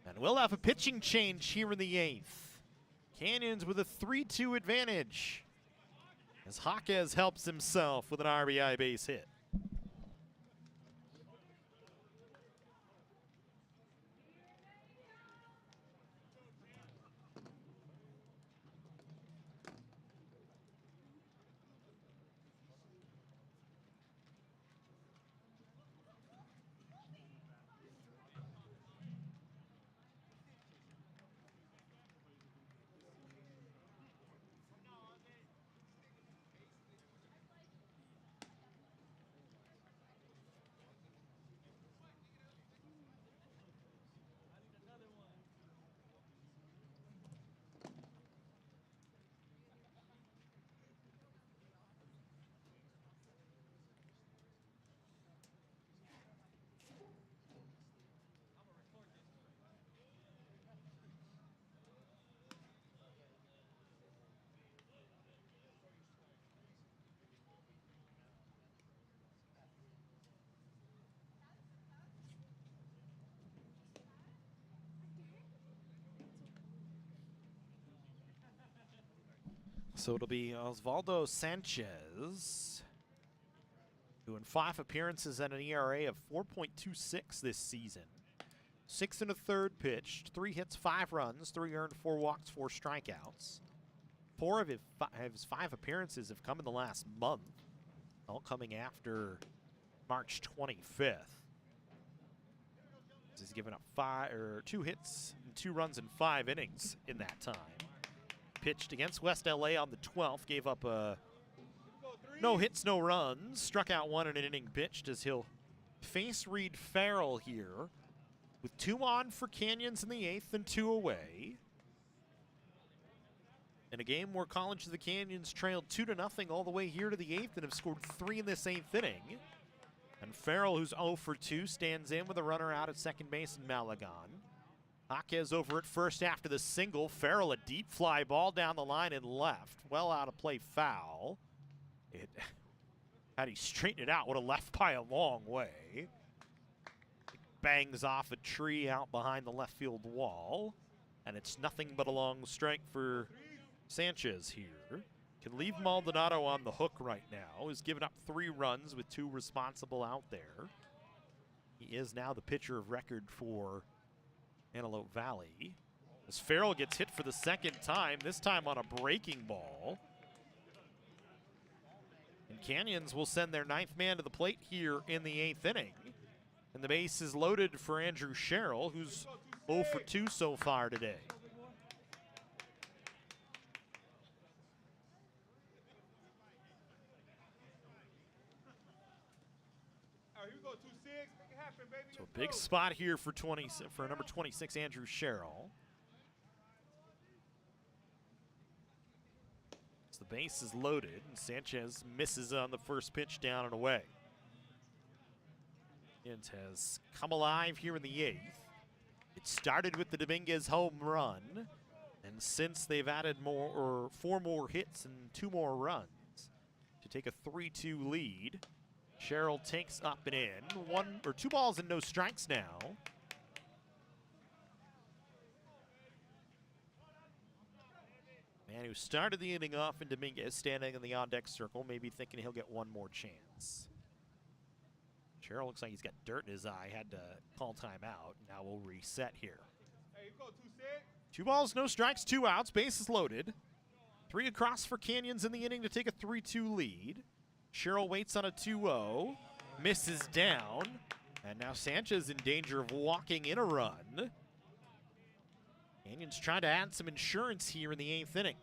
And we'll have a pitching change here in the 8th. Canyons with a 3-2 advantage, as Jaquez helps himself with an RBI base hit. So it'll be Osvaldo Sanchez, doing 5 appearances at an ERA of 4.26 this season. 6 1/3 pitched, 3 hits, 5 runs, 3 earned, 4 walks, 4 strikeouts. 4 of his 5 appearances have come in the last month, all coming after March 25th. He's given up 2 hits, and 2 runs in 5 innings in that time. Pitched against West LA on the 12th, gave up no hits, no runs, struck out 1 in an inning pitched as he'll face Reed Farrell here with 2 on for Canyons in the 8th and 2 away. In a game where College of the Canyons trailed 2-0 all the way here to the 8th and have scored 3 in this 8th inning. And Farrell, who's 0 for 2, stands in with a runner out at second base in Malagon. Jaquez over at first after the single. Farrell, a deep fly ball down the line and left. Well out of play foul. Had he straightened it out, would have left by a long way. It bangs off a tree out behind the left field wall. And it's nothing but a long strike for Sanchez here. Can leave Maldonado on the hook right now. He's given up 3 runs with 2 responsible out there. He is now the pitcher of record for Antelope Valley. As Farrell gets hit for the 2nd time, this time on a breaking ball. And Canyons will send their 9th man to the plate here in the 8th inning. And the base is loaded for Andrew Sherrill, who's 0 for 2 so far today. So a big spot here for number 26, Andrew Sherrill. So the base is loaded, and Sanchez misses on the first pitch down and away. It has come alive here in the 8th. It started with the Dominguez home run, and since they've added 4 more hits and 2 more runs to take a 3-2 lead. Sherrill takes up and in. 2 balls and no strikes now. Man who started the inning off in Dominguez, standing in the on-deck circle, maybe thinking he'll get 1 more chance. Sherrill looks like he's got dirt in his eye, had to call timeout. Now we'll reset here. 2 balls, no strikes, 2 outs, bases loaded. 3 across for Canyons in the inning to take a 3-2 lead. Sherrill waits on a 2-0, misses down, and now Sanchez in danger of walking in a run. Canyons trying to add some insurance here in the 8th inning.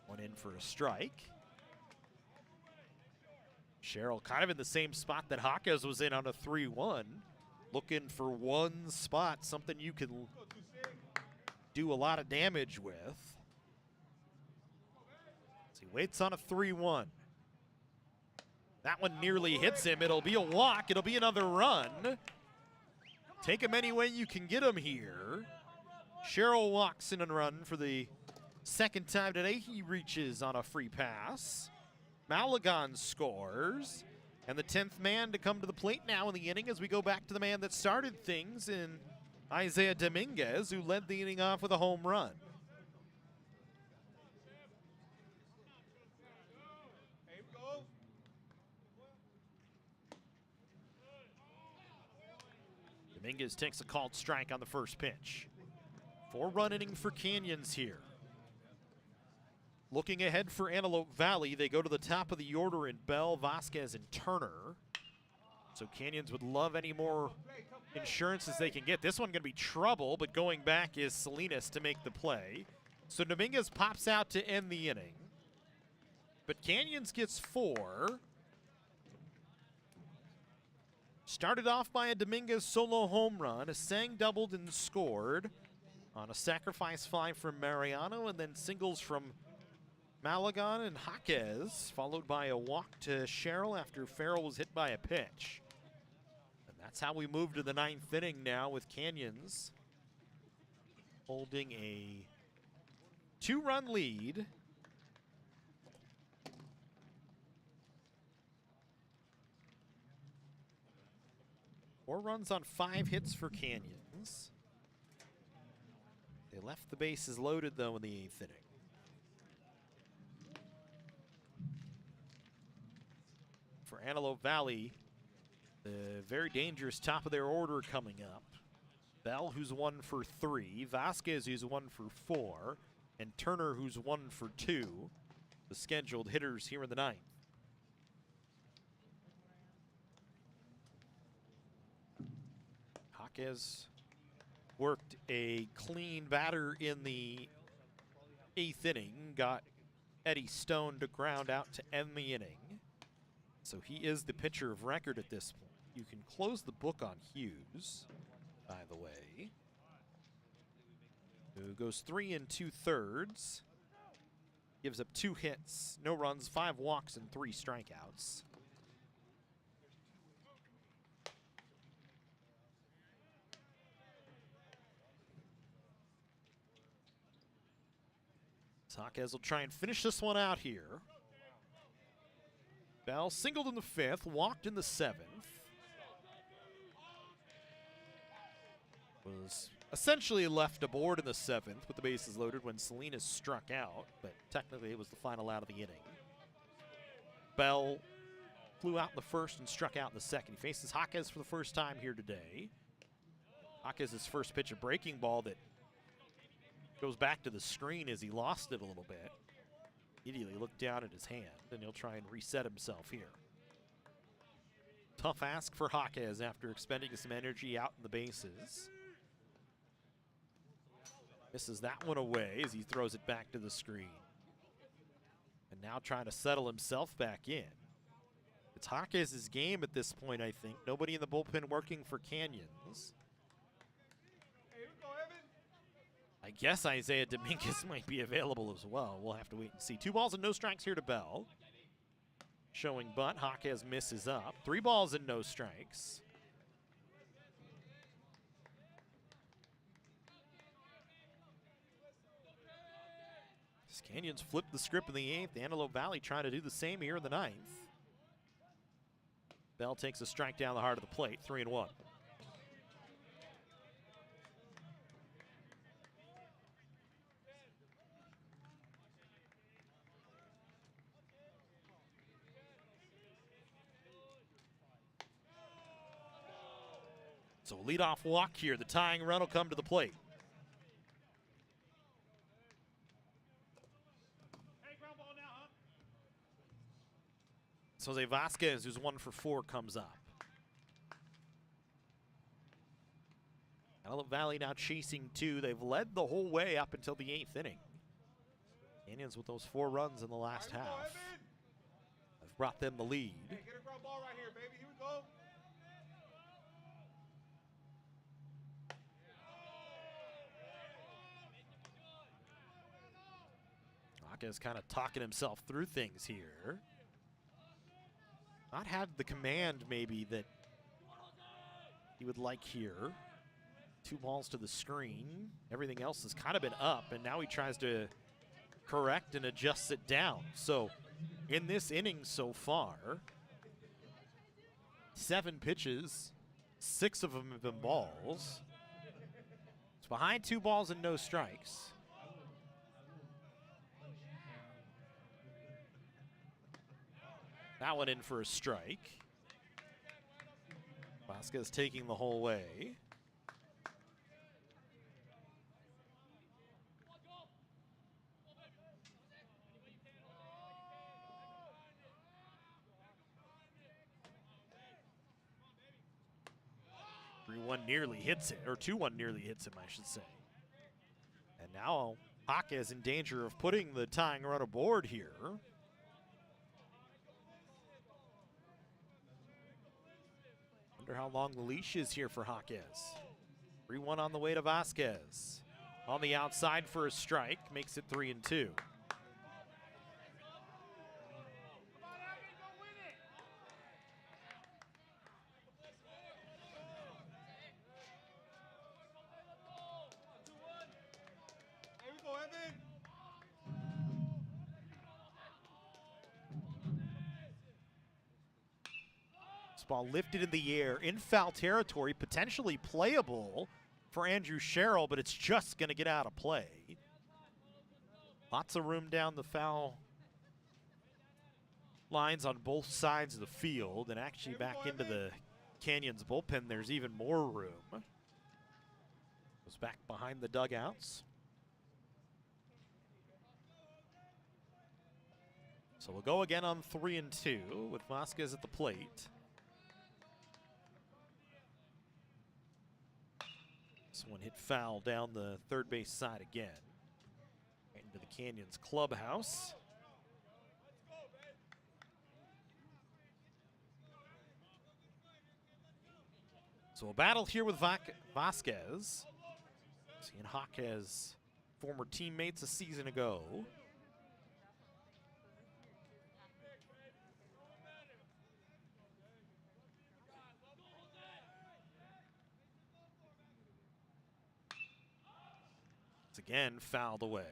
One in for a strike. Sherrill kind of in the same spot that Jaquez was in on a 3-1. Looking for one spot, something you can do a lot of damage with. So he waits on a 3-1. That one nearly hits him. It'll be a walk. It'll be another run. Take him any way you can get him here. Sherrill walks in and run for the 2nd time today. He reaches on a free pass. Malagon scores. And the 10th man to come to the plate now in the inning as we go back to the man that started things in Isaiah Dominguez, who led the inning off with a home run. Dominguez takes a called strike on the first pitch. 4-run inning for Canyons here. Looking ahead for Antelope Valley, they go to the top of the order in Bell, Vasquez, and Turner. So Canyons would love any more insurance as they can get. This one going to be trouble, but going back is Salinas to make the play. So Dominguez pops out to end the inning. But Canyons gets 4. Started off by a Dominguez solo home run. A Sang doubled and scored on a sacrifice fly from Mariano, and then singles from Malagon and Jaquez, followed by a walk to Sherrill after Farrell was hit by a pitch. And that's how we move to the 9th inning now, with Canyons holding a 2-run lead. 4 runs on 5 hits for Canyons. They left the bases loaded, though, in the 8th inning. For Antelope Valley, the very dangerous top of their order coming up. Bell, who's 1 for 3, Vasquez, who's 1 for 4, and Turner, who's 1 for 2, the scheduled hitters here in the 9th. Jaquez worked a clean batter in the 8th inning, got Eddie Stone to ground out to end the inning. So he is the pitcher of record at this point. You can close the book on Hughes, by the way, who goes 3 2/3, gives up 2 hits, no runs, 5 walks, and 3 strikeouts. Jaquez will try and finish this one out here. Bell singled in the 5th, walked in the 7th. Was essentially left aboard in the 7th with the bases loaded when Salinas struck out, but technically it was the final out of the inning. Bell flew out in the 1st and struck out in the 2nd. He faces Jaquez for the first time here today. Jaquez's first pitch, a breaking ball that goes back to the screen as he lost it a little bit. Immediately looked down at his hand, and he'll try and reset himself here. Tough ask for Jaquez after expending some energy out in the bases. Misses that one away as he throws it back to the screen. And now trying to settle himself back in. It's Jaquez's game at this point, I think. Nobody in the bullpen working for Canyons. I guess Isaiah Dominguez might be available as well. We'll have to wait and see. 2 balls and no strikes here to Bell. Showing bunt. Jaquez misses up. 3 balls and no strikes. Canyons flipped the script in the 8th. Antelope Valley trying to do the same here in the 9th. Bell takes a strike down the heart of the plate. 3-1. So a leadoff walk here. The tying run will come to the plate. Jose Vasquez, who's 1 for 4, comes up. Antelope Valley now chasing 2. They've led the whole way up until the 8th inning. Canyons with those 4 runs in the last half have brought them the lead. Hey, get a ground ball right here, baby. Here we go. Jaquez kind of talking himself through things here. Not had the command maybe that he would like here. 2 balls to the screen. Everything else has kind of been up, and now he tries to correct and adjust it down. So in this inning so far, 7 pitches, 6 of them have been balls. It's behind 2 balls and no strikes. That one in for a strike. Vasquez taking the whole way. One nearly hits it, or 2-1 nearly hits him, I should say. And now Jaquez in danger of putting the tying run aboard here. Wonder how long the leash is here for Jaquez. 3-1 on the way to Vasquez. On the outside for a strike, makes it 3-2. This ball lifted in the air in foul territory, potentially playable for Andrew Sherrill, but it's just going to get out of play. Lots of room down the foul lines on both sides of the field, and actually back into the Canyons bullpen, there's even more room. Goes back behind the dugouts. So we'll go again on 3-2 with Vasquez at the plate. This one hit foul down the third base side again. Right into the Canyons clubhouse. So a battle here with Vasquez. He and Jaquez, former teammates a season ago. It's again fouled away.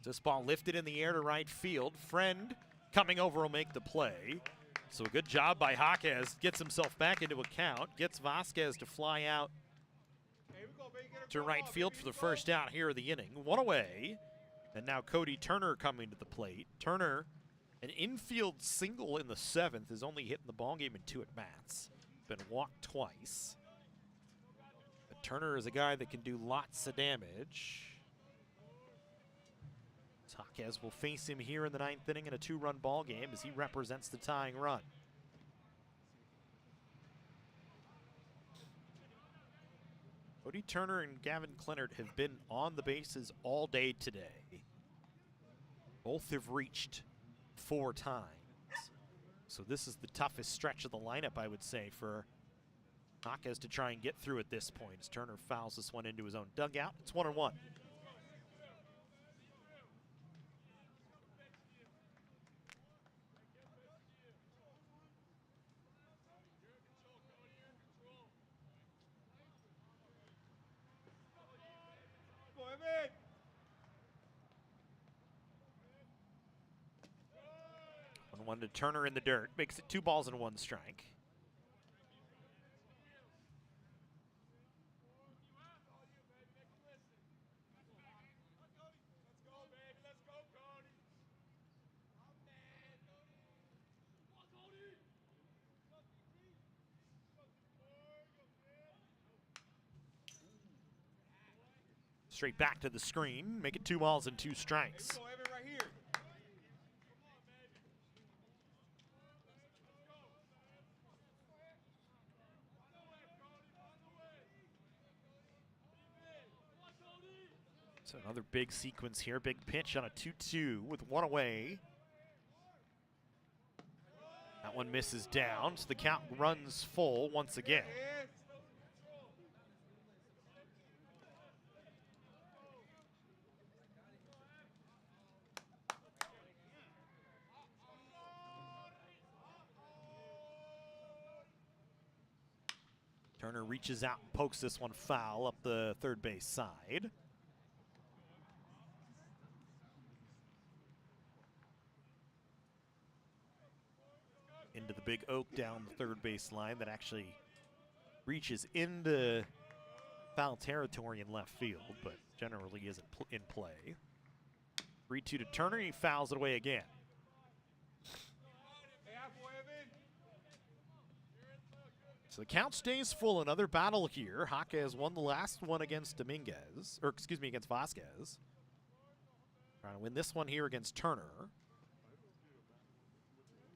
This ball lifted in the air to right field. Friend coming over will make the play. So a good job by Jaquez. Gets himself back into account. Gets Vasquez to fly out to right field for the first out here of the inning. One away. And now Cody Turner coming to the plate. Turner, an infield single in the 7th, is only hitting the ballgame in 2 at-bats. Been walked twice. But Turner is a guy that can do lots of damage. Jaquez will face him here in the 9th inning in a 2-run ball game as he represents the tying run. Cody Turner and Gavin Clennert have been on the bases all day today. Both have reached 4 times. So this is the toughest stretch of the lineup, I would say, for Jaquez to try and get through at this point as Turner fouls this one into his own dugout. It's 1-1. One to Turner in the dirt, makes it 2 balls and 1 strike. Straight back to the screen, make it 2 balls and 2 strikes. So another big sequence here, big pitch on a 2-2 with 1 away. That one misses down, so the count runs full once again. Turner reaches out and pokes this one foul up the third base side. Into the big oak down the third base line that actually reaches into foul territory in left field, but generally isn't in play. 3-2 to Turner, he fouls it away again. So the count stays full. Another battle here. Jaquez won the last one against against Vasquez. Trying to win this one here against Turner.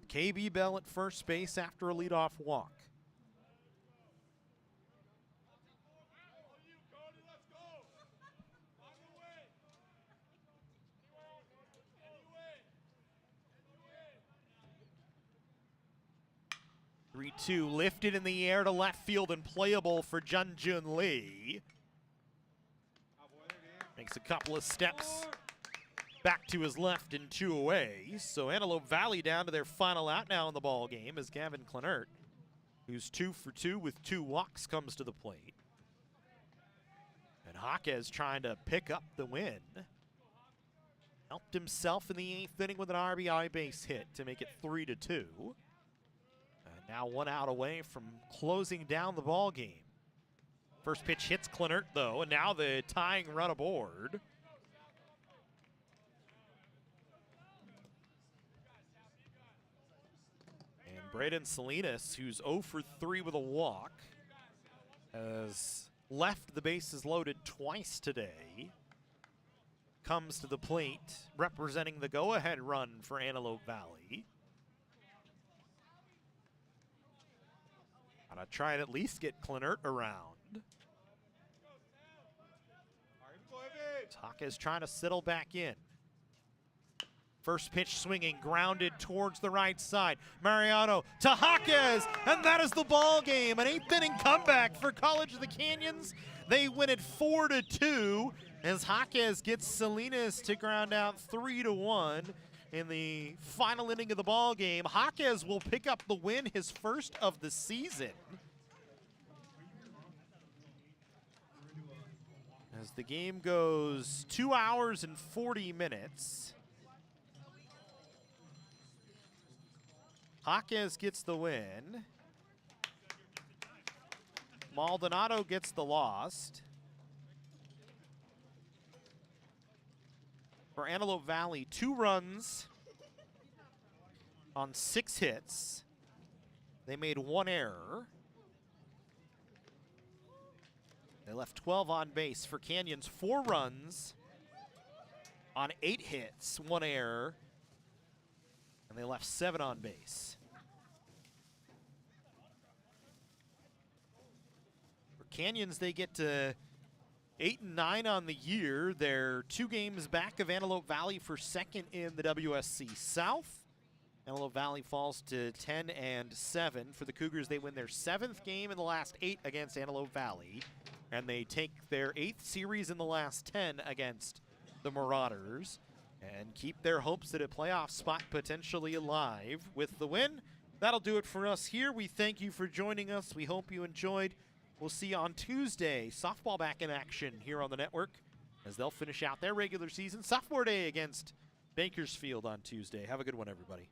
KB Bell at first base after a leadoff walk. Three-two lifted in the air to left field and playable for Jun Jun Lee. Makes a couple of steps back to his left and 2 away. So Antelope Valley down to their final out now in the ball game as Gavin Clenert, who's 2 for 2 with 2 walks, comes to the plate. And Jaquez trying to pick up the win. Helped himself in the 8th inning with an RBI base hit to make it 3-2. And now 1 out away from closing down the ball game. First pitch hits Clenert though, and now the tying run aboard. And Braden Salinas, who's 0 for 3 with a walk, has left the bases loaded twice today. Comes to the plate representing the go-ahead run for Antelope Valley. Gotta try and at least get Clenert around. Jaquez trying to settle back in. First pitch swinging, grounded towards the right side. Mariano to Jaquez, and that is the ball game. An 8th inning comeback for College of the Canyons. They win it 4-2 as Jaquez gets Salinas to ground out 3-1 in the final inning of the ball game. Jaquez will pick up the win, his first of the season. As the game goes 2 hours and 40 minutes. Jaquez gets the win. Maldonado gets the loss. For Antelope Valley, 2 runs on 6 hits. They made 1 error. They left 12 on base. For Canyons, 4 runs on 8 hits, 1 error, and they left 7 on base. For Canyons, they get to 8-9 on the year. They're 2 games back of Antelope Valley for second in the WSC-South. Antelope Valley falls to 10-7. For the Cougars, they win their 7th game in the last 8 against Antelope Valley. And they take their 8th series in the last 10 against the Marauders and keep their hopes at a playoff spot potentially alive with the win. That'll do it for us here. We thank you for joining us. We hope you enjoyed. We'll see you on Tuesday. Softball back in action here on the network as they'll finish out their regular season sophomore day against Bakersfield on Tuesday. Have a good one, everybody.